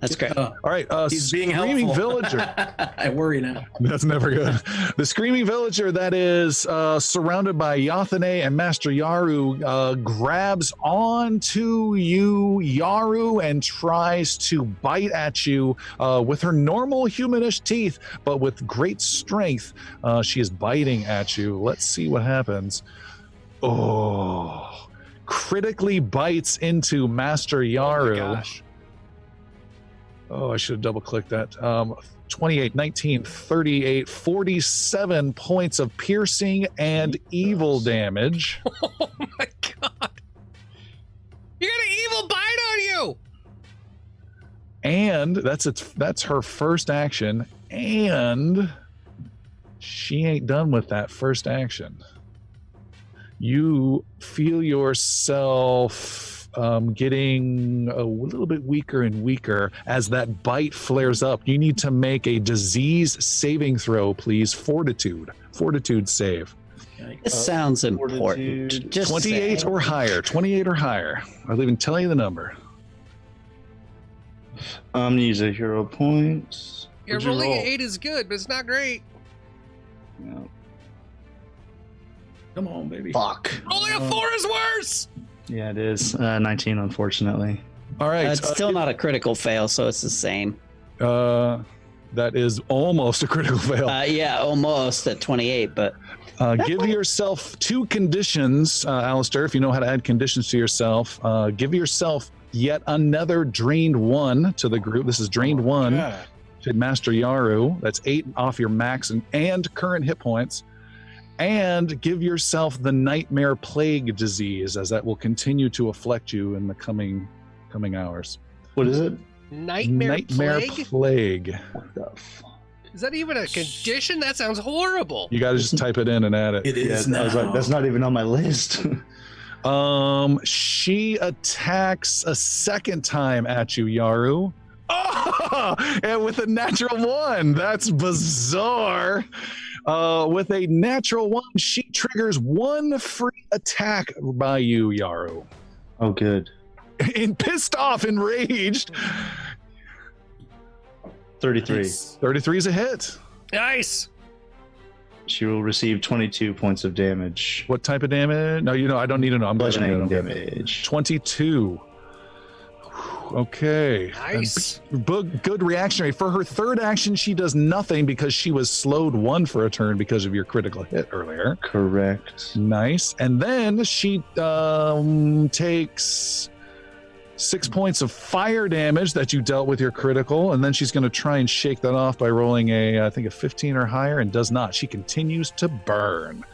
That's great. All right, He's being Screaming helpful. Villager. I worry now. That's never good. The Screaming Villager that is surrounded by Yothane and Master Yaru grabs onto you, Yaru, and tries to bite at you with her normal humanish teeth, but with great strength. She is biting at you. Let's see what happens. Oh, critically bites into Master Yaru. Oh, my gosh. Oh, I should have double clicked that. 28, 19, 38, 47 points of piercing and evil damage. Oh, my God. You got an evil bite on you. And that's her first action. And she ain't done with that first action. You feel yourself getting a little bit weaker and weaker as that bite flares up. You need to make a disease saving throw, please. Fortitude save. This sounds important. fortitude. Just 28 saying. or higher. 28 or higher. I'll even tell you the number. I'm gonna use a hero point. Yeah, What'd you rolling roll? an 8 is good, but it's not great. Yeah. Come on, baby. Fuck. Rolling a 4 is worse. Yeah, it is. 19, unfortunately. All right. It's still not a critical fail, so it's the same. That is almost a critical fail. Yeah, almost at 28, but Give yourself 2 conditions, Alistair, if you know how to add conditions to yourself. Give yourself yet another drained 1 to the group. This is drained 1 Yeah. to Master Yaru. That's 8 off your max and current hit points. And give yourself the Nightmare Plague disease, as that will continue to afflict you in the coming hours. What is it? Nightmare plague? Plague. What the fuck? Is that even a condition? That sounds horrible. You got to just type it in and add it. It is Yeah, I was like, now. that's not even on my list. She attacks a second time at you, Yaru. Oh, and with a natural 1. That's bizarre. With a natural 1, she triggers 1 free attack by you, Yaru. Oh, good. And pissed off, enraged. 33. 33 is a hit. Nice. She will receive 22 points of damage. What type of damage? No, I don't need to know. I'm Bludgeoning bludgeoning damage. 22. Okay. Nice. Good reaction rate. For her third action, she does nothing because she was slowed 1 for a turn because of your critical hit earlier. Correct. Nice. And then she takes 6 points of fire damage that you dealt with your critical, and then she's going to try and shake that off by rolling I think a 15 or higher, and does not. She continues to burn.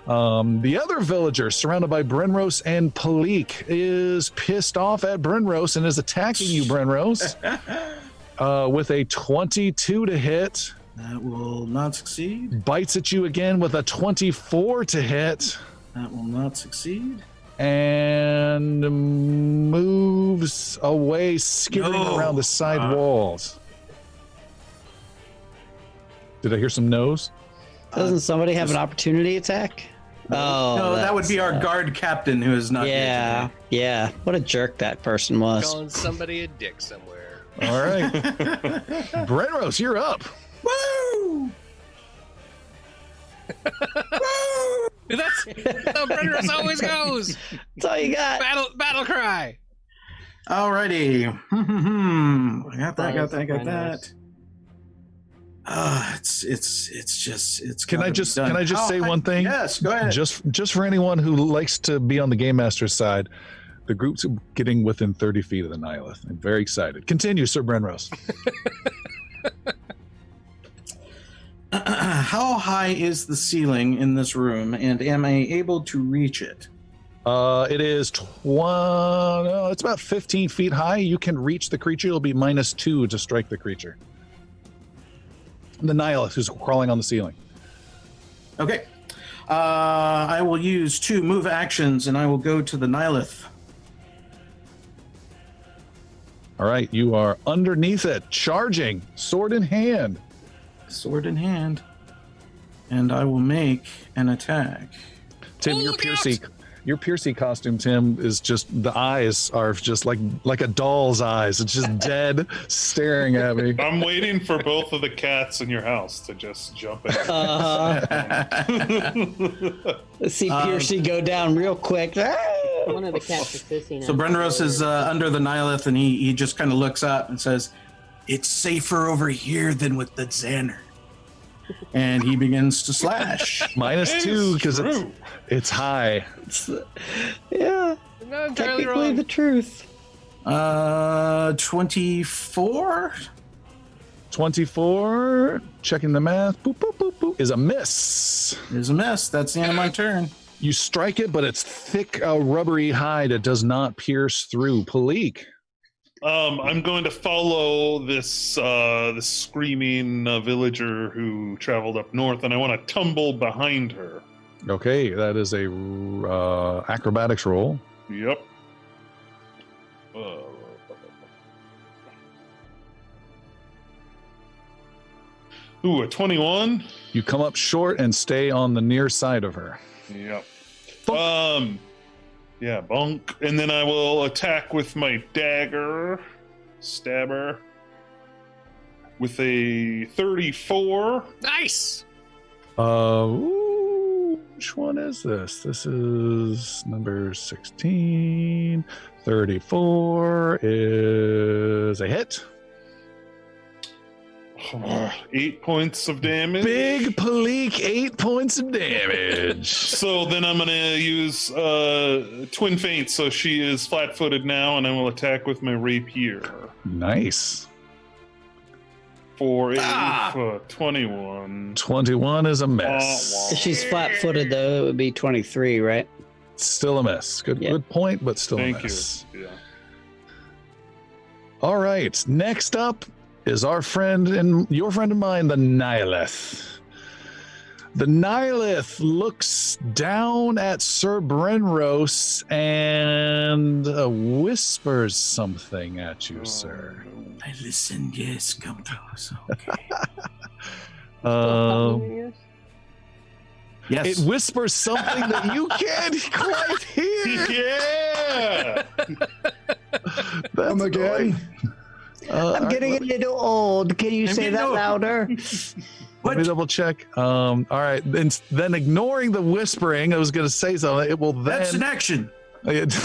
The other villager, surrounded by Brenros and Palik, is pissed off at Brenros and is attacking you, Brenros, with a 22 to hit. That will not succeed. Bites at you again with a 24 to hit. That will not succeed. And moves away, skittering No. around the side walls. Did I hear some no's? doesn't somebody have an opportunity attack? Oh, No, that would be our that's, guard captain who is not Yeah, here yeah. What a jerk that person was. Calling somebody a dick somewhere. All right. today. Brenros, you're up. Woo! That's how Brenner's always goes. That's all you got. Battle cry. Alrighty. I got that. Can I just say one thing? Yes, go ahead. Just for anyone who likes to be on the game master's side, the group's getting within 30 feet of the Nihilith. I'm very excited. Continue, Sir Brenros. How high is the ceiling in this room, and am I able to reach it? It is it's about 15 feet high. You can reach the creature. It'll be -2 to strike the creature. The Nihilith who's crawling on the ceiling. Okay. I will use 2 move actions, and I will go to the Nihilith. All right, you are underneath it, charging, sword in hand. Sword in hand. And I will make an attack. Tim, your Piercy costume, Tim, is just, the eyes are just like a doll's eyes. It's just dead, staring at me. I'm waiting for both of the cats in your house to just jump in. Let's see Piercy go down real quick. One of the cats is sissing. So Brenros is under the Nihilith, and he just kind of looks up and says, "It's safer over here than with the Xander." And he begins to slash. -2 because it's high. Yeah, Not entirely technically wrong. the truth. 24? 24, checking the math, boop, boop, boop, boop, is a miss. There's a miss. That's the end of my turn. You strike it, but it's thick, rubbery hide. It does not pierce through. Palik. I'm going to follow this this screaming villager who traveled up north, and I want to tumble behind her. Okay, that is a acrobatics roll. Yep. Ooh, a 21. You come up short and stay on the near side of her. Yep. Bonk. Yeah, bonk. And then I will attack with my dagger. stab her with a 34. Nice. Which one is this? This is number 16. 34 is a hit. 8 points of damage. Big Palik, 8 points of damage. So then I'm going to use Twin Feint, so she is flat-footed now, and I will attack with my rapier. Nice. For a 21. 21 is a miss. If she's flat-footed, though, it would be 23, right? Still a miss. Good point, but still a miss. Thank you. Yeah. All right. Next up is our friend and your friend of mine, the Nihilith. The Nihilith looks down at Sir Brenros and whispers something at you, sir. I listened, yes, come close. Okay. Yes. It whispers something that you can't quite hear. Yeah. Come again. I'm getting a little old. Can you say that louder? Let me double check. All right. Then ignoring the whispering, I was going to say something. It will then. That's an action. It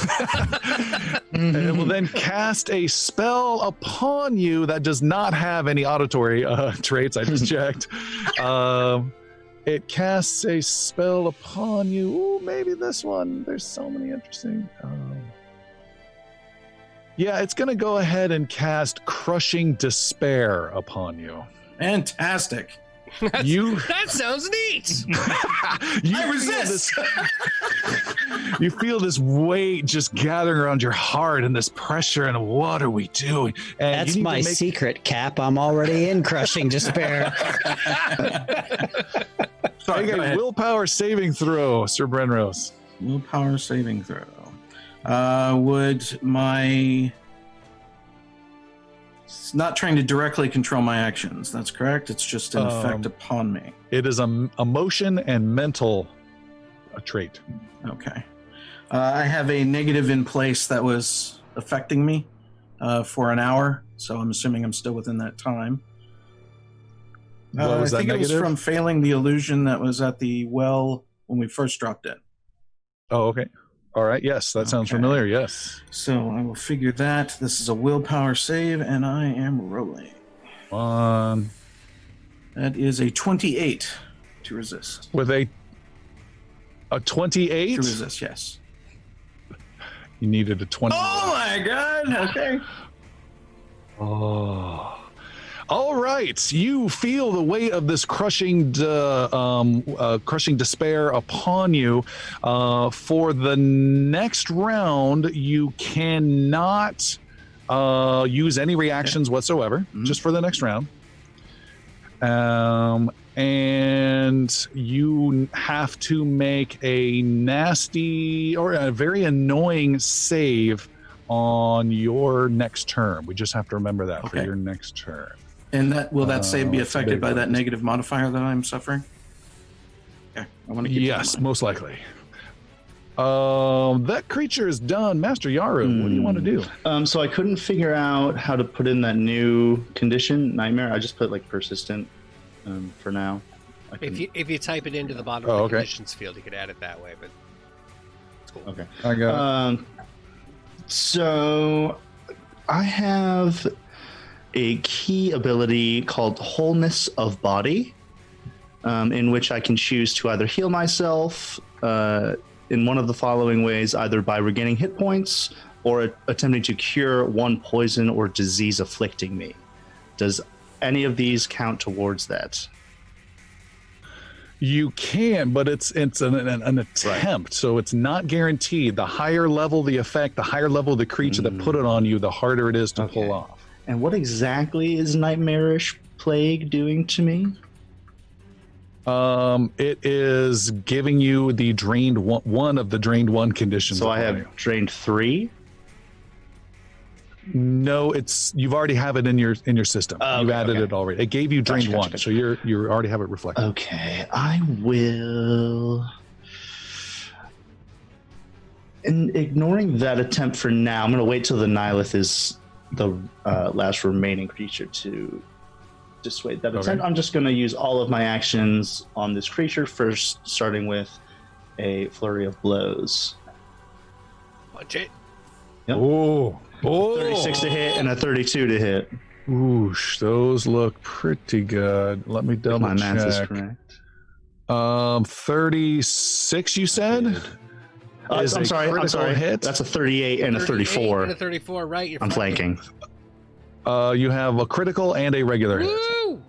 will then cast a spell upon you that does not have any auditory traits. I just checked. It casts a spell upon you. Ooh, maybe this one. There's so many interesting. Yeah, it's going to go ahead and cast Crushing Despair upon you. Fantastic. That sounds neat. I resist. You feel this weight just gathering around your heart and this pressure, and what are we doing? And that's my secret, Cap. I'm already in Crushing Despair. Sorry, okay, willpower saving throw, Sir Brenros. Willpower saving throw. Would my... It's not trying to directly control my actions. That's correct. It's just an effect upon me. It is a motion and mental trait. Okay. I have a negative in place that was affecting me for an hour, so I'm assuming I'm still within that time. What was I think that it was negative? from failing the illusion that was at the well when we first dropped in. Oh, okay. All right. Yes, that sounds familiar. Yes. So I will figure that. This is a willpower save, and I am rolling. That is a 28 to resist. With a 28? To resist, yes. You needed a 20. Oh my god! Okay. Oh. All right, you feel the weight of this crushing despair upon you. For the next round, you cannot use any reactions whatsoever, just for the next round. And you have to make a nasty or a very annoying save on your next turn. We just have to remember that for your next turn. And that will that save be affected by that negative modifier that I'm suffering? Okay, I want to keep that in mind. Most likely. That creature is done. Master Yaru, what do you want to do? So I couldn't figure out how to put in that new condition, Nightmare. I just put like persistent for now. If you type it into the bottom of the conditions field, you could add it that way, but it's cool. Okay. I got it. So I have a key ability called Wholeness of Body, in which I can choose to either heal myself in one of the following ways, either by regaining hit points or attempting to cure one poison or disease afflicting me. Does any of these count towards that? You can, but it's an attempt, so it's not guaranteed. The higher level the effect, the higher level the creature that put it on you, the harder it is to pull off. And what exactly is Nightmarish Plague doing to me? It is giving you the drained one of the drained one conditions. So I have drained 3. No, you've already have it in your system. You've added it already. It gave you drained 1, so you already have it reflected. Okay, I will. And ignoring that attempt for now, I'm going to wait till the Nihilith is the last remaining creature to dissuade that Okay. attempt. I'm just going to use all of my actions on this creature first, starting with a flurry of blows. Punch it. Yep. Oh, 36 to hit and a 32 to hit. Oosh, those look pretty good. Let me If double my math is check. correct. 36, you said? I'm Is a sorry. critical hit? That's a 38 and a 38 34. And a 34, right? You're I'm flanking. You have a critical and a regular hit. Woo!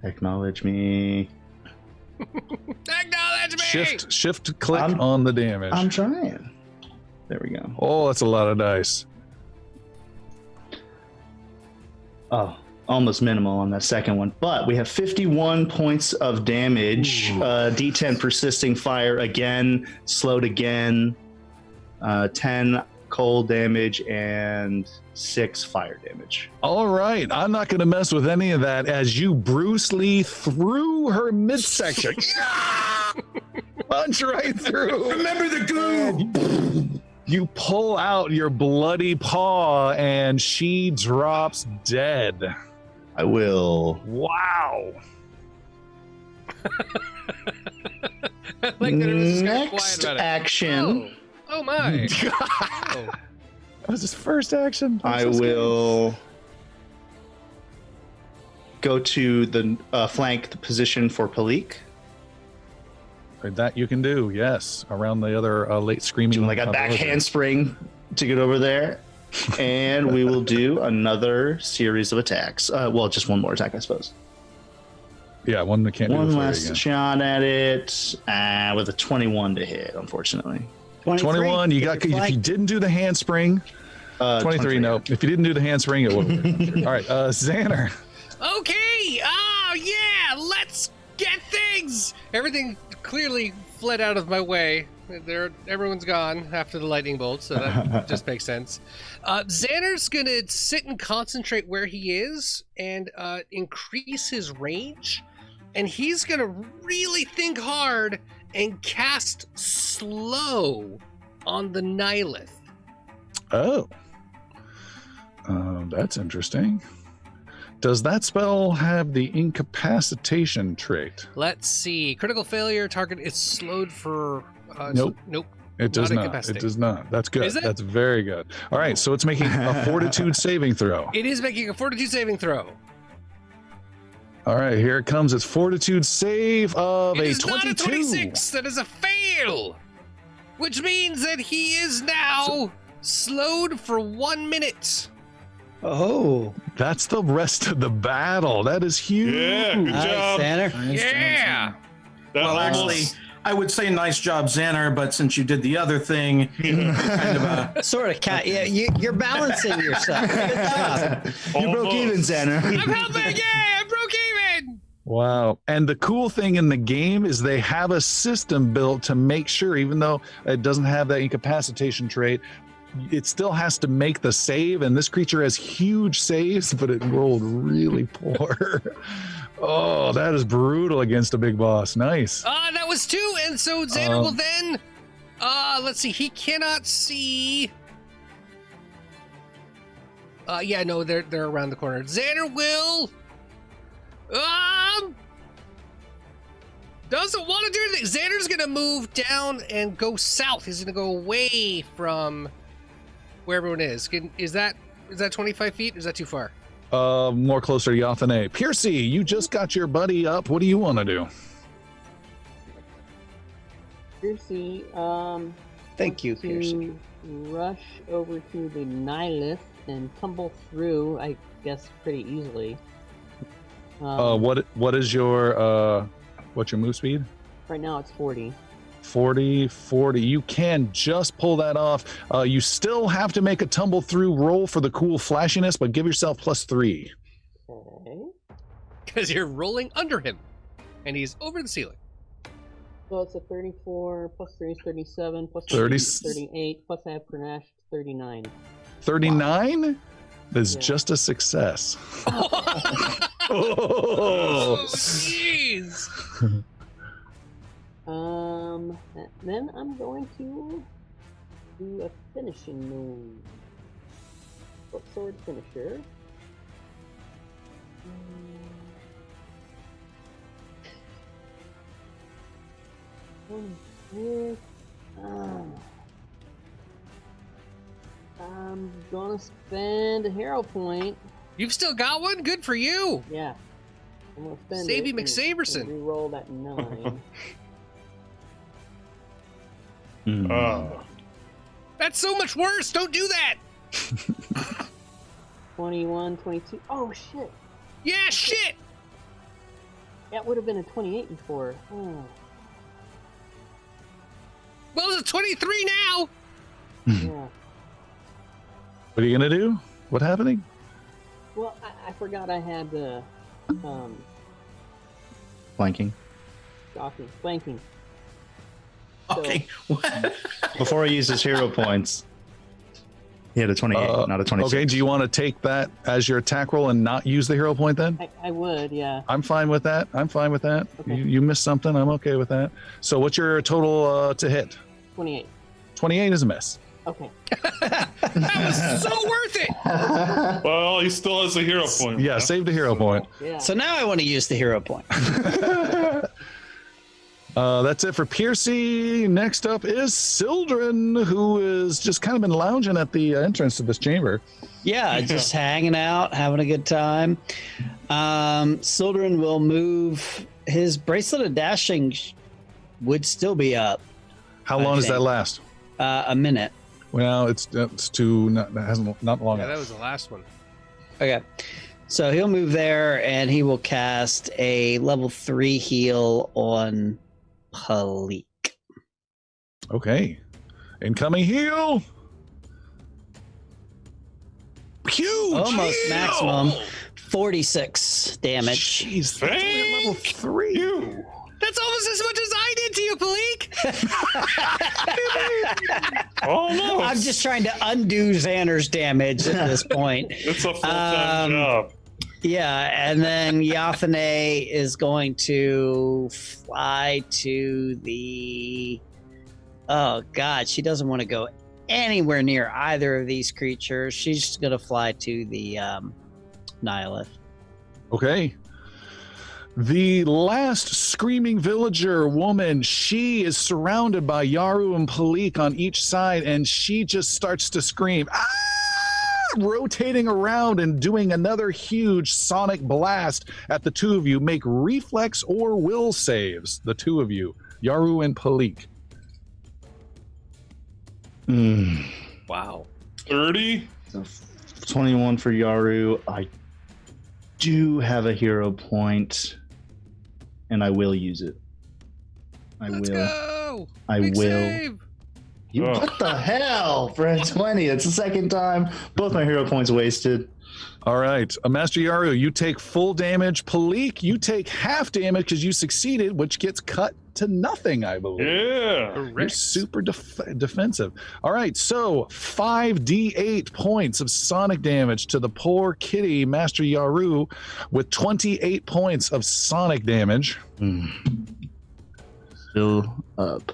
Acknowledge me. Acknowledge me! Shift click I'm- on the damage. I'm trying. There we go. Oh, that's a lot of dice. Oh, almost minimal on that second one. But we have 51 points of damage. D10 persisting fire again, slowed again. 10 cold damage and 6 fire damage. All right, I'm not going to mess with any of that as you Bruce Lee through her midsection. Punch right through. Remember the goo! You pull out your bloody paw and she drops dead. I will. Wow. I like that it was just kinda quiet Next about it. action, Oh my. Oh. That was his first action. I I'm so scared. will go to the flank position for Palik. That you can do, yes. Around the other late screaming. Doing like a back villager. handspring to get over there. And we will do another series of attacks. Well, just one more attack, I suppose. Yeah, one that can't do One the flurry last again. shot at it with a 21 to hit, unfortunately. 21, you got, if you didn't do the handspring, 23, no. If you didn't do the handspring, it would have. All right, Xander. Okay. Oh yeah. Let's get things. Everything clearly fled out of my way. Everyone's gone after the lightning bolt, so that just makes sense. Xander's gonna sit and concentrate where he is and increase his range, and he's gonna really think hard and cast slow on the Nihilith. Oh. That's interesting. Does that spell have the incapacitation trait? Let's see. Critical failure. Target is slowed for. Nope. Nope. It does not. It incapacitated. does not. That's good. Is it? That's very good. All right, so it's making a fortitude saving throw. It is making a fortitude saving throw. All right, here it comes. It's fortitude save of It a is 22. not a 26. That is a fail. Which means that he is now slowed for 1 minute. Oh, That's the rest of the battle. That is huge. Yeah, good nice, job. Xander. Yeah. That Well, almost- actually, I would say nice job, Xander, but since you did the other thing, kind of a. Sort of cat. Yeah, you're balancing yourself. Good job. You broke even, almost. Xander. I'm helping. Yeah, I broke even. Wow. And the cool thing in the game is they have a system built to make sure, even though it doesn't have that incapacitation trait, it still has to make the save. And this creature has huge saves, but it rolled really poor. Oh, that is brutal against a big boss. Nice. That was 2, and so Xander will then. Let's see. He cannot see. Yeah, no, they're around the corner. Xander will. Doesn't want to do anything. Xander's gonna move down and go south. He's gonna go away from where everyone is. Is that 25 feet? Or is that too far? More closer to Yathane. Piercy, you just got your buddy up. What do you want to do? Piercy, Thank you, to Piercy. rush over to the Nihilith and tumble through, I guess, pretty easily. What is your what's your move speed? Right now it's 40. 40. You can just pull that off. You still have to make a tumble through roll for the cool flashiness, but give yourself +3. Okay. Because you're rolling under him, and he's over the ceiling. So it's a 34, plus 3 is 37, plus 30 3 is 38, plus I have Panache, 39. 39 is Yeah. just a success. Oh, jeez. Then I'm going to do a finishing move. Short sword finisher. I'm gonna spend a hero point. You've still got one? Good for you. Yeah. I'm gonna spend Savey it and McSaverson. re-roll that 9. That's so much worse. Don't do that. 21, 22. Oh, shit. Yeah, shit. That would have been a 28 before. Oh. Well, it's a 23 now. Yeah. What are you gonna do? What happening? Well, I forgot I had the Flanking. stalking, flanking. Okay. What? Before he uses hero points. He had a 28, not a 26. Okay, do you want to take that as your attack roll and not use the hero point then? I would, yeah. I'm fine with that. Okay. You missed something. I'm okay with that. So what's your total to hit? 28. 28 is a miss. Okay. That was so worth it. Well, he still has a hero point. Yeah, save the hero point. Yeah. So now I want to use the hero point. That's it for Piercy. Next up is Sildren, who is just kind of been lounging at the entrance to this chamber. Yeah, just hanging out, having a good time. Sildren will move. His bracelet of dashing would still be up. How long does that last? A minute. Well, it's too not long. Yeah, that was the last one. Okay. So he'll move there and he will cast a level 3 heal on Palik. Okay. Incoming heal. Huge. Almost heal! maximum. 46 damage. Jeez, that's only at level 3. That's almost as much as I did to you, Palik. Almost. I'm just trying to undo Xander's damage at this point. It's a full-time job. Yeah, and then Yathane is going to fly to the... Oh, God, she doesn't want to go anywhere near either of these creatures. She's just going to fly to the Nihilith. Okay. The last screaming villager woman, she is surrounded by Yaru and Palik on each side, and she just starts to scream, "Ah!" rotating around and doing another huge sonic blast at the two of you. Make reflex or will saves, the two of you, Yaru and Palik. Wow. 30? So 21 for Yaru. I do have a hero point, and I will use it. Let's go. I Big will. Save. What the hell? For a 20, it's the second time. Both my hero points wasted. All right. Master Yaru, you take full damage. Palik, you take half damage because you succeeded, which gets cut to nothing, I believe. Yeah. You're super defensive. All right, so 5d8 points of sonic damage to the poor kitty, Master Yaru, with 28 points of sonic damage. Still up.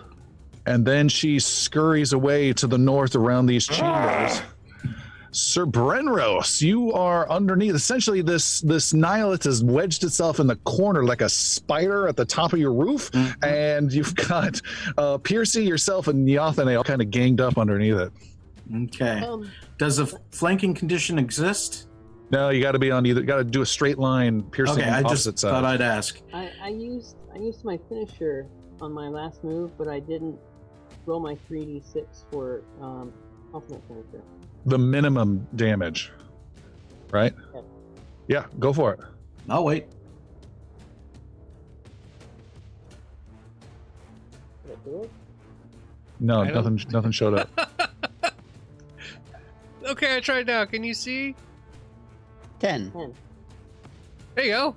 And then she scurries away to the north around these chambers. Sir Brenros, you are underneath. Essentially, this Nihilith has wedged itself in the corner like a spider at the top of your roof, and you've got Piercy, yourself, and Yathane all kind of ganged up underneath it. Okay. Does a flanking condition exist? No, you got to be on either. Got to do a straight line, piercing Okay, I just opposite side. thought I'd ask. I used my finisher on my last move, but I didn't roll my 3d6 for ultimate finisher. The minimum damage, right? Yep. Yeah, go for it. I'll wait. Did I do it? No, I don't- nothing showed up. Okay, I tried now. Can you see? 10. 10. There you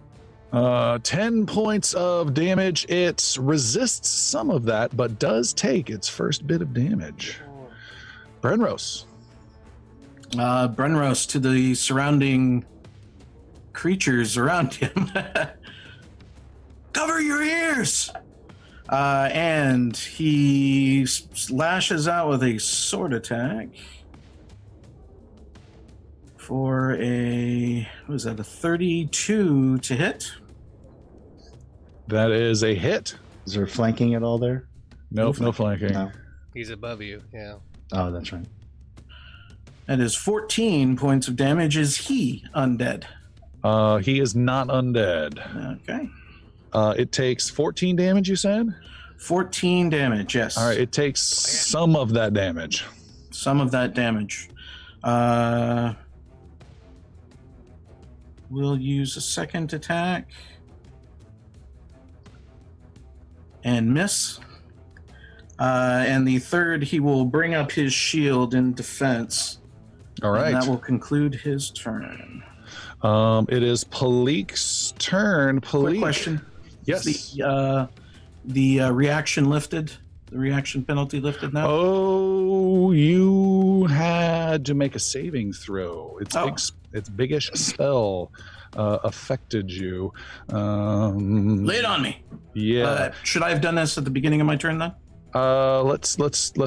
go. 10 points of damage. It resists some of that, but does take its first bit of damage. Brenros. Brenros to the surrounding creatures around him. Cover your ears! And he lashes out with a sword attack for a 32 to hit. That is a hit. Is there flanking at all there? Nope, no flanking. No. He's above you. Yeah. Oh, that's right. That is 14 points of damage. Is he undead? He is not undead. Okay. It takes 14 damage, you said? 14 damage, yes. All right, it takes some of that damage. Some of that damage. We'll use a second attack. And miss. And the third, he will bring up his shield in defense. All right. And that will conclude his turn. It is Palik's turn. Palik. Quick question. Yes. Is the reaction lifted? The reaction penalty lifted now? Oh, you had to make a saving throw. Its biggish spell affected you. Lay it on me. Yeah. Should I have done this at the beginning of my turn then? Let's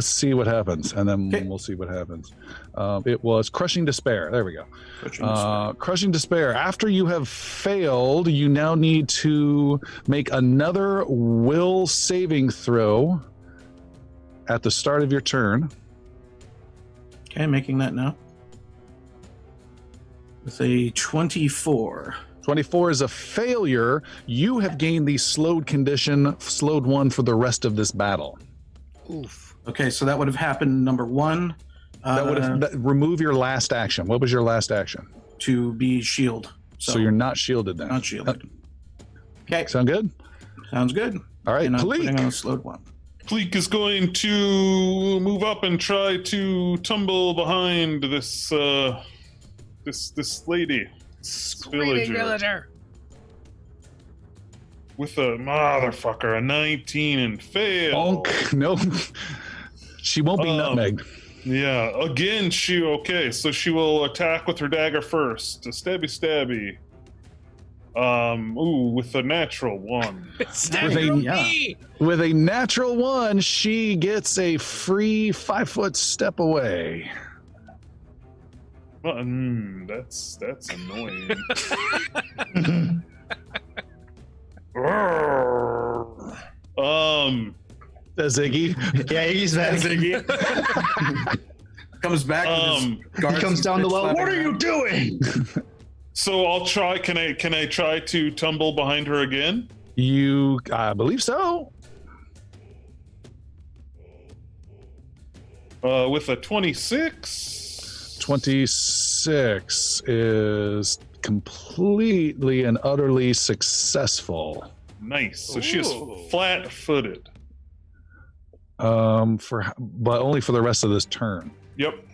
see what happens, and then Okay. we'll see what happens. It was Crushing Despair. There we go. Despair. Crushing Despair. After you have failed, you now need to make another will saving throw at the start of your turn. Okay, making that now. With a 24. 24 is a failure. You have gained the slowed condition, slowed one for the rest of this battle. Oof. Okay, so that would have happened number one. That would have remove your last action. What was your last action? To be shield. So you're not shielded then. Not shielded. Okay, Sound good? sounds good. All right, And I'm putting on a Palik. slowed one. Pleek is going to move up and try to tumble behind this this lady. Screaming villager. With a motherfucker, a 19 and fail. Bonk. No. She won't be nutmegged. Yeah, again, so she will attack with her dagger first. A stabby. With a natural one. With a natural one, she gets a free 5-foot step away. That's annoying. Says Iggy. Yeah, he's back. Comes back. He comes down the well. What are you doing? So I'll try. Can I try to tumble behind her again? I believe so. With a 26. 26 is completely and utterly successful. Nice. So she is flat-footed. But only for the rest of this turn. Yep.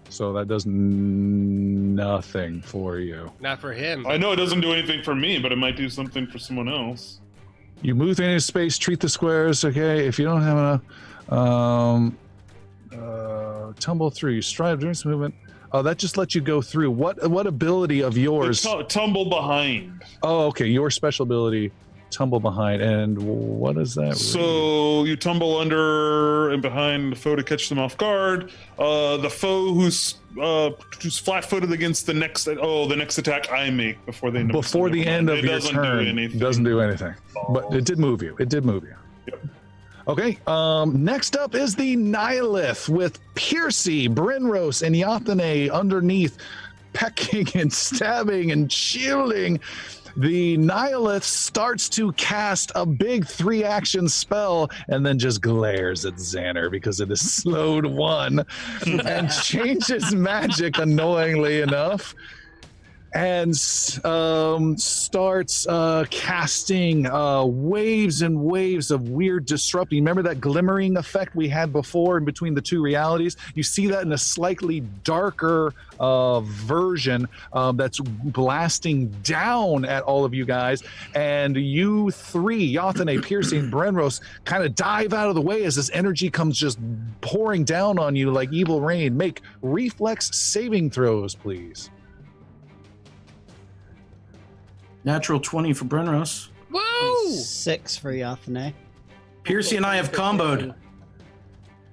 So that does nothing for you. Not for him. I know it doesn't do anything for me, but it might do something for someone else. You move through any space, treat the squares. Okay, if you don't have enough, tumble through. You strive during this movement. Oh, that just lets you go through. What ability of yours? Tumble behind. Oh, okay. Your special ability, tumble behind. And what is that? So you tumble under and behind the foe to catch them off guard. The foe who's flat-footed against the next attack I make before they before the end of your turn. Doesn't do anything. But it did move you. Yep. Okay, next up is the Nihilith with Piercy, Brenros, and Yathane underneath, pecking and stabbing and shielding. The Nihilith starts to cast a big 3-action spell and then just glares at Xander because it is slowed one and changes magic annoyingly enough. And starts casting waves and waves of weird disrupting. Remember that glimmering effect we had before in between the two realities? You see that in a slightly darker version that's blasting down at all of you guys. And you three, Yathane, Piercy, and Brenros, kind of dive out of the way as this energy comes just pouring down on you like evil rain. Make reflex saving throws, please. Natural 20 for Brenros. Whoa! 6 for Yathane. Piercy and I have comboed.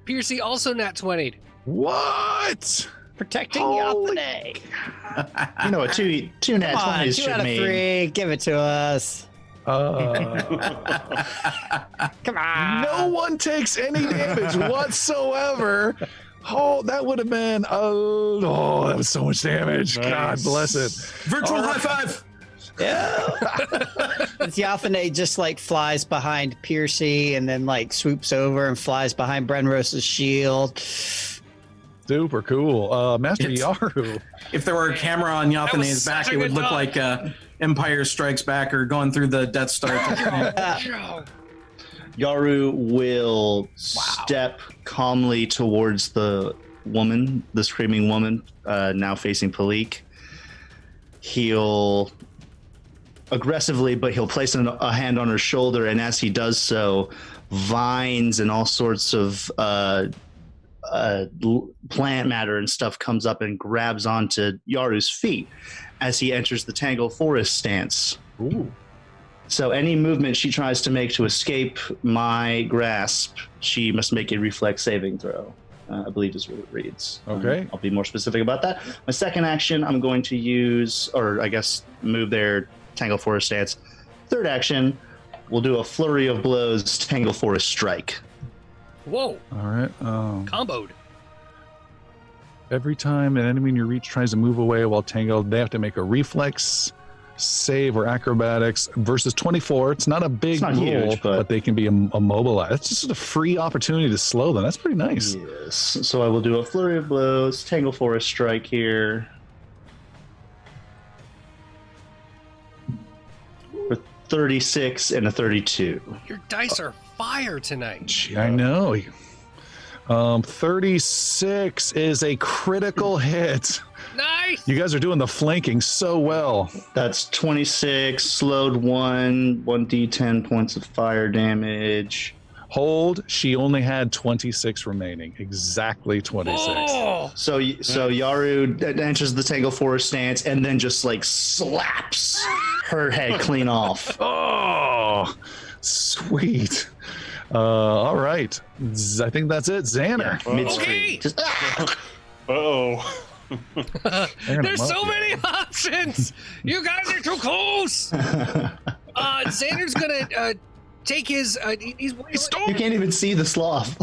Piercy also nat 20'd. What? Protecting Holy- Yathane. You know what? Two nat Come on, 20s 2 should out of mean. 3. Give it to us. Come on. No one takes any damage whatsoever. Oh, that would have been oh, that was so much damage. Nice. God bless it. Virtual All high right. five. Yeah. Yathane just like flies behind Piercy and then like swoops over and flies behind Brenrose's shield. Super cool. Master It's- Yaru. If there were a camera on was Yathane's such back, a it would good look dog. like Empire Strikes Back or going through the Death Star. Yaru will step calmly towards the woman, the screaming woman, now facing Palik. He'll aggressively, but he'll place a hand on her shoulder, and as he does so, vines and all sorts of plant matter and stuff comes up and grabs onto Yaru's feet as he enters the Tangled Forest stance. Ooh. So any movement she tries to make to escape my grasp, she must make a reflex saving throw. I believe is what it reads. Okay. I'll be more specific about that. My second action, I'm going to use, or I guess move their Tangle Forest stance. Third action, we'll do a flurry of blows, Tangle Forest strike. Whoa, All right. comboed. Every time an enemy in your reach tries to move away while tangled, they have to make a reflex save or acrobatics versus 24. It's not a big It's not roll, huge, but- they can be immobilized. It's just a free opportunity to slow them. That's pretty nice. Yes. So I will do a flurry of blows, Tangle Forest strike here. For 36 and a 32. Your dice are fire tonight. Gee, I know. 36 is a critical hit. Nice. You guys are doing the flanking so well. That's 26, slowed 1d10 points of fire damage. Hold. She only had 26 remaining. Exactly 26. Oh, So Yaru enters the Tangle Forest stance and then just like slaps her head clean off. Oh, sweet. All right. I think that's it. Xander. okay. Just, Oh. They're gonna There's so muck you. many options. You guys are too close. Xander's gonna take his. He's you can't even see the sloth.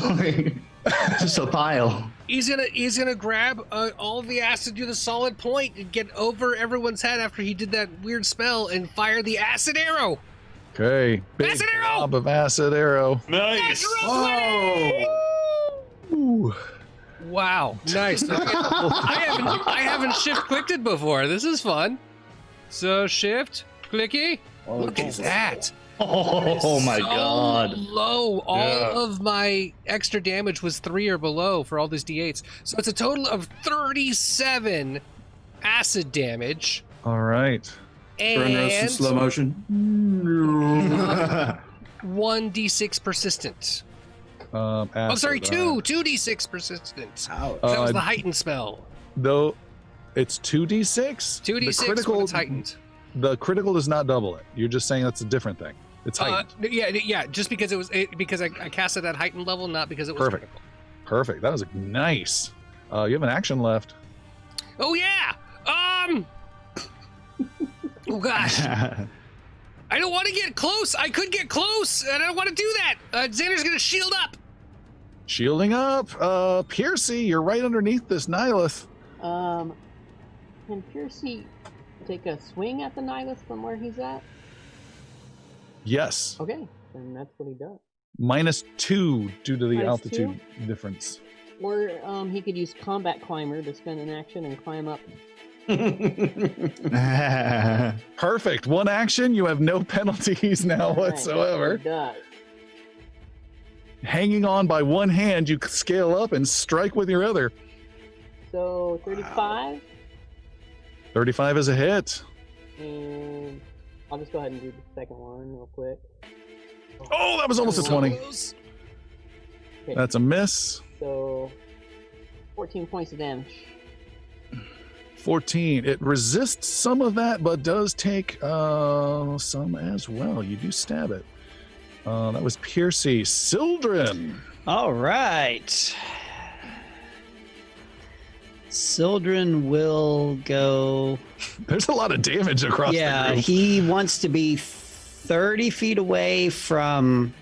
Just a pile. He's gonna grab all the acid to the solid point and get over everyone's head after he did that weird spell and fire the acid arrow. Okay. Big Acid arrow! blob of acid arrow. Nice. Ooh. Wow, nice. I haven't shift clicked it before. This is fun. So shift clicky. Look at that. Oh my So god. Low. All Yeah. of my extra damage was 3 or below for all these d8s. So it's a total of 37 acid damage. All right. Burn roast in And slow motion. 1d6 persistent. Acid, Oh, sorry, 2d6 persistent. That was the heightened spell. Though it's 2d6. 2d6 The critical, when it's heightened. the critical does not double it. You're just saying that's a different thing. It's heightened. Yeah. Just because because I cast it at heightened level, not because it was Perfect. critical. Perfect. That was nice. You have an action left. Oh yeah. Oh gosh. I don't want to get close. I could get close, and I don't want to do that. Xander's gonna shield up. Shielding up. Piercy, you're right underneath this Nihilith. Can Piercy take a swing at the Nihilus from where he's at? Yes. Okay, then that's what he does. -2 due to the Minus altitude difference. Or he could use Combat Climber to spend an action and climb up. Perfect. One action. You have no penalties now whatsoever. He does. Hanging on by one hand, you scale up and strike with your other. So 35, 35 is a hit. and I'll just go ahead and do the second one real quick. Oh, that was almost a 20. Close. Okay, That's a miss. so 14 points of damage. 14. It resists some of that, but does take some as well. You do stab it. That was Piercy. Sildren. All right. Sildren will go. There's a lot of damage across the Yeah, group. he wants to be 30 feet away from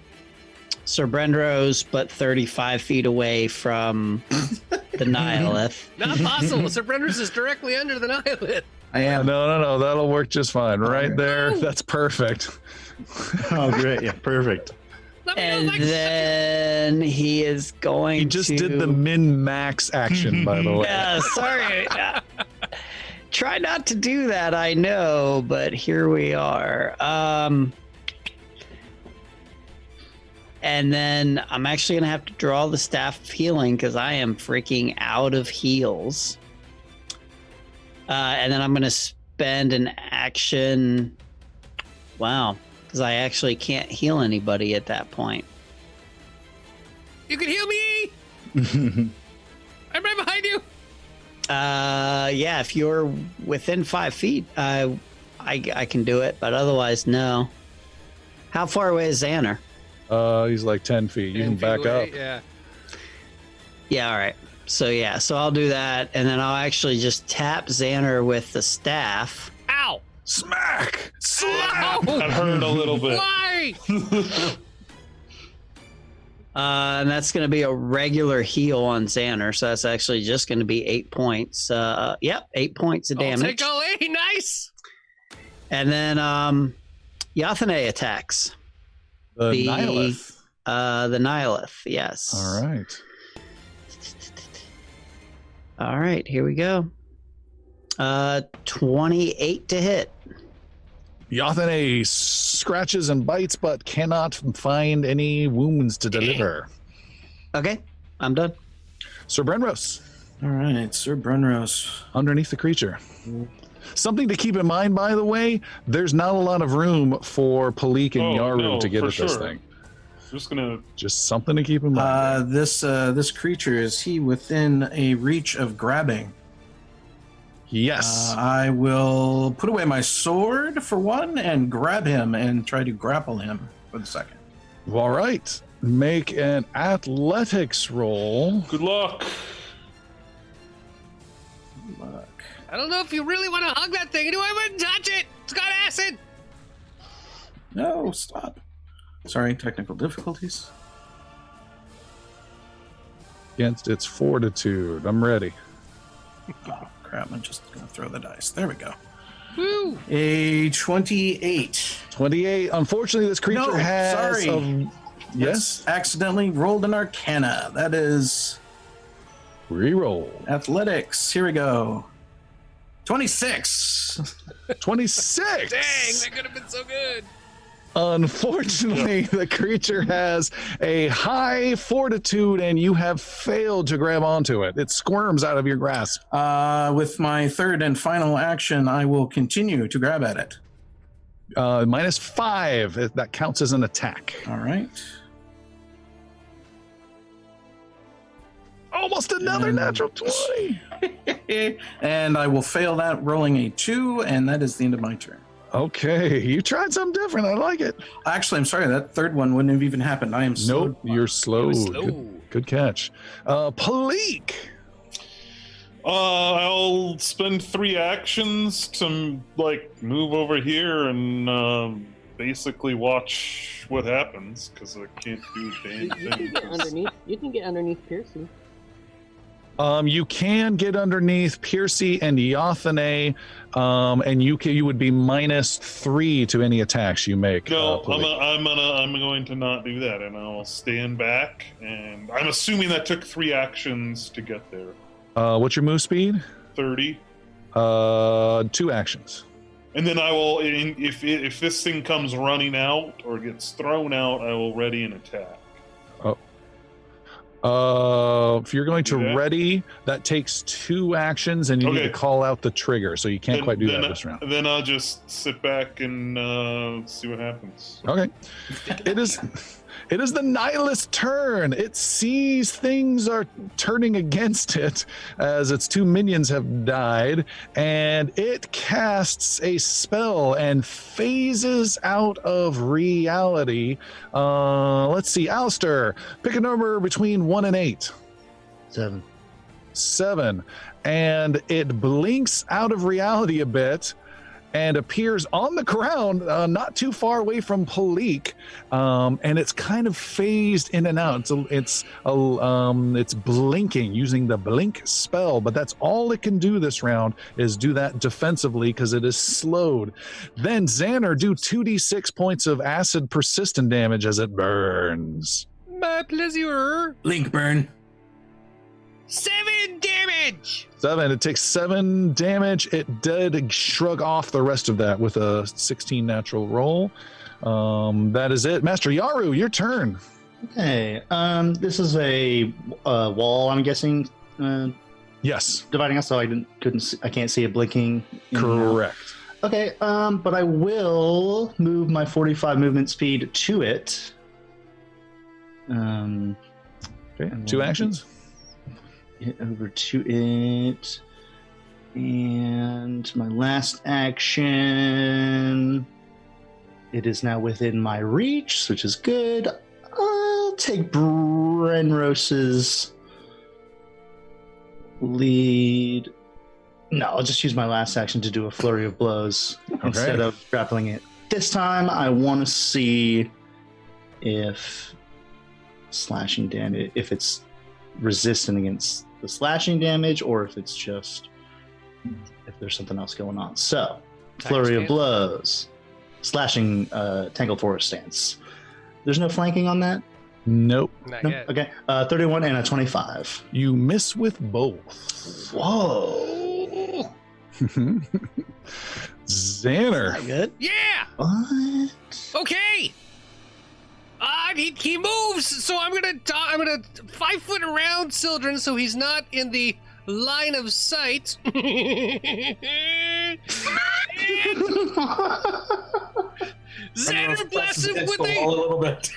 Sir Brenrose, but 35 feet away from the Nihilith. Not possible. Sir Brenner's is directly under the Nihilith. I am. No. That'll work just fine. Right there. That's perfect. Oh, great. Yeah, perfect. Let me know And if I can then he is going He just to... did the min-max action, by the way. Yeah, sorry. Try not to do that, I know, but here we are. And then I'm actually going to have to draw the Staff of Healing because I am freaking out of heals. And then I'm going to spend an action. Wow. Because I actually can't heal anybody at that point. You can heal me. I'm right behind you. Yeah, if you're within 5 feet, I can do it, but otherwise, no. How far away is Xander? He's like 10 feet. You 10 can feet back away, up. Yeah. Yeah, all right. So I'll do that, and then I'll actually just tap Xander with the staff. Ow! Smack! Slap! That hurt a little bit. Why? And that's going to be a regular heal on Xander, so that's actually just going to be 8 points. Yep, 8 points of I'll damage. take all 8. Nice. And then Yathane attacks. The Nihilith. The Nihilith, yes. All right. All right, here we go. 28 to hit. Yathane scratches and bites, but cannot find any wounds to deliver. Okay, I'm done. Sir Brenrose, All right, Sir Brenrose. underneath the creature. Something to keep in mind, by the way, there's not a lot of room for Palik and Yaru no, to get for at this sure. thing. Just gonna. Just something to keep in mind. This creature, is he within a reach of grabbing? Yes. I will put away my sword for one and grab him and try to grapple him for the second. All right. Make an athletics roll. Good luck. Look. I don't know if you really want to hug that thing. I wouldn't touch it. It's got acid. No, stop. Sorry, technical difficulties. Against its fortitude. I'm ready. Oh, crap. I'm just going to throw the dice. There we go. Woo. A 28. 28. Unfortunately, this creature No, has. sorry. Yes. Accidentally rolled an arcana. That is Reroll. athletics. Here we go. 26. 26. Dang, that could have been so good. Unfortunately, the creature has a high fortitude and you have failed to grab onto it. It squirms out of your grasp. With my third and final action, I will continue to grab at it. -5. That counts as an attack. All right. Almost another natural 20. And I will fail that, rolling a 2, and that is the end of my turn. Okay, you tried something different. I like it. Actually, I'm sorry, that third one wouldn't have even happened. I am so. Nope, you're slow. slow. Good catch. Palik. I'll spend 3 actions to move over here and basically watch what happens because I can't do a damn You can thing. get underneath. You can get underneath Piercy. You can get underneath Piercy and Yathane, and you would be -3 to any attacks you make. No, Palik. I'm going to not do that, and I'll stand back. And I'm assuming that took 3 actions to get there. What's your move speed? 30, 2 actions. and then I will. If this thing comes running out or gets thrown out, I will ready an attack. if you're going to Yeah. ready, that takes 2 actions, and you need Okay. to call out the trigger, so you can't quite do that this round. Then I'll just sit back and see what happens. Okay. It is the Nihilist's turn. It sees things are turning against it as its 2 minions have died, and it casts a spell and phases out of reality. Let's see, Alistair, pick a number between 1 and 8. 7. 7. And it blinks out of reality a bit and appears on the ground, not too far away from Palik, and it's kind of phased in and out. It's blinking using the blink spell, but that's all it can do this round is do that defensively because it is slowed. Then Xander, do 2d6 points of acid persistent damage as it burns. My pleasure. Link burn. 7 damage. 7. It takes 7 damage. It did shrug off the rest of that with a 16 natural roll. That is it. Master Yaru, your turn. Okay. This is a wall, I'm guessing, Yes, dividing us, so I can't see it blinking. in and out. correct. Okay, but I will move my 45 movement speed to it. Okay, 2 actions. Get over to it. And my last action. It is now within my reach, which is good. I'll take Brenrose's lead. No, I'll just use my last action to do a flurry of blows instead of grappling it. This time, I want to see if slashing damage, if it's resistant against the slashing damage, or if it's just if there's something else going on. So, flurry of blows, slashing, tangled forest stance. There's no flanking on that. Nope. Not No? yet. Okay, 31 and a 25. You miss with both. Whoa, Xander. Good. Yeah. what? Okay. He moves, so I'm gonna 5 foot around Sildren, so he's not in the line of sight. Xander blasts him with a little bit.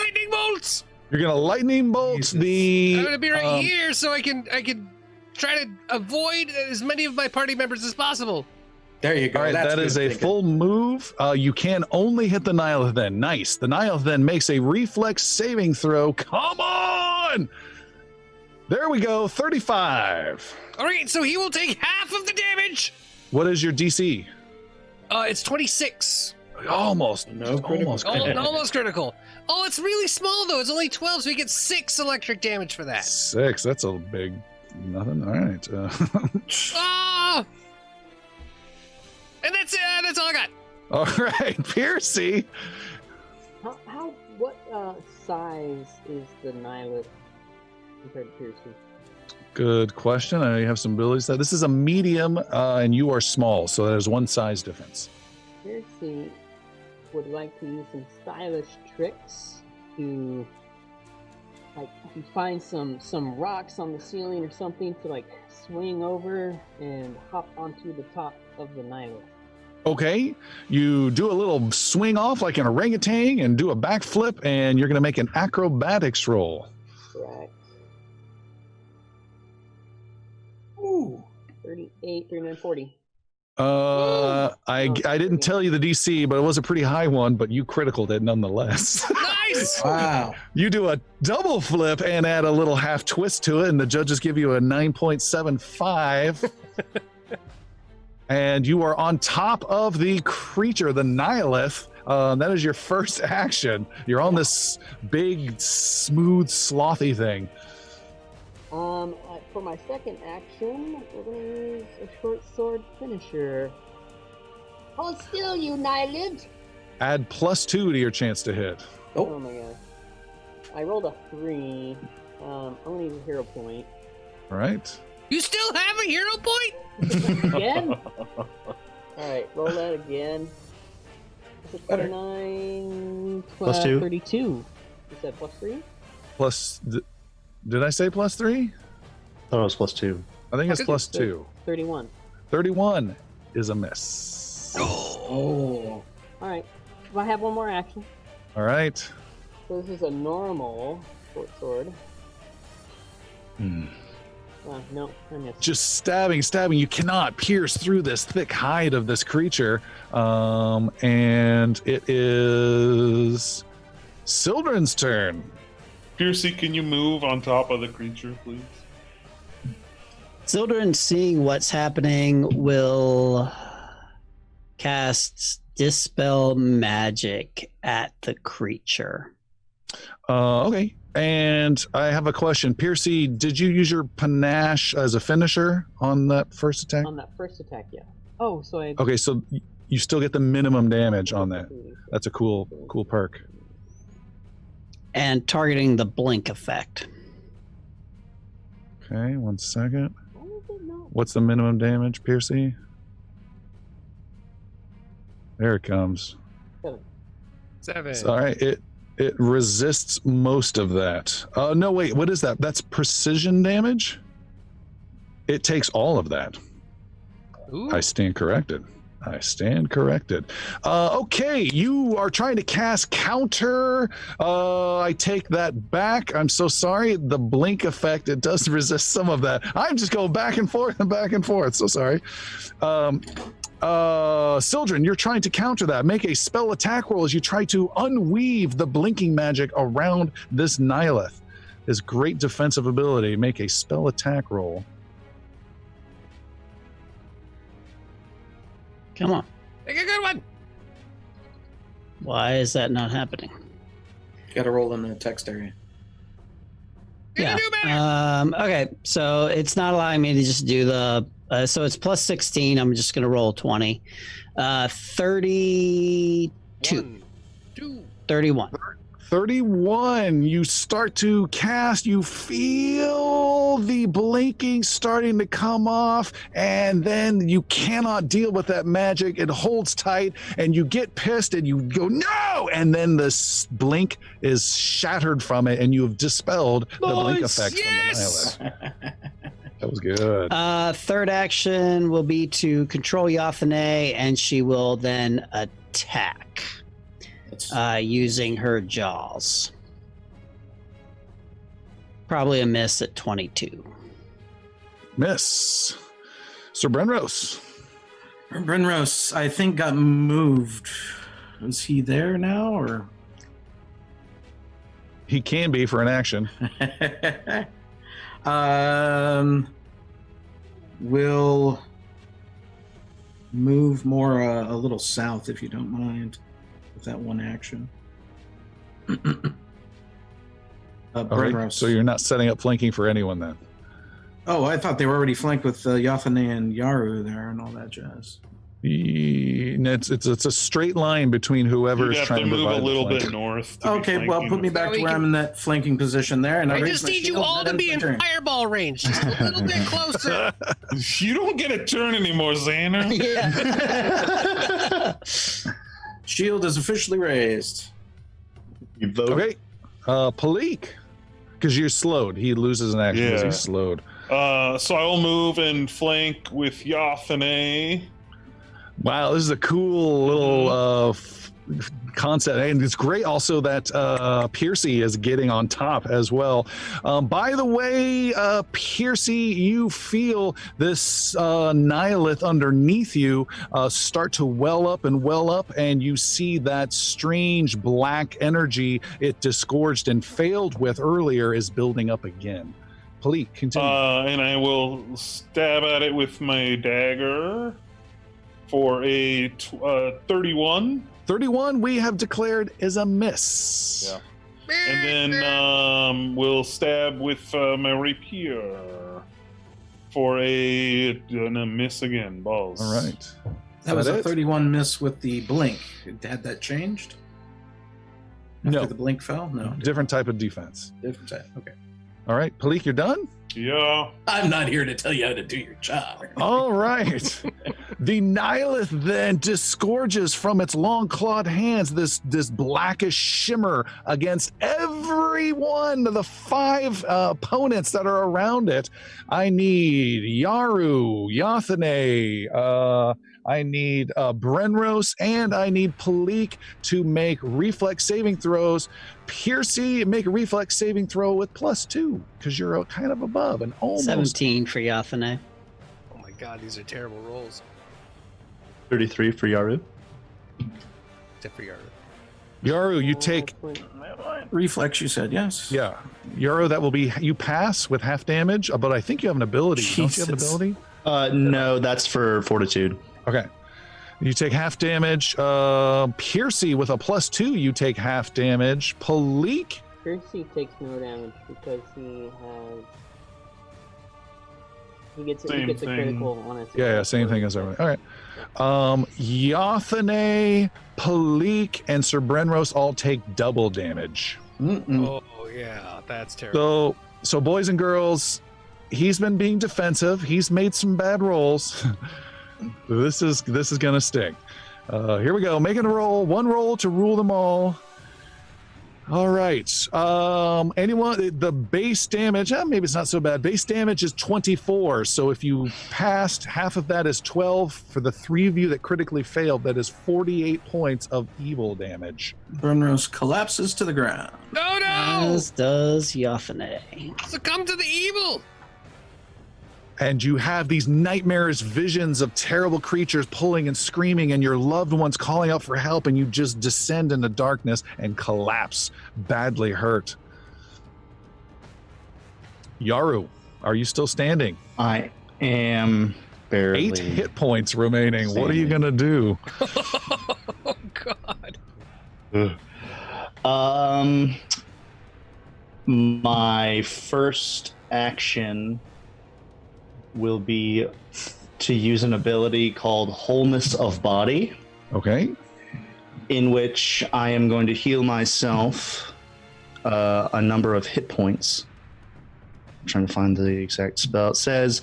lightning bolts. You're gonna lightning bolt the. I'm gonna be right here, so I can try to avoid as many of my party members as possible. There you go. All right, That's that is good a thinking. full move. You can only hit the Nihilith then. Nice. The Nihilith then makes a reflex saving throw. Come on! There we go. 35. All right, so he will take half of the damage. What is your DC? It's 26. Almost. No critical. Almost. Almost critical. Oh, it's really small though. It's only 12, so he gets 6 electric damage for that. 6. That's a big nothing. All right. Ah! And that's all I got. All right, Piercy. What size is the Nihilith compared to Piercy? Good question. I have some abilities. This is a medium, and you are small, so there's 1 size difference. Piercy would like to use some stylish tricks to, like, if you find some rocks on the ceiling or something, to like swing over and hop onto the top of the Nihilith. Okay, you do a little swing off like an orangutan and do a backflip, and you're going to make an acrobatics roll. Correct. Ooh. 38, 39, 40. I didn't tell you the DC, but it was a pretty high one, but you criticaled it nonetheless. Nice. Wow. You do a double flip and add a little half twist to it, and the judges give you a 9.75. And you are on top of the creature, the Nihilith. That is your first action. You're on this big, smooth, slothy thing. For my second action, we're gonna use a short sword finisher. Hold still, you Nihilith! Add +2 to your chance to hit. Oh my god. I rolled a 3. I'm gonna use a hero point. All right. You still have a hero point? Again? Alright, roll that again. It's a 29, +2. 32. You said +3? Plus, Did I say +3? I thought it was +2. I think it's +2. 31. 31 is a miss. Oh. All right. Do I have one more action? All right. So this is a normal short sword. No, I missed. Just stabbing. You cannot pierce through this thick hide of this creature. And it is Sildren's turn. Piercy, can you move on top of the creature, please? Sildren, seeing what's happening, will cast Dispel Magic at the creature. Okay. And I have a question. Piercy, did you use your panache as a finisher on that first attack? On that first attack, yeah. Oh, so I... Okay, so you still get the minimum damage on that. That's a cool perk. And targeting the blink effect. Okay, 1 second. What's the minimum damage, Piercy? There it comes. 7. All right, it resists most of that. No, wait, what is that? That's precision damage? It takes all of that. Ooh. I stand corrected. Okay, you are trying to cast counter. I take that back. I'm so sorry. The blink effect, it does resist some of that. I'm just going back and forth. So sorry. Sildren, you're trying to counter that. Make a spell attack roll as you try to unweave the blinking magic around this Nihilith. His great defensive ability. Make a spell attack roll. Come on. Make a good one. Why is that not happening? Got to roll in the text area. Yeah. Okay, so it's not allowing me to just do the... so it's +16. I'm just going to roll 20. 32. 1, 2. 31. 31. You start to cast. You feel the blinking starting to come off, and then you cannot deal with that magic. It holds tight, and you get pissed, and you go, no! And then the blink is shattered from it, and you have dispelled the blink effect from the Nihilith. That was good. Third action will be to control Yathane, and she will then attack. Using her jaws. Probably a miss at 22. Miss. Sir Brenros. Brenros, I think, got moved. Is he there now, or? He can be for an action. We'll move more a little south, if you don't mind. That one action. All right, so you're not setting up flanking for anyone then? Oh, I thought they were already flanked with Yathane and Yaru there and all that jazz. It's a straight line between whoever is trying to move provide a little the bit north. Okay, well, put me back to where I'm in that flanking position there. And I just need you all to be in fireball range, just a little bit closer. You don't get a turn anymore, Xander. Yeah. Shield is officially raised. You vote. Okay. Palik, because you're slowed. He loses an action because he's slowed. So I will move and flank with Yathane. Wow, this is a cool little concept, and it's great also that Piercy is getting on top as well. By the way, Piercy, you feel this Nihilith underneath you start to well up, and you see that strange black energy it disgorged and failed with earlier is building up again. Please continue. And I will stab at it with my dagger for a 31. 31 we have declared is a miss. Yeah. And then we'll stab with my rapier for a miss again. Balls. All right. That was a 31 miss with the blink. Had that changed? After the blink fell? No. Different type of defense. Different type. Okay. All right, Palik, you're done? Yeah. I'm not here to tell you how to do your job. All right. The Nihilith then disgorges from its long clawed hands this blackish shimmer against every one of the 5 opponents that are around it. I need Yaru, Yathane, I need Brenros, and I need Palik to make reflex saving throws. Piercy, make a reflex saving throw with +2 because you're kind of above and almost 17 for Yathane. Oh my god, these are terrible rolls. 33 for Yaru. Except for Yaru. Yaru, you take Reflex, you said, yes. yeah. Yaru, that will be you pass with half damage, but I think you have an ability. Don't you have an Jesus. ability? No, that's for fortitude. Okay. You take half damage. Piercy with a +2, you take half damage. Palik, Percy takes no damage because he gets Same a thing. critical on his. yeah, same thing as everyone. All right. Yathane, Palik, and Sir Brenros all take double damage. Oh yeah, that's terrible. So boys and girls, he's been being defensive. He's made some bad rolls. This is gonna sting. Here we go. Making a roll. One roll to rule them all. All right. Anyone? The base damage. Maybe it's not so bad. Base damage is 24. So if you passed, half of that is 12. For the 3 of you that critically failed, that is 48 points of evil damage. Brenros collapses to the ground. No, no! As does Yathane. Succumb to the evil! And you have these nightmarish visions of terrible creatures pulling and screaming and your loved ones calling out for help, and you just descend into darkness and collapse, badly hurt. Yaru, are you still standing? I am barely. 8 hit points remaining. What are you Standing. going to do? Oh god. My first action will be to use an ability called Wholeness of Body, Okay. in which I am going to heal myself a number of hit points. I'm trying to find the exact spell. It says,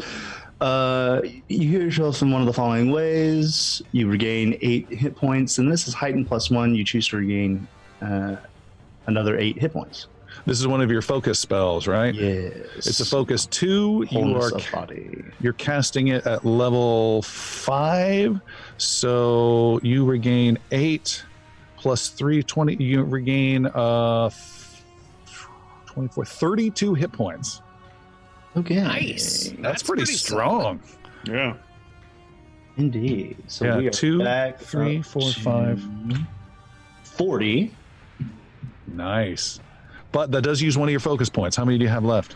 you heal yourself in one of the following ways. You regain 8 hit points, and this is heightened +1. You choose to regain another 8 hit points. This is one of your focus spells, right? Yes. It's a focus 2. Wholeness of Body. You're casting it at level 5, so you regain 8 plus 3, 20. You regain 24, 32 hit points. Okay. Nice. That's pretty strong. Yeah. Indeed. So Yeah, we are 2, back 3, up 4, to 5. 40. Nice. But that does use one of your focus points. How many do you have left?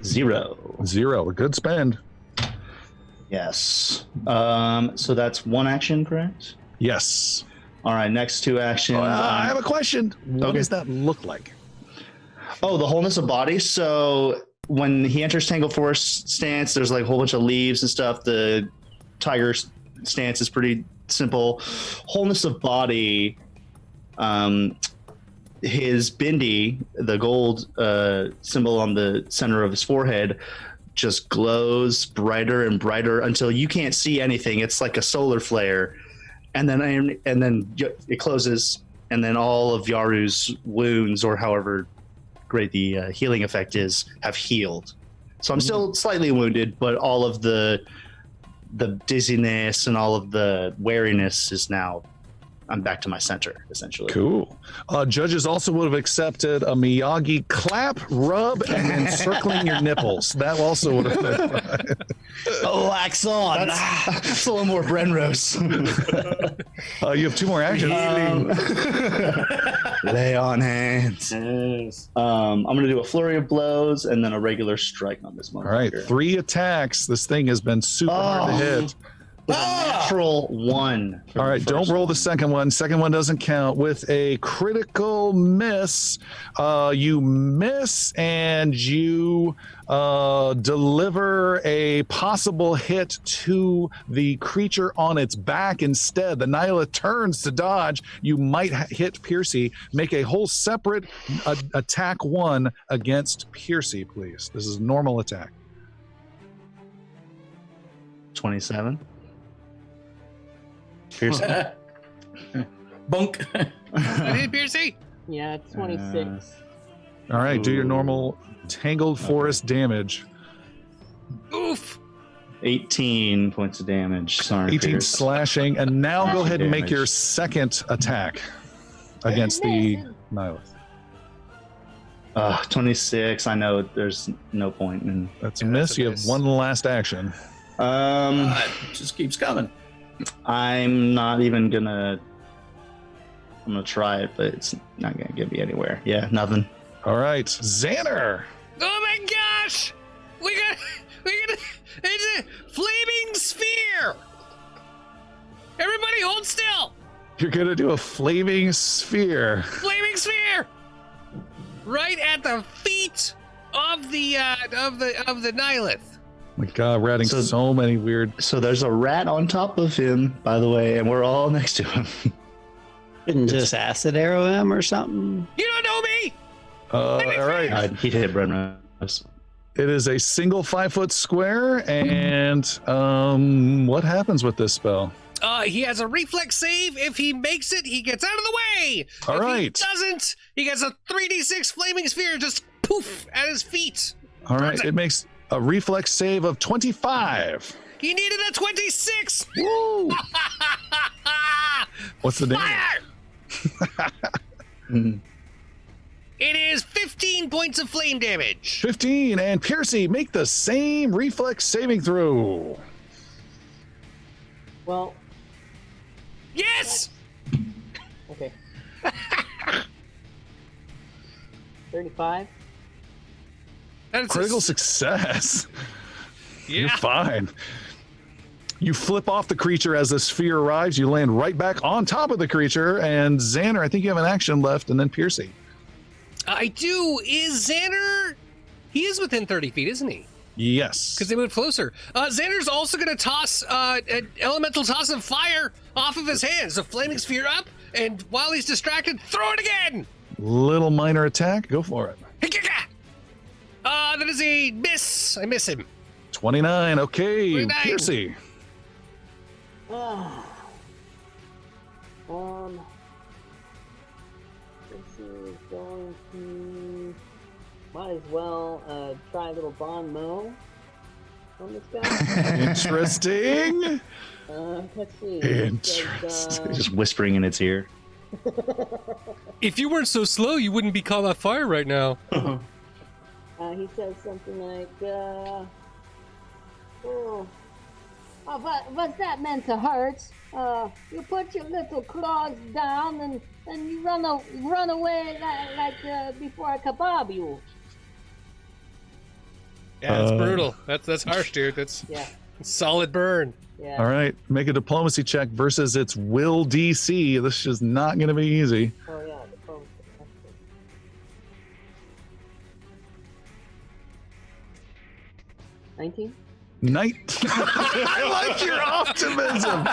0. 0. A good spend. Yes. So that's one action, correct? Yes. All right. Next 2 actions. I have a question. What Okay. does that look like? Oh, the wholeness of body. So when he enters Tangle Forest stance, there's like a whole bunch of leaves and stuff. The tiger stance is pretty simple. Wholeness of body. His bindi, the gold symbol on the center of his forehead, just glows brighter and brighter until you can't see anything. It's like a solar flare, and then it closes, and then all of Yaru's wounds, or however great the healing effect is, have healed. So I'm still slightly wounded, but all of the dizziness and all of the wariness is now. I'm back to my center, essentially. Cool. Judges also would have accepted a Miyagi clap, rub, and then circling your nipples. That also would have been fine. Wax on. That's a little more Brenros. You have 2 more actions. Lay on hands. I'm going to do a flurry of blows and then a regular strike on this one. All right, 3 attacks. This thing has been super hard to hit. Natural 1. All right, don't roll the second one. Second one doesn't count. With a critical miss, you miss and you deliver a possible hit to the creature on its back instead. The Nyla turns to dodge. You might hit Piercy. Make a whole separate attack 1 against Piercy, please. This is a normal attack. 27. Piercy. Bunk. That hit Piercy. Yeah, 26. All right, do your normal tangled forest damage. Oof. 18 points of damage. Sorry, 18 Pierce. slashing, and now go ahead and make Damage. your second attack against the Nihilith. 26. I know there's no point in. That's a Yeah, miss. that's a You have miss. one last action. It just keeps coming. I'm not even gonna. I'm gonna try it, but it's not gonna get me anywhere. Yeah, nothing. All right, Xander. Oh my gosh! We got it's a flaming sphere. Everybody, hold still. You're gonna do a flaming sphere. Flaming sphere. Right at the feet of the Nihilith. My God, we're adding So- so many weird. So there's a rat on top of him, by the way, and we're all next to him. Couldn't just acid arrow him or something. You don't know me. All right, He hit Verenn. it is a single 5-foot square, and what happens with this spell? He has a reflex save. If he makes it, he gets out of the way. All if he right. doesn't, he gets a 3d6 flaming sphere just poof at his feet. All right, it makes a reflex save of 25. He needed a 26. Woo! What's the name? Fire! It is 15 points of flame damage. 15, and Piercy, make the same reflex saving throw. Well, Yes! okay. 35. That's Critical success. You're Yeah. fine. You flip off the creature as the sphere arrives. You land right back on top of the creature. And Xander, I think you have an action left, and then Piercy. I do. Is Xander? He is within 30 feet, isn't he? Yes. Because they moved closer. Xander's also going to toss an elemental toss of fire off of his hands. A flaming sphere up, and while he's distracted, throw it again. Little minor attack. Go for it. That is a miss. I miss him. 29. Okay. 29. Piercy. This is going to. Might as well try a little bon mot on this guy. Interesting. Let's see. Interesting. Just whispering in its ear. If you weren't so slow, you wouldn't be caught on fire right now. He says something like, what's that meant to hurt? You put your little claws down and you run away like before I kebab you. Yeah, that's brutal. That's harsh, dude. That's Yeah, solid burn. yeah. All right. Make a diplomacy check versus its will DC. This is not going to be easy. Oh yeah, the phone. 19? Night. I like your optimism.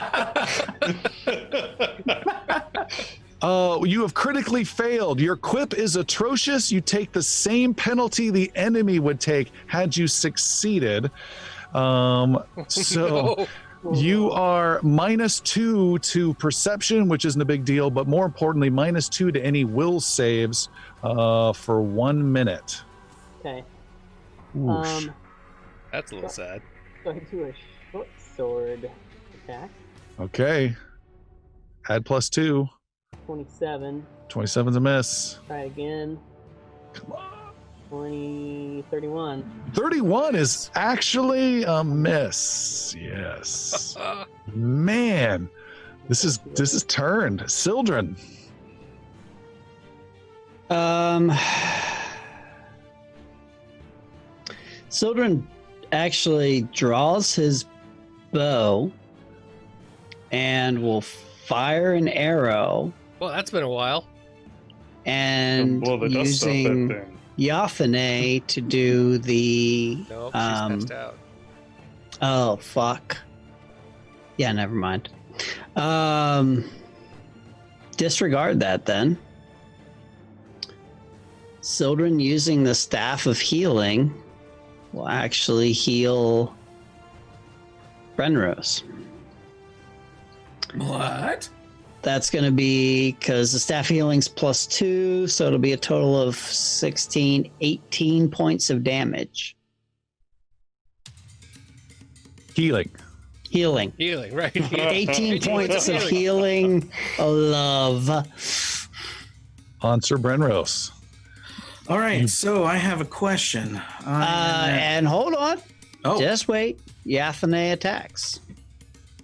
You have critically failed. Your quip is atrocious. You take the same penalty the enemy would take had you succeeded. So you are -2 to perception, which isn't a big deal, but more importantly, -2 to any will saves for 1 minute. Okay. Oof. That's a little sad. So I do a short sword attack. Okay. Add +2. 27. 27's a miss. Try again. Come on. 31. 31 is actually a miss. Yes. Man, this is turned. Sildren. Sildren actually draws his bow and will fire an arrow Well, that's been a while. and Blow the dust off that using thing. Yathane to do the Nope, she's passed out. oh fuck. Yeah, never mind. Disregard that then. Sildren using the staff of healing will actually heal Brenrose. What? That's going to be because the staff healing's +2, so it'll be a total of 16, 18 points of damage. Healing. Healing. Healing, right? 18 points of healing. Love. On Sir Brenros. All right, so I have a question. And hold on. Oh. Just wait. Yathane attacks.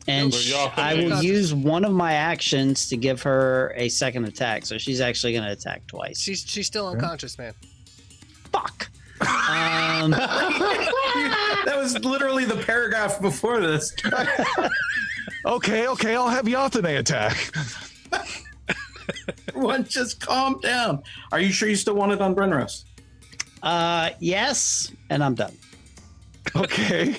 And Yathane I will is- use one of my actions to give her a second attack. So she's actually going to attack twice. She's still unconscious, man. Fuck. That was literally the paragraph before this. Okay, I'll have Yathane attack. Everyone, just calm down. Are you sure you still want it on Brenros? Yes, and I'm done. Okay.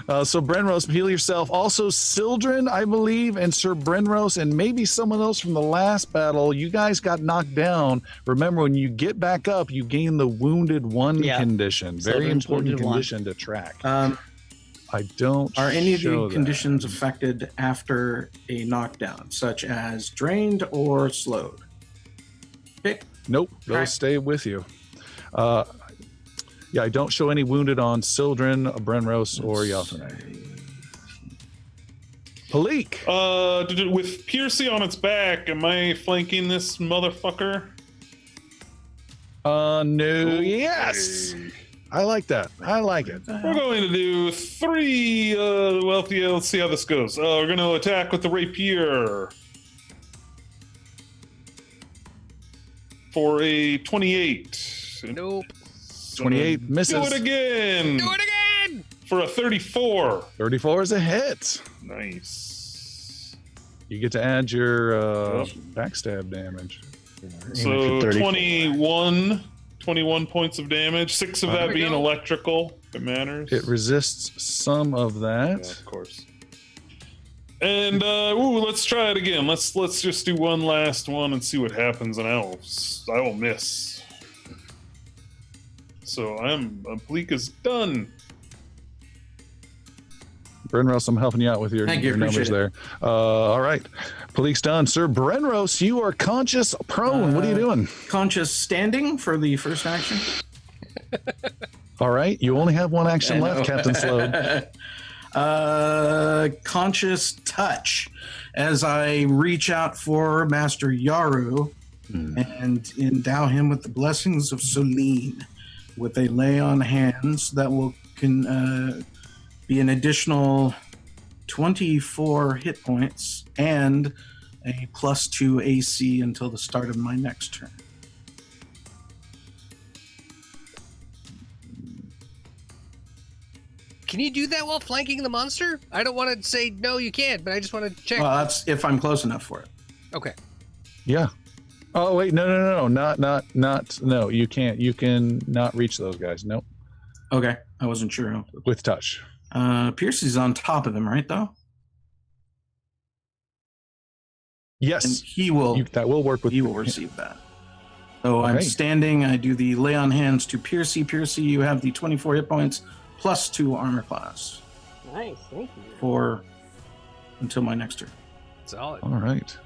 So Brenros, heal yourself. Also, Sildren, I believe, and Sir Brenros, and maybe someone else from the last battle. You guys got knocked down. Remember, when you get back up, you gain the Wounded One condition. Very Sildren's important Wounded condition to track. Are I don't. any of show the that. conditions affected after a knockdown, such as drained or slowed? Pick. Nope. Those Right. stay with you. Yeah, I don't show any wounded on Sildren, Brenros, or Yathane. Palik. With Piercy on its back, am I flanking this motherfucker? No. Yes. I like that. I like it. We're going to do 3. Let's see how this goes. We're going to attack with the rapier for a 28. Nope. 28 misses. Do it again. Do it again. For a 34. 34 is a hit. Nice. You get to add your Yep. backstab damage. So for 21 points of damage. 6 of There that we being go. electrical. If it matters. It resists some of that. Yeah, of course. And let's try it again. Let's just do one last one and see what happens, and I will miss. So Bleak is done. Brenros, I'm helping you out with your, Thank you, your numbers appreciate there. All right. Palik's done. Sir Brenros, you are conscious prone. What are you doing? Conscious standing for the first action. All right. You only have one action left, Captain Slode. Conscious touch as I reach out for Master Yaru and endow him with the blessings of Solene with a lay on hands that will be an additional 24 hit points and a +2 AC until the start of my next turn. Can you do that while flanking the monster? I don't want to say no, you can't, but I just want to check. Well, that's if I'm close enough for it. Okay. Yeah. Oh, wait. No. Not. No, you can't. You can not reach those guys. Nope. Okay, I wasn't sure. With touch. Piercy's on top of him, right? Though, and Yes. he will. That will work with He will receive that. So I'm Okay. standing. I do the lay on hands to Piercy. Piercy, you have the 24 hit points +2 armor class Nice, thank you. for until my next turn. Solid. All right.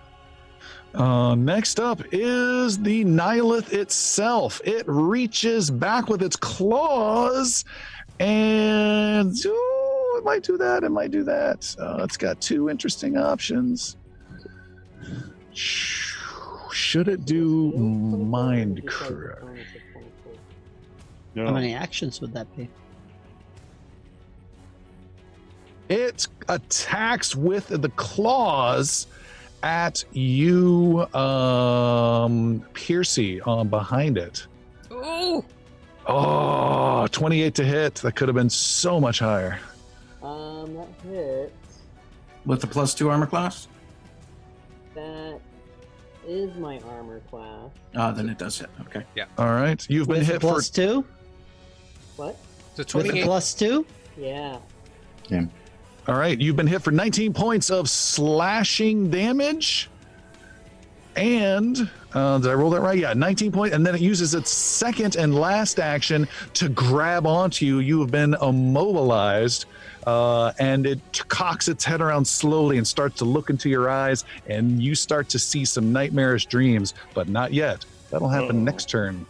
Next up is the Nihilith itself. It reaches back with its claws, and it might do that. It might do that. It's got 2 interesting options. Should it do mind correct? How No. many actions would that be? It attacks with the claws at you, Piercy, behind it. Oh, Oh, 28 to hit. That could have been so much higher. That hits. With the +2 armor class? That is my armor class. Then it does hit. Okay. All right. You've been With hit the for +2? What? so With the 28. +2? Yeah. All right, you've been hit for 19 points of slashing damage. And did I roll that right? Yeah, 19 points. And then it uses its second and last action to grab onto you. You have been immobilized. And it cocks its head around slowly and starts to look into your eyes. And you start to see some nightmarish dreams, but not yet. That'll happen next turn.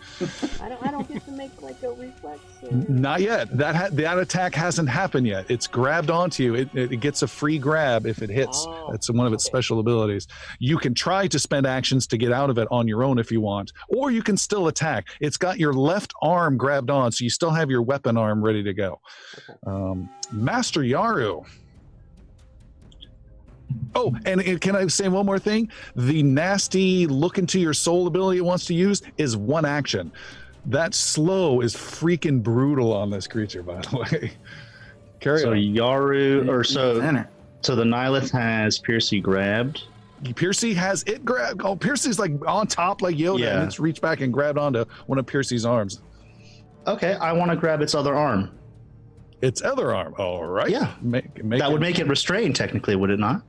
I don't get to make like a reflex. Not yet. That attack hasn't happened yet. It's grabbed onto you. It gets a free grab if it hits. That's one of its special abilities. You can try to spend actions to get out of it on your own if you want, or you can still attack. It's got your left arm grabbed on, so you still have your weapon arm ready to go. Okay. Master Yaru. Oh, and can I say one more thing? The nasty look into your soul ability it wants to use is one action. That slow is freaking brutal on this creature, by the way. Carry on. Yaru, or so the Nihilith has Piercy grabbed. Piercy has it grabbed. Oh, Piercy's like on top like Yoda, and it's reached back and grabbed onto one of Piercy's arms. Okay, I want to grab its other arm. Its other arm. All right. Yeah. That would make it restrained, technically, would it not?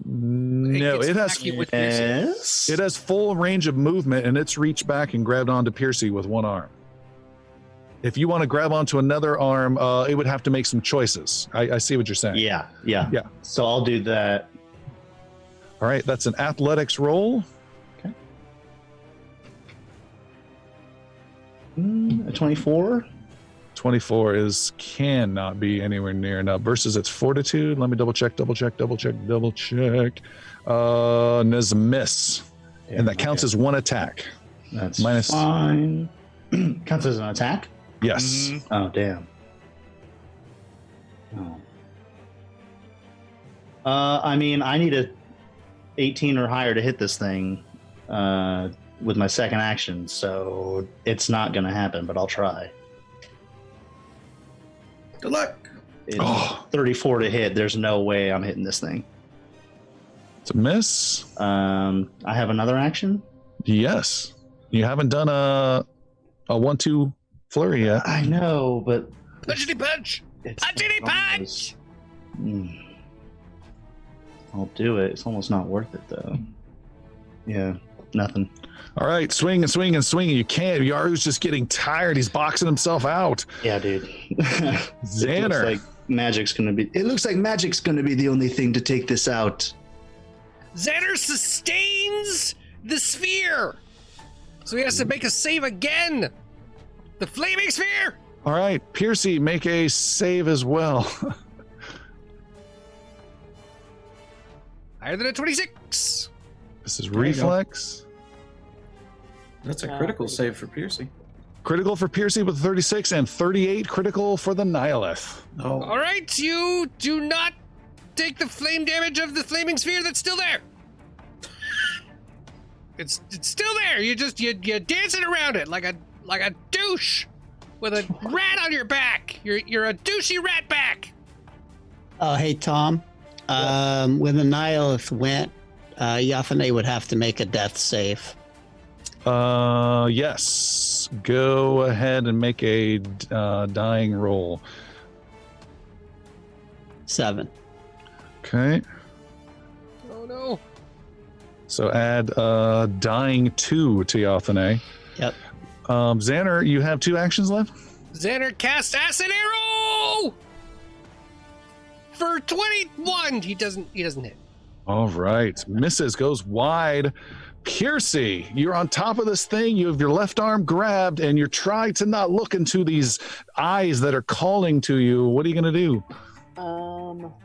No, it has full range of movement, and it's reached back and grabbed onto Piercy with one arm. If you want to grab onto another arm, it would have to make some choices. I see what you're saying. Yeah. So I'll do that. All right, that's an athletics roll. Okay. A 24. 24 cannot be anywhere near enough. Versus its fortitude. Let me double check. And there's a miss. Yeah, and that counts as one attack. That's minus fine. Counts as an attack? Yes. Mm-hmm. Oh, damn. Oh. I mean, I need a 18 or higher to hit this thing with my second action, so it's not going to happen, but I'll try. Good luck. It's 34 to hit. There's no way I'm hitting this thing. It's a miss. I have another action? Yes. You haven't done a 1-2 flurry yet. I know, but... Punchity punch! Punchity punch! I'll do it. It's almost not worth it, though. Yeah, nothing. All right, swing and swing and swing. You can't. Yaru's just getting tired. He's boxing himself out. Yeah, dude. Xander. It looks like magic's gonna be the only thing to take this out. Xander sustains the sphere, so he has to make a save again. The flaming sphere. All right, Piercy, make a save as well. Higher than a 26. This is reflex. That's a critical save for Piercy. Critical for Piercy with 36 and 38 critical for the Nihilith. Oh. All right, you do not take the flame damage of the flaming sphere that's still there. It's still there. You're dancing around it like a douche with a rat on your back. You're a douchey rat back. Oh, hey Tom. When the Nihilith went, Yathane would have to make a death save. Yes. Go ahead and make a dying roll. 7. Okay. Oh no. So add dying 2 to Yathane. Yep. Xander, you have 2 actions left? Xander cast acid arrow for 21. He doesn't hit. All right. Misses, goes wide. Piercy, you're on top of this thing. You have your left arm grabbed, and you're trying to not look into these eyes that are calling to you. What are you going to do?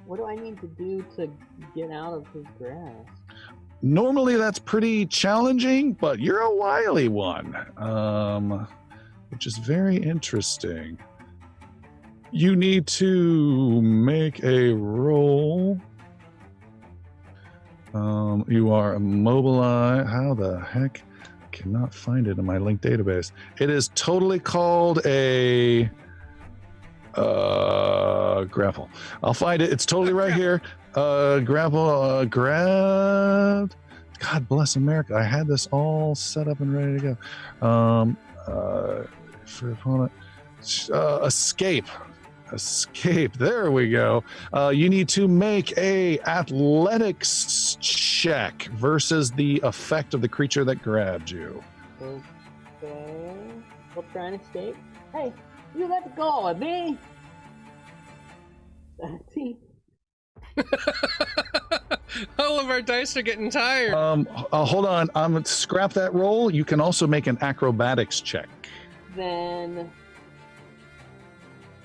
What do I need to do to get out of his grasp? Normally, that's pretty challenging, but you're a wily one, which is very interesting. You need to make a roll. You are immobilized. How the heck? Cannot find it in my linked database. It is totally called a grapple. I'll find it. It's totally right here. Grapple. Grabbed. God bless America. I had this all set up and ready to go. For opponent. Escape. There we go. You need to make a athletics check versus the effect of the creature that grabbed you. Okay. We'll try and escape. Hey, you let go of me! 17. All of our dice are getting tired. Hold on. I'm gonna scrap that roll. You can also make an acrobatics check. Then,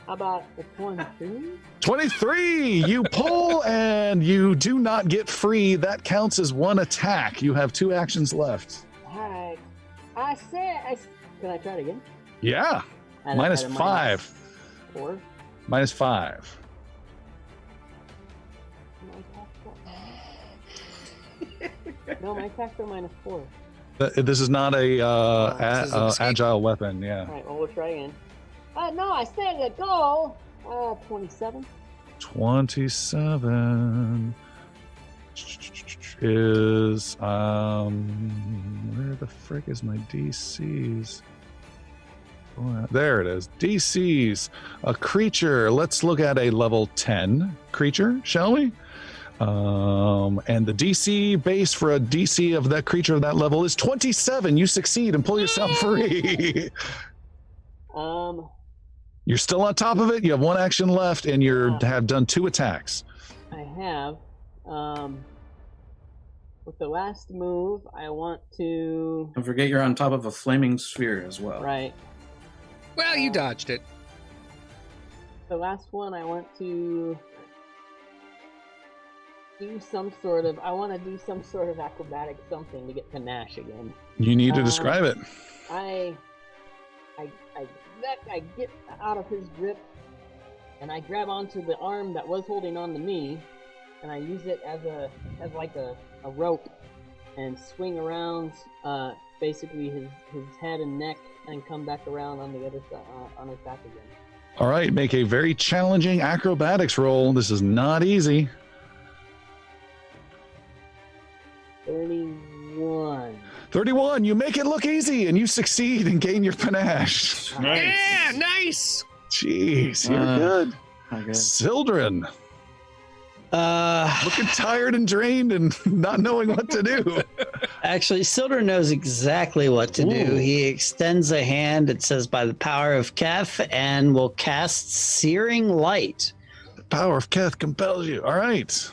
how about the 23? 23. You pull and you do not get free. That counts as one attack. You have 2 actions left. Alright. Can I try it again? Yeah. At Minus a 5. 4? Minus 5. No, my attacks are minus 4. This is not a This is an escape. agile weapon. Yeah. Alright, well, we'll try again. No, I said let go! 27. 27 is where the frick is my DCs? There it is. DCs. A creature. Let's look at a level 10 creature, shall we? And the DC base for a DC of that creature of that level is 27. You succeed and pull yourself free. You're still on top of it. You have 1 action left, and you have done 2 attacks. I have. With the last move, I want to. Don't forget you're on top of a flaming sphere as well. Right. Well, you dodged it. The last one, I want to do some sort of. I want to do some sort of acrobatic something to get panache again. You need to describe it. I get out of his grip, and I grab onto the arm that was holding on to me, and I use it as like a rope, and swing around basically his head and neck, and come back around on the other side on his back again. All right, make a very challenging acrobatics roll. This is not easy. 31. 31, you make it look easy and you succeed and gain your panache. Nice. Yeah, nice. Jeez, you're good. Sildren, looking tired and drained and not knowing what to do. Actually, Sildren knows exactly what to do. Ooh. He extends a hand, it says, by the power of Keth, and will cast Searing Light. The power of Keth compels you. All right.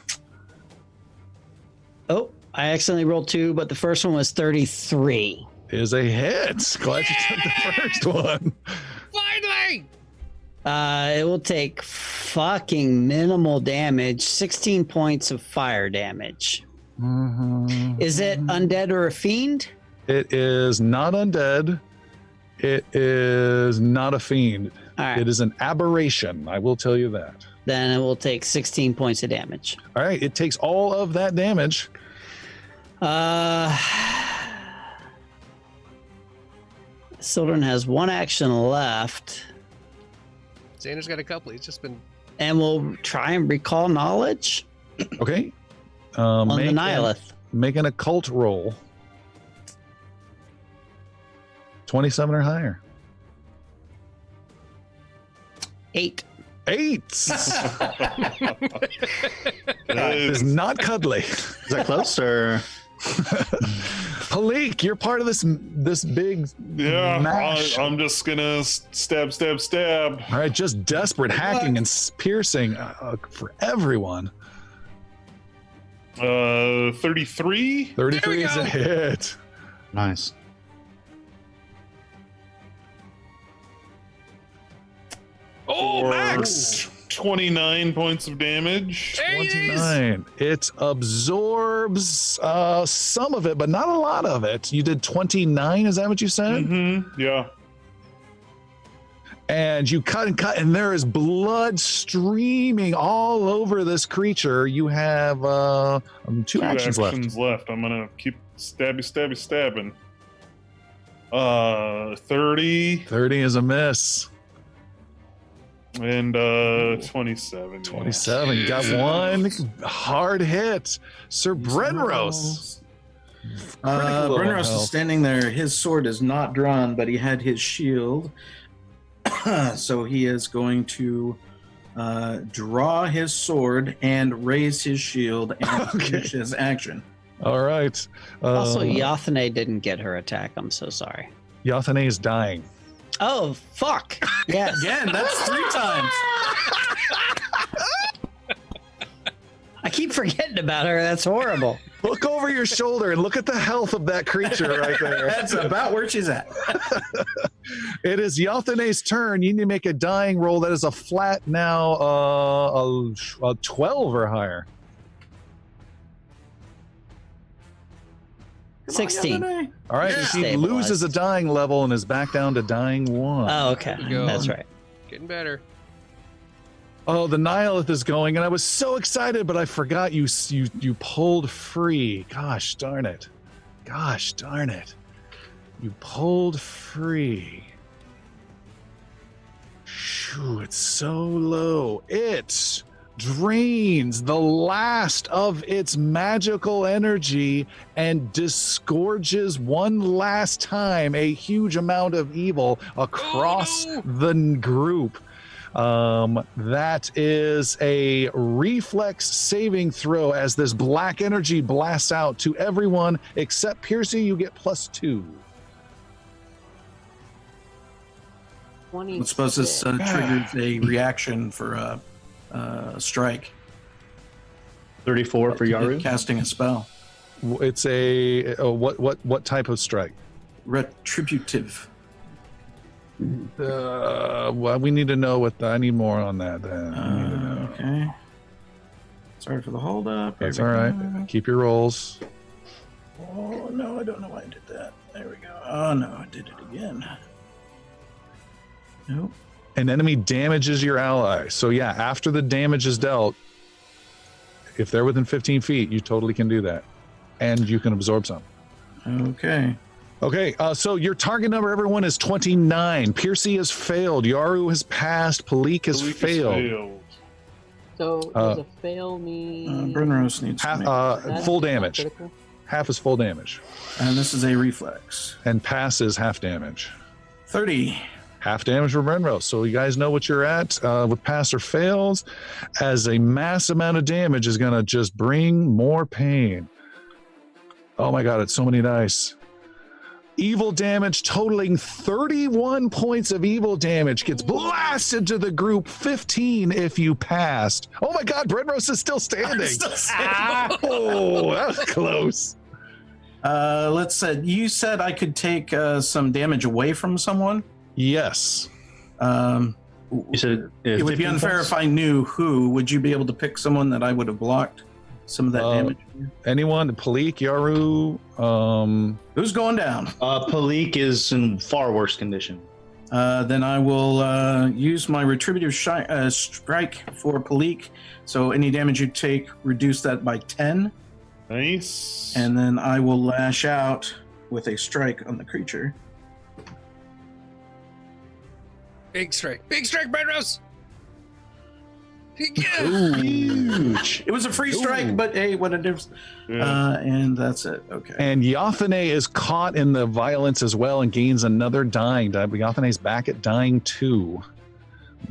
Oh, I accidentally rolled 2, but the first one was 33. Is a hit. Glad you took the first one. Finally. It will take fucking minimal damage, 16 points of fire damage. Is it undead or a fiend? It is not undead. It is not a fiend. All right. It is an aberration. I will tell you that. Then it will take 16 points of damage. All right. It takes all of that damage. Sildren has 1 action left, Xander's got a couple. He's just been. and we'll try and recall knowledge Okay. on the Make Nihilith. Make an occult roll. 27 or higher. 8. 8. That is not cuddly. Is that close or? Halik, you're part of this big Yeah, mash. I'm just gonna stab. All right, just desperate hacking and piercing for everyone. 33. 33 is a hit. Nice. Oh, For max! 29 points of damage. There he is. 29. It absorbs some of it, but not a lot of it. You did 29, is that what you said? Mm-hmm. Yeah. And you cut, and there is blood streaming all over this creature. You have 2 actions left. I'm gonna keep stabbing. 30 30 is a miss. and 27. 27. You got 1 hard hit. Sir Brenros. Brenros is standing there. His sword is not drawn, but he had his shield. So he is going to draw his sword and raise his shield and finish his action. All right. Also, Yathane didn't get her attack. I'm so sorry. Yathane is dying. Oh, fuck. Yes. Again, that's 3 times. I keep forgetting about her. That's horrible. Look over your shoulder and look at the health of that creature right there. That's about where she's at. It is Yathane's turn. You need to make a dying roll. That is a flat now, a 12 or higher. 16. All right, Yeah. he loses a dying level and is back down to dying 1. Oh, okay. Go. That's right. Getting better. Oh, the Nihilith is going, and I was so excited, but I forgot you pulled free. Gosh darn it. Gosh darn it. You pulled free. Shoo, it's so low. It drains the last of its magical energy and disgorges one last time a huge amount of evil across the group. That is a reflex saving throw as this black energy blasts out to everyone except Piercy. You get +2. I suppose this triggers a reaction for a strike. 34 for Yaru. Casting a spell. It's a what type of strike? Retributive. Well, we need to know what I need more on that. Then Okay. Sorry for the hold up. That's all right. Keep your rolls. Oh no, I don't know why I did that. There we go. Oh no, I did it again. Nope. An enemy damages your ally. So yeah, after the damage is dealt, if they're within 15 feet, you totally can do that, and you can absorb some. Okay. Okay, so your target number, everyone, is 29. Piercy has failed. Yaru has passed. Palik has failed. So does a fail mean Brenrose needs to make that's full not damage. critical? Half is full damage. and this is a reflex. And pass is half damage. 30. Half damage for Brenrose. So you guys know what you're at with pass or fails, as a mass amount of damage is going to just bring more pain. Oh my god, it's so many dice. Evil damage totaling 31 points of evil damage gets blasted to the group. 15 if you passed. Oh my god, Brenrose is still standing. Oh, that was close. Let's say you said I could take some damage away from someone. Yes. You said It would be unfair if I knew who. Would you be able to pick someone that I would have blocked some of that damage? Anyone? Palik, Yaru. Who's going down? Palik is in far worse condition. Then I will use my retributive strike for Palik. So any damage you take, reduce that by 10. Nice. And then I will lash out with a strike on the creature. Big strike, Brenrose. Huge. It was a free strike, but hey, what a difference. Yeah. And that's it. Okay. And Yathane is caught in the violence as well and gains another dying die. But Yathane's back at dying 2.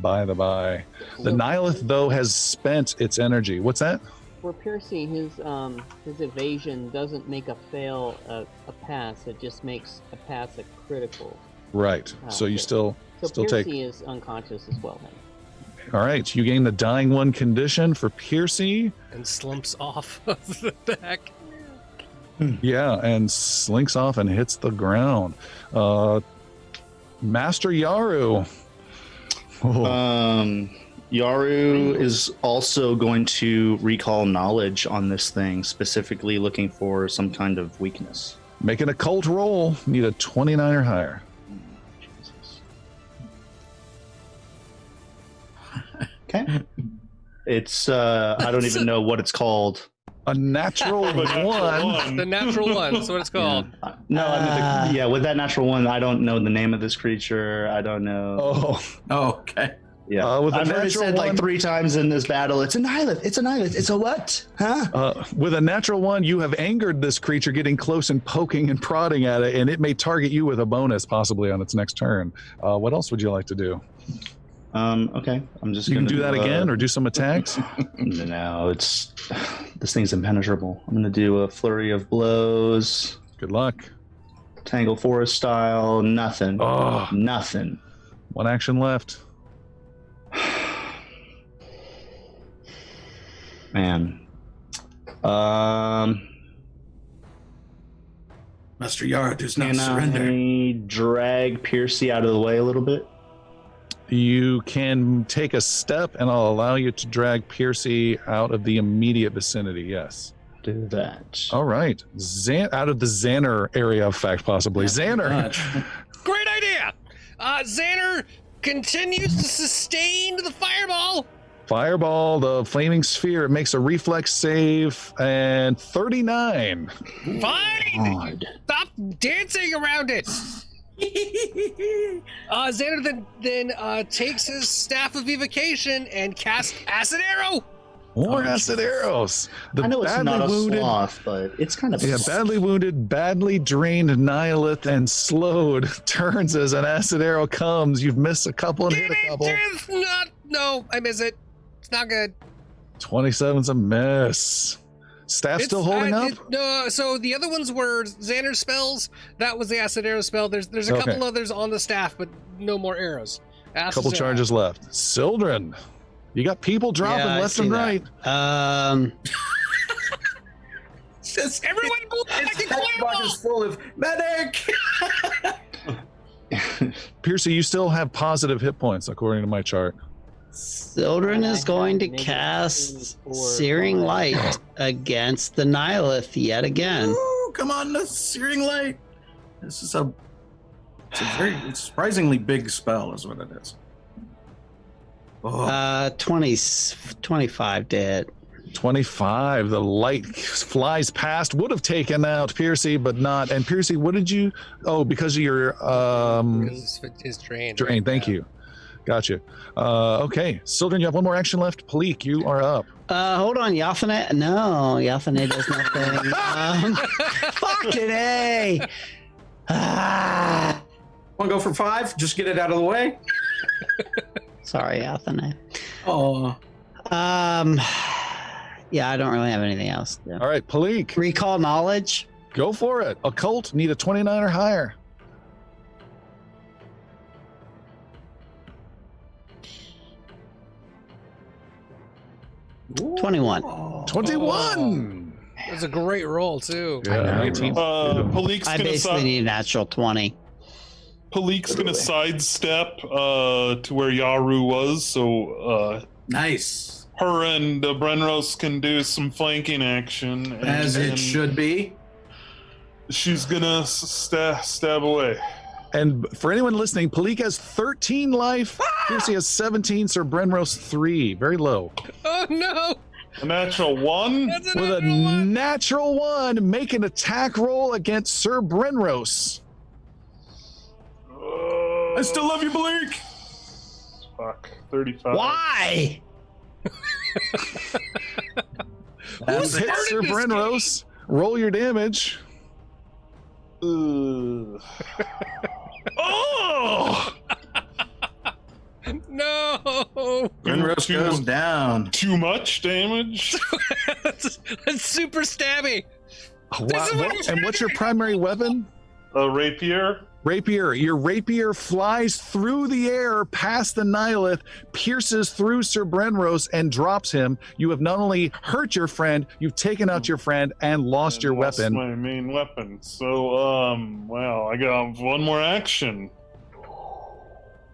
By the by. The Nihilith, though, has spent its energy. What's that? For Piercy, his evasion doesn't make a fail a pass. It just makes a pass a critical. Right. So you still So take. Piercy is unconscious as well then. All right. You gain the dying 1 condition for Piercy. And slumps off of the back. Yeah, and slinks off and hits the ground. Master Yaru. Oh. Yaru is also going to recall knowledge on this thing, specifically looking for some kind of weakness. Make an occult roll. Need a 29 or higher. Jesus. Okay. It's I don't even know what it's called. A natural 1. The natural one. That's what it's called. No, I mean, yeah, with that natural 1, I don't know the name of this creature. I don't know. Oh, okay. Yeah, with a I've already natural said like 1 3 times in this battle. It's a Nihilith. It's a Nihilith. It's a what? Huh? With a natural 1, you have angered this creature, getting close and poking and prodding at it, and it may target you with a bonus possibly on its next turn. What else would you like to do? Okay. I'm just You gonna can do that again or do some attacks. No, it's this thing's impenetrable. I'm gonna do a flurry of blows. Good luck. Tangle Forest style. Nothing. Oh, Nothing. one action left. Man. Master Yara does not Can surrender. I drag Piercy out of the way a little bit? You can take a step, and I'll allow you to drag Piercy out of the immediate vicinity. Yes. Do that. All right. Out of the Xander area of fact, possibly. Xander. Great idea. Xander continues to sustain the fireball. Fireball, the flaming sphere. It makes a reflex save, and 39. Fine. God. Stop dancing around it. Xander then takes his staff of evocation and casts acid arrow. More acid arrows. The I know it's badly not a wounded, sloth, but it's kind of badly wounded, badly drained Nihilith and slowed turns as an acid arrow comes. You've missed a couple and hit a couple. It's not. No, I miss it. It's not good. 27's a miss. Staff still holding up? No, so the other ones were Xander's spells. That was the acid arrow spell. There's a Okay. couple others on the staff, but no more arrows. Acid Couple arrow. charges left. Sildren, you got people dropping Yeah, I left see and that. right. Everyone move back and clear is full of medic. Piercy, you still have positive hit points according to my chart. Sildren is going to cast Searing Light against the Nihilith yet again. Ooh, come on, the searing light. This is it's surprisingly big spell, is what it is. Oh, 25 to hit. 25. The light flies past. Would have taken out Piercy, but not. And Piercy, what did you? Oh, because of your Is drained. drain. Thank you. Gotcha. Okay, Sildren, you have one more action left. Pleek, you are up. Hold on, Yathane. No, Yathane does nothing. Fucking A. want to go for 5? Just get it out of the way. Sorry, Yathane. Oh, Yeah, I don't really have anything else. To do. All right, Pleek, Recall knowledge. go for it. Occult, need a 29 or higher. Ooh. 21. 21. It was a great roll too. Yeah, 19. Palik's I gonna basically need a natural 20. Palik's gonna sidestep to where Yaru was, so Nice. her and Brenros can do some flanking action. And As it should be. She's gonna stab away. And for anyone listening, Pleek has 13 life. Piercy has 17. Sir Brenros 3. Very low. Oh no! A natural 1. That's an With a natural one. natural 1, make an attack roll against Sir Brenros. I still love you, Blake. Fuck. 35. Why? Who's Hit started Sir this Brenros. Roll your damage. Ugh. Oh! No! Glenrose goes down. Too much damage? that's super stabby. Wow. This is what I'm And what's your primary weapon? A rapier? Rapier. Your rapier flies through the air past the Nihilith, pierces through Sir Brenros, and drops him. You have not only hurt your friend, you've taken out your friend and lost your Lost weapon. my main weapon. So, well, I got one more action.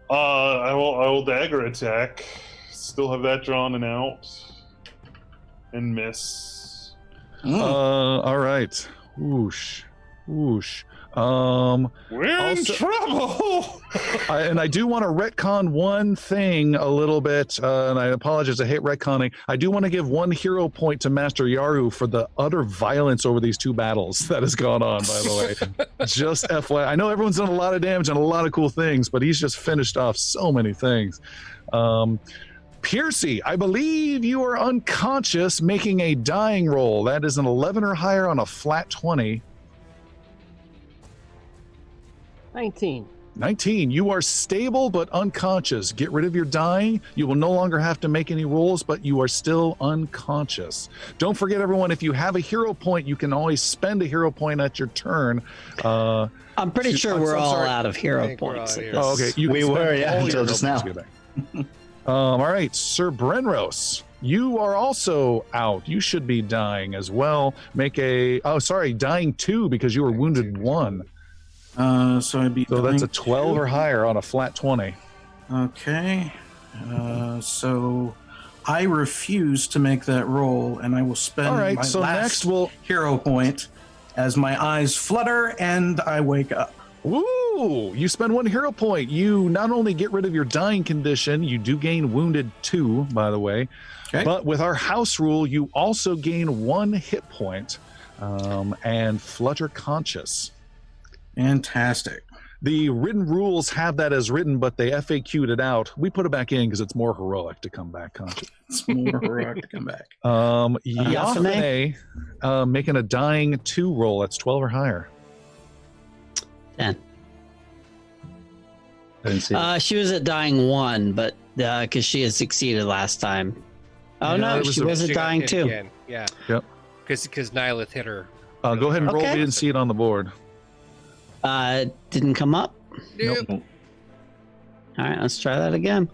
I will dagger attack. Still have that drawn and out. And miss. All right. Whoosh. Whoosh. We're in Also- trouble! And I do want to retcon one thing a little bit, and I apologize, I hate retconning. I do want to give one hero point to Master Yaru for the utter violence over these two battles that has gone on, by the way. Just FYI. I know everyone's done a lot of damage and a lot of cool things, but he's just finished off so many things. Piercy, I believe you are unconscious, making a dying roll. That is an 11 or higher on a flat 20. 19. 19. You are stable but unconscious. Get rid of your dying. You will no longer have to make any rolls, but you are still unconscious. Don't forget, everyone, if you have a hero point, you can always spend a hero point at your turn. I'm pretty sure we're all out of hero points. Oh, okay. We were, yeah, until just now. All right, Sir Brenros, you are also out. You should be dying as well. Dying 2 because you were wounded 1. So I'd be. So that's a 12 or higher on a flat 20. Okay. So I refuse to make that roll, and I will spend my last hero point as my eyes flutter and I wake up. Woo! You spend 1 hero point. You not only get rid of your dying condition, you do gain wounded 2, by the way. Okay. But with our house rule, you also gain 1 hit point and flutter conscious. Fantastic. The written rules have that as written, but they FAQ'd it out. We put it back in because it's more heroic to come back conscious. It's more heroic to come back. Yafane, making a dying 2 roll. That's 12 or higher. 10. I didn't see it. She was at dying 1, but because she had succeeded last time. Oh no, she was at dying 2. Again. Yeah. Yep. Because Nihilith hit her. Go ahead and roll. Okay. We didn't see it on the board. Didn't come up. Nope. All right, let's try that again.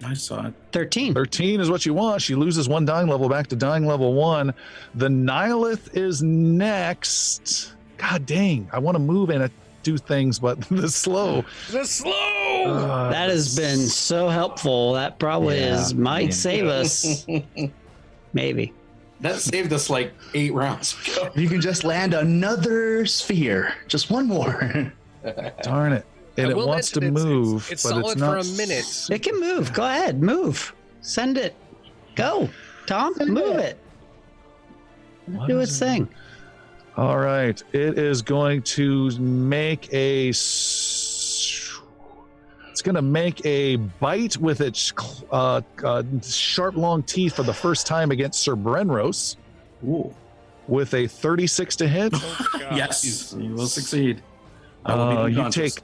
I saw it. 13. 13 is what you want. She loses 1 dying level back to dying level 1. The Nihilith is next. God dang. I want to move and do things, but the slow. That has been so helpful. That probably might save us. Maybe. That saved us like 8 rounds ago. You can just land another sphere. Just one more. Darn it. And it wants to move, it's but solid it's not for a minute. It can move. Go ahead. Move. Send it. Go. Tom, move it. Do its thing. All right. It is going to make it's going to make a bite with its sharp, long teeth for the first time against Sir Brenros. Ooh. With a 36 to hit. Yes, you will succeed. You take.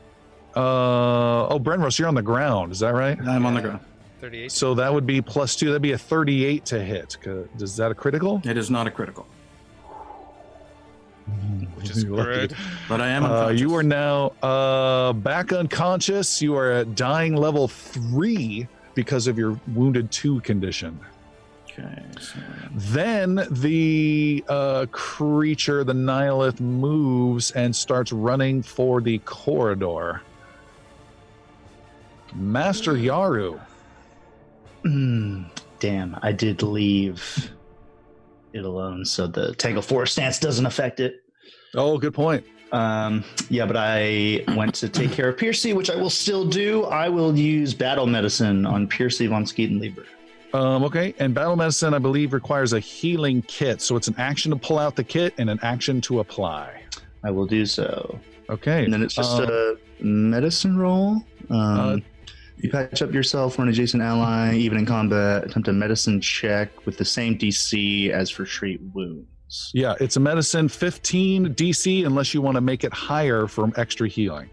Brenros, you're on the ground. Is that right? I'm on the ground. 38. So that would be +2. That'd be a 38 to hit. Is that a critical? It is not a critical. Which is good. But I am unconscious. You are now back unconscious. You are at dying level 3 because of your wounded 2 condition. Okay. So... Then the creature, the Nihilith, moves and starts running for the corridor. Master Yaru. Damn, I did leave it alone, so the Tangle Forest stance doesn't affect it. Oh, good point. But I went to take care of Piercy, which I will still do. I will use Battle Medicine on Piercy von Skeetenlieber. Okay, and Battle Medicine, I believe, requires a healing kit. So it's an action to pull out the kit and an action to apply. I will do so. Okay. And then it's just a medicine roll. You patch up yourself for an adjacent ally, even in combat. Attempt a medicine check with the same DC as for treat wounds. Yeah, it's a medicine 15 DC unless you want to make it higher for extra healing.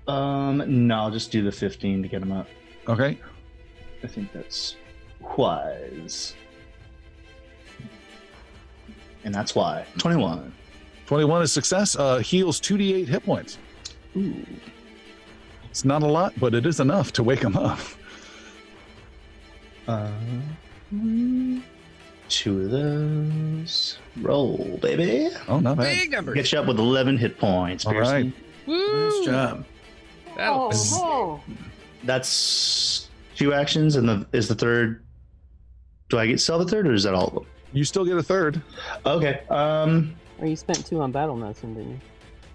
No, I'll just do the 15 to get him up. Okay. I think that's wise. And that's why. 21. 21 is success. Heals 2d8 hit points. Ooh. It's not a lot, but it is enough to wake him up. 2 of those. Roll, baby. Oh, not bad. Big numbers. Get you up with 11 hit points. All Piercy. right. Woo! Nice job. That's 2 actions, and is the third. Do I get still the third, or is that all of them? You still get a third. Okay. Or you spent 2 on battle medicine, didn't you?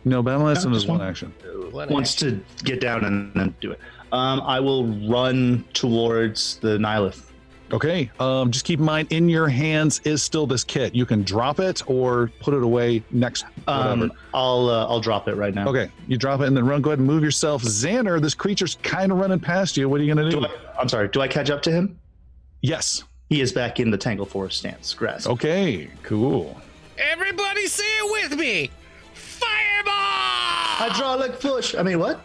No, battle medicine No, is just 1 one. action. Wants to get down and then do it. I will run towards the Nihilith. Okay. Just keep in mind, in your hands is still this kit. You can drop it or put it away next. Whatever. I'll drop it right now. Okay. You drop it and then run. Go ahead and move yourself. Xander, this creature's kind of running past you. What are you going to do? I'm sorry. Do I catch up to him? Yes. He is back in the Tangle Forest stance. Grass. Okay. Cool. Everybody say it with me. Fireball! Hydraulic push. I mean, what?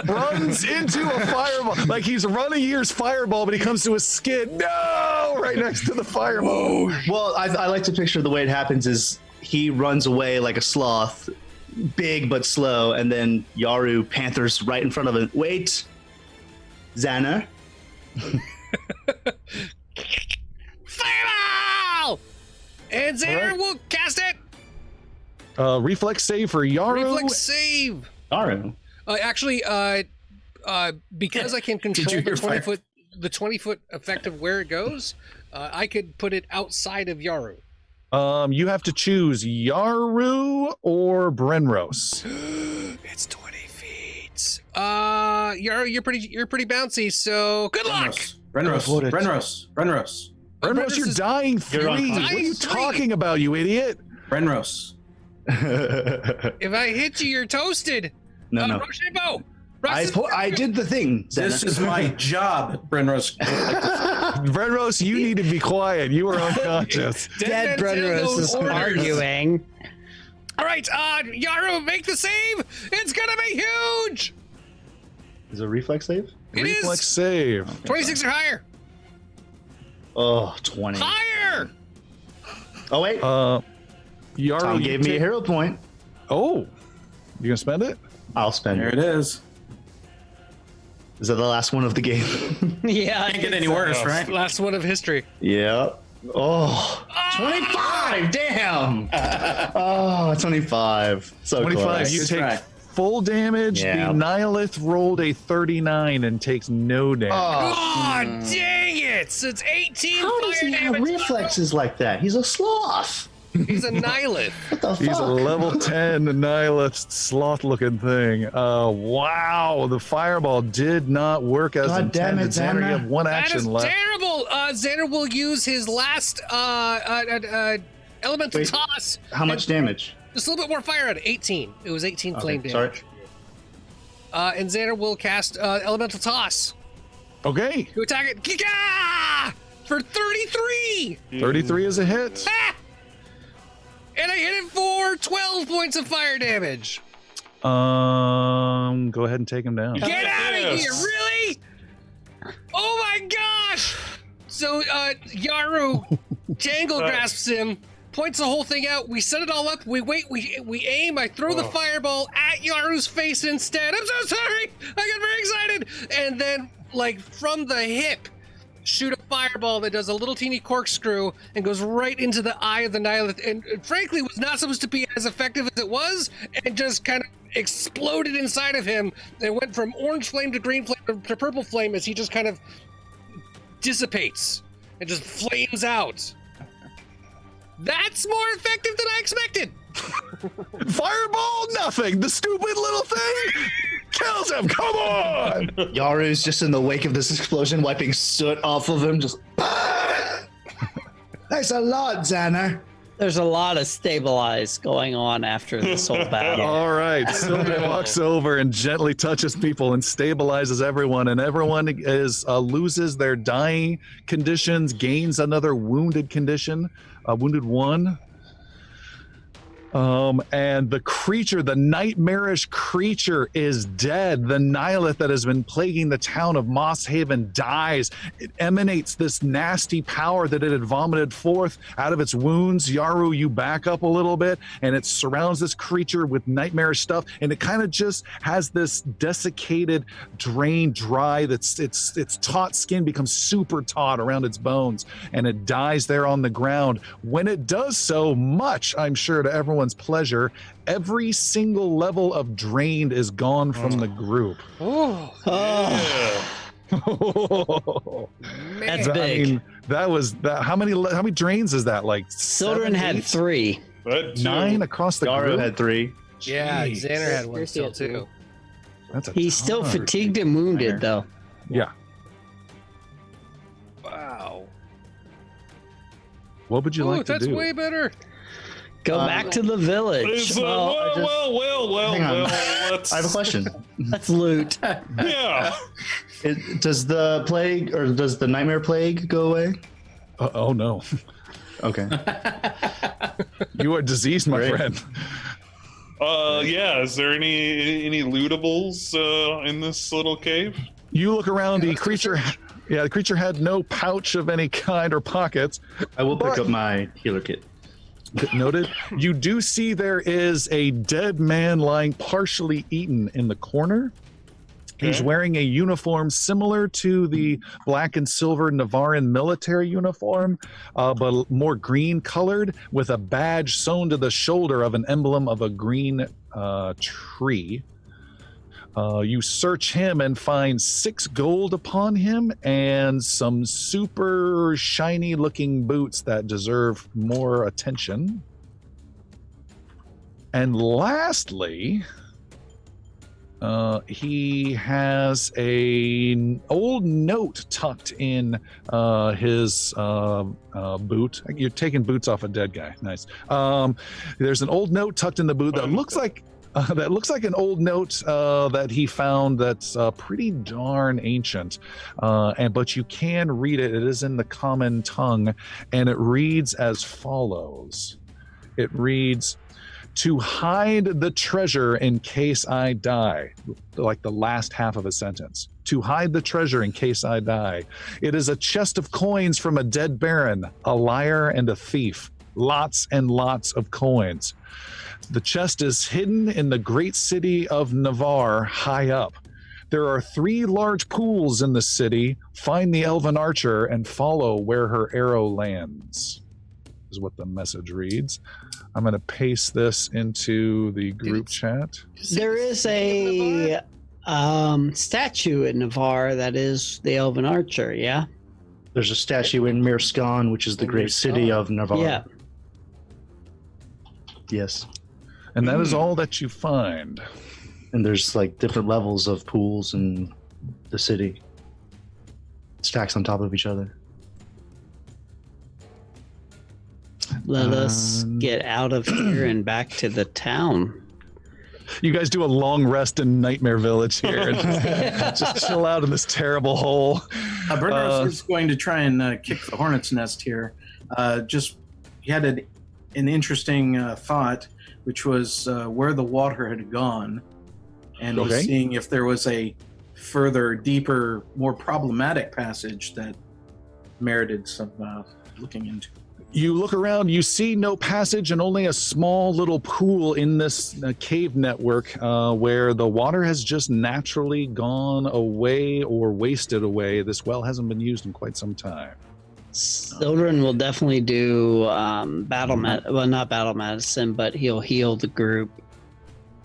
Runs into a fireball. Like he's running year's fireball, but he comes to a skid. No! Right next to the fireball. Well, I like to picture the way it happens is he runs away like a sloth, big but slow, and then Yaru panthers right in front of him. Wait, Xana. Fireball! And Xander Alright. will cast it. Reflex save for Yaru. Reflex save. Yaru. Actually, because I can control you the hear 20-foot, the 20-foot effect of where it goes, I could put it outside of Yaru. You have to choose Yaru or Brenros. It's 20 feet. Yaru, you're pretty bouncy. So good luck. Brenros. Brenros, you're is- dying 3. You're What are you dying three. talking about, you idiot? Brenros. If I hit you, you're toasted. No, no. Roshibo. I did the thing. This Xana. is my job, Brenros. Brenros, you need to be quiet. You are unconscious. Dead Brenros is arguing. All right, Yaru, make the save. It's gonna be huge. Is it a reflex save? It Reflex is save. 26 or higher. Oh, 20. Higher. Oh, wait. Yaru, Tom you gave me a take- hero point. Oh, you gonna spend it? I'll spend There it. it is. Is that the last one of the game? Yeah. Can't get any worse, right? Last one of history. Yep. Oh, 25. Damn. Oh, 25. So 25. close. You Good take try. full damage. Yeah. The Nihilith rolled a 39 and takes no damage. Oh, dang it! So it's 18 How does fire he have damage. reflexes like that? He's a sloth. He's a Nihilith. What the He's a fuck? level 10 Nihilith sloth-looking thing. Wow, the fireball did not work as God damn intended. it, Xander, you Xander. have one That action is left. terrible. Xander will use his last elemental Wait, toss. How much damage? Just a little bit more fire at 18. It was 18 flame Okay, damage. sorry. And Xander will cast elemental toss Okay, to attack it. Kika! For 33. 33 is a hit. Ah! And I hit it for 12 points of fire damage. Go ahead and take him down. Get out of Yes. here! Really? Oh my gosh! So Yaru Jangle grasps him, points the whole thing out. We set it all up. We wait. We aim. I throw the fireball at Yaru's face instead. I'm so sorry. I got very excited. And then, like from the hip, shoot a fireball that does a little teeny corkscrew and goes right into the eye of the Nihilith. And frankly, was not supposed to be as effective as it was, and just kind of exploded inside of him. And went from orange flame to green flame to purple flame as he just kind of dissipates and just flames out. That's more effective than I expected. Fireball, nothing. The stupid little thing kills him. Come on. Yaru's just in the wake of this explosion, wiping soot off of him. Just. Thanks a lot, Xana. There's a lot of stabilize going on after this whole battle. All right, Sylvan walks over and gently touches people and stabilizes everyone, and everyone is loses their dying conditions, gains another wounded condition, wounded 1. And the creature, the nightmarish creature, is dead. The Nihilith that has been plaguing the town of Mosshaven dies. It emanates this nasty power that it had vomited forth out of its wounds. Yaru, you back up a little bit, and it surrounds this creature with nightmarish stuff, and it kind of just has this desiccated, drained, dry. That's its taut skin becomes super taut around its bones, and it dies there on the ground. When it does so, much, I'm sure, to everyone's pleasure, every single level of drained is gone from the group. That's I big. mean, that was that. How many drains is that? Like Sildren 7, had 8, 3. That too. 9 across the Yaru group. had 3. Yeah, Jeez. Xander had one Piercy still had two. too. That's a He's still ton. fatigued and wounded, though. Yeah. Wow. What would you Ooh, like to that's do? way better. Go back to the village. It's, Well, I just- Hang on. let's. I have a question. Let's loot. Yeah. Does the plague or does the nightmare plague go away? Oh no, Okay. you are diseased, my Great. friend. Yeah. Is there any lootables in this little cave? You look around. The creature had no pouch of any kind or pockets. I will pick up my healer kit. Noted. You do see there is a dead man lying partially eaten in the corner. He's wearing a uniform similar to the black and silver Navaran military uniform, but more green colored, with a badge sewn to the shoulder of an emblem of a green tree. You search him and find 6 gold upon him and some super shiny looking boots that deserve more attention. And lastly, he has an old note tucked in his boot. You're taking boots off a dead guy. Nice. There's an old note tucked in the boot that looks like an old note that he found that's pretty darn ancient. But you can read it. It is in the common tongue, and it reads as follows. It reads, "To hide the treasure in case I die," like the last half of a sentence. "To hide the treasure in case I die. It is a chest of coins from a dead baron, a liar and a thief. Lots and lots of coins. The chest is hidden in the great city of Navarre, high up. There are 3 large pools in the city. Find the elven archer and follow where her arrow lands," is what the message reads. I'm going to paste this into the group chat. There is a statue in Navarre that is the Elven Archer, yeah? There's a statue in Mirskan, which is the great city of Navarre. Yeah. Yes. And that is all that you find. And there's like different levels of pools in the city. Stacks on top of each other. Let us get out of here and back to the town. You guys do a long rest in Nightmare Village here and just chill out in this terrible hole. Bernardo is going to try and kick the hornet's nest here. He had an interesting thought, which was where the water had gone, and was seeing if there was a further, deeper, more problematic passage that merited some looking into. You look around, you see no passage and only a small little pool in this cave network where the water has just naturally gone away or wasted away. This well hasn't been used in quite some time. Sildren will definitely do not battle medicine, but he'll heal the group.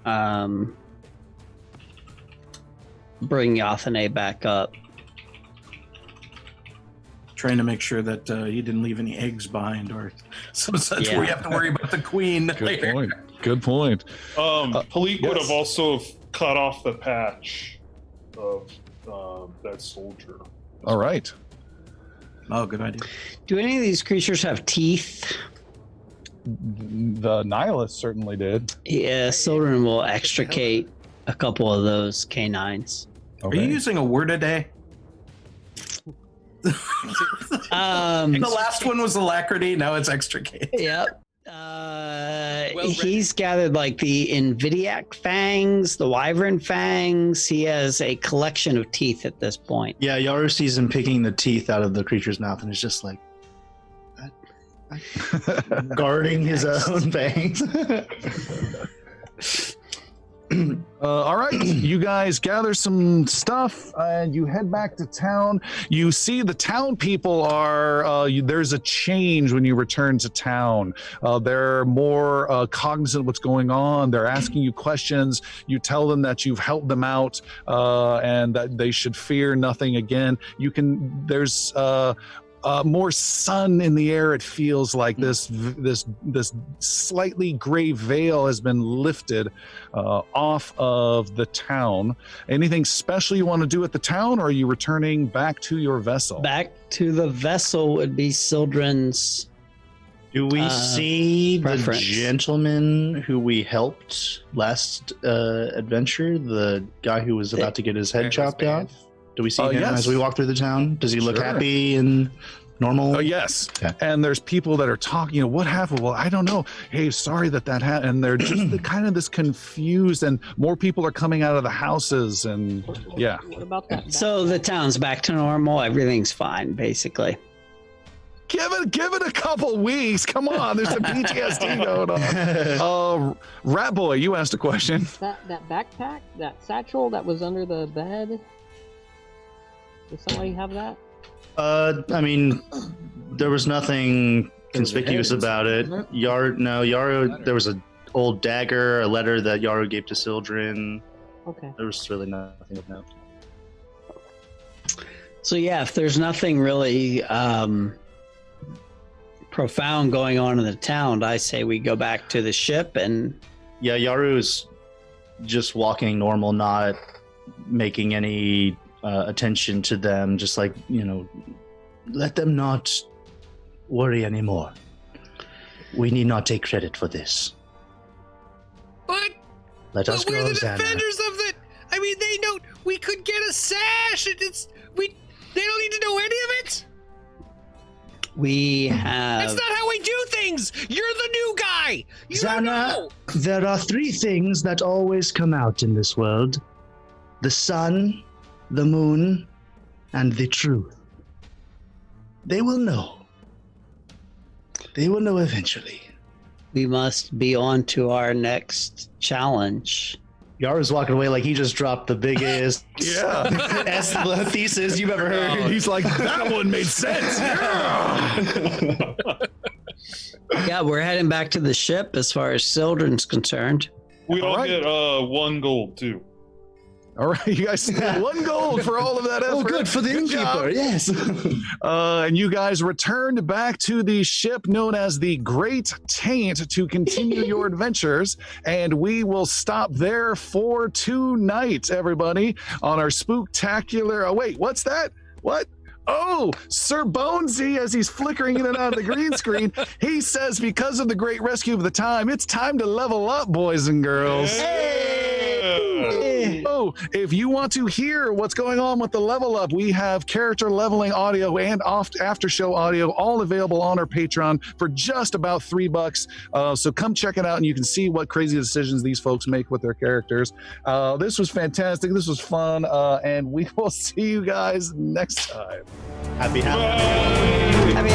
Bring Yathane back up. Trying to make sure that he didn't leave any eggs behind or some such where you have to worry about the queen later. Good point. Palik would have also cut off the patch of that soldier. All right. Oh, good idea. Do any of these creatures have teeth? The nihilist certainly did. Yeah, Sildren will extricate a couple of those canines. Okay. Are you using a word a day? The last one was alacrity. Now it's extricate. Yep. He's gathered like the Invidiac fangs, the wyvern fangs. He has a collection of teeth at this point. Yeah, Yaru sees him picking the teeth out of the creature's mouth and is just like guarding his own fangs. All right, you guys gather some stuff and you head back to town. You see the town people are, there's a change when you return to town. They're more cognizant of what's going on. They're asking you questions. You tell them that you've helped them out and that they should fear nothing again. There's more sun in the air. It feels like this slightly gray veil has been lifted off of the town. Anything special you want to do at the town, or are you returning back to your vessel? Back to the vessel would be Sildren's. Do we see preference. The gentleman who we helped last adventure, the guy who was about to get his head chopped off? Do we see him as we walk through the town? Does he look happy and Normal. Oh, yes. Okay. And there's people that are talking, you know, what happened? Well, I don't know. Hey, sorry that happened. And they're just kind of this confused, and more people are coming out of the houses. And yeah. What about that? So the town's back to normal. Everything's fine, basically. Give it a couple weeks. Come on. There's some PTSD going on. Rat Boy, you asked a question. That backpack, that satchel that was under the bed. Does somebody have that? I mean, there was nothing conspicuous about it. Yaru, there was an old dagger, a letter that Yaru gave to Sildren. Okay. There was really nothing of note. So yeah, if there's nothing really profound going on in the town, I say we go back to the ship and... Yeah, Yaru is just walking normal, not making any attention to them, just like, you know, let them not worry anymore. We need not take credit for this. But Let us go, we're the Xana. defenders of the. I mean, they know we could get a sash. They don't need to know any of it. We have... That's not how we do things. You're the new guy. You don't know. Xana, there are 3 things that always come out in this world: the sun, the moon, and the truth. They will know. They will know eventually. We must be on to our next challenge. Yaru's walking away like he just dropped the biggest Yeah. thesis you've ever heard. He's like, that one made sense. Yeah. Yeah, we're heading back to the ship as far as Sildren's concerned. We all All right. get 1 gold too. All right, you guys, 1 gold for all of that effort. Oh, good for the job. innkeeper. Yes. And you guys returned back to the ship known as the Great Taint to continue your adventures. And we will stop there for tonight, everybody, on our spooktacular. Oh, wait, what's that? What? Oh, Sir Bonesy, as he's flickering in and out of the green screen, he says, because of the great rescue of the time, it's time to level up, boys and girls. Oh, if you want to hear what's going on with the level up, we have character leveling audio and after show audio all available on our Patreon for just about $3. So come check it out and you can see what crazy decisions these folks make with their characters. This was fantastic. This was fun. And we will see you guys next time. Happy. Happy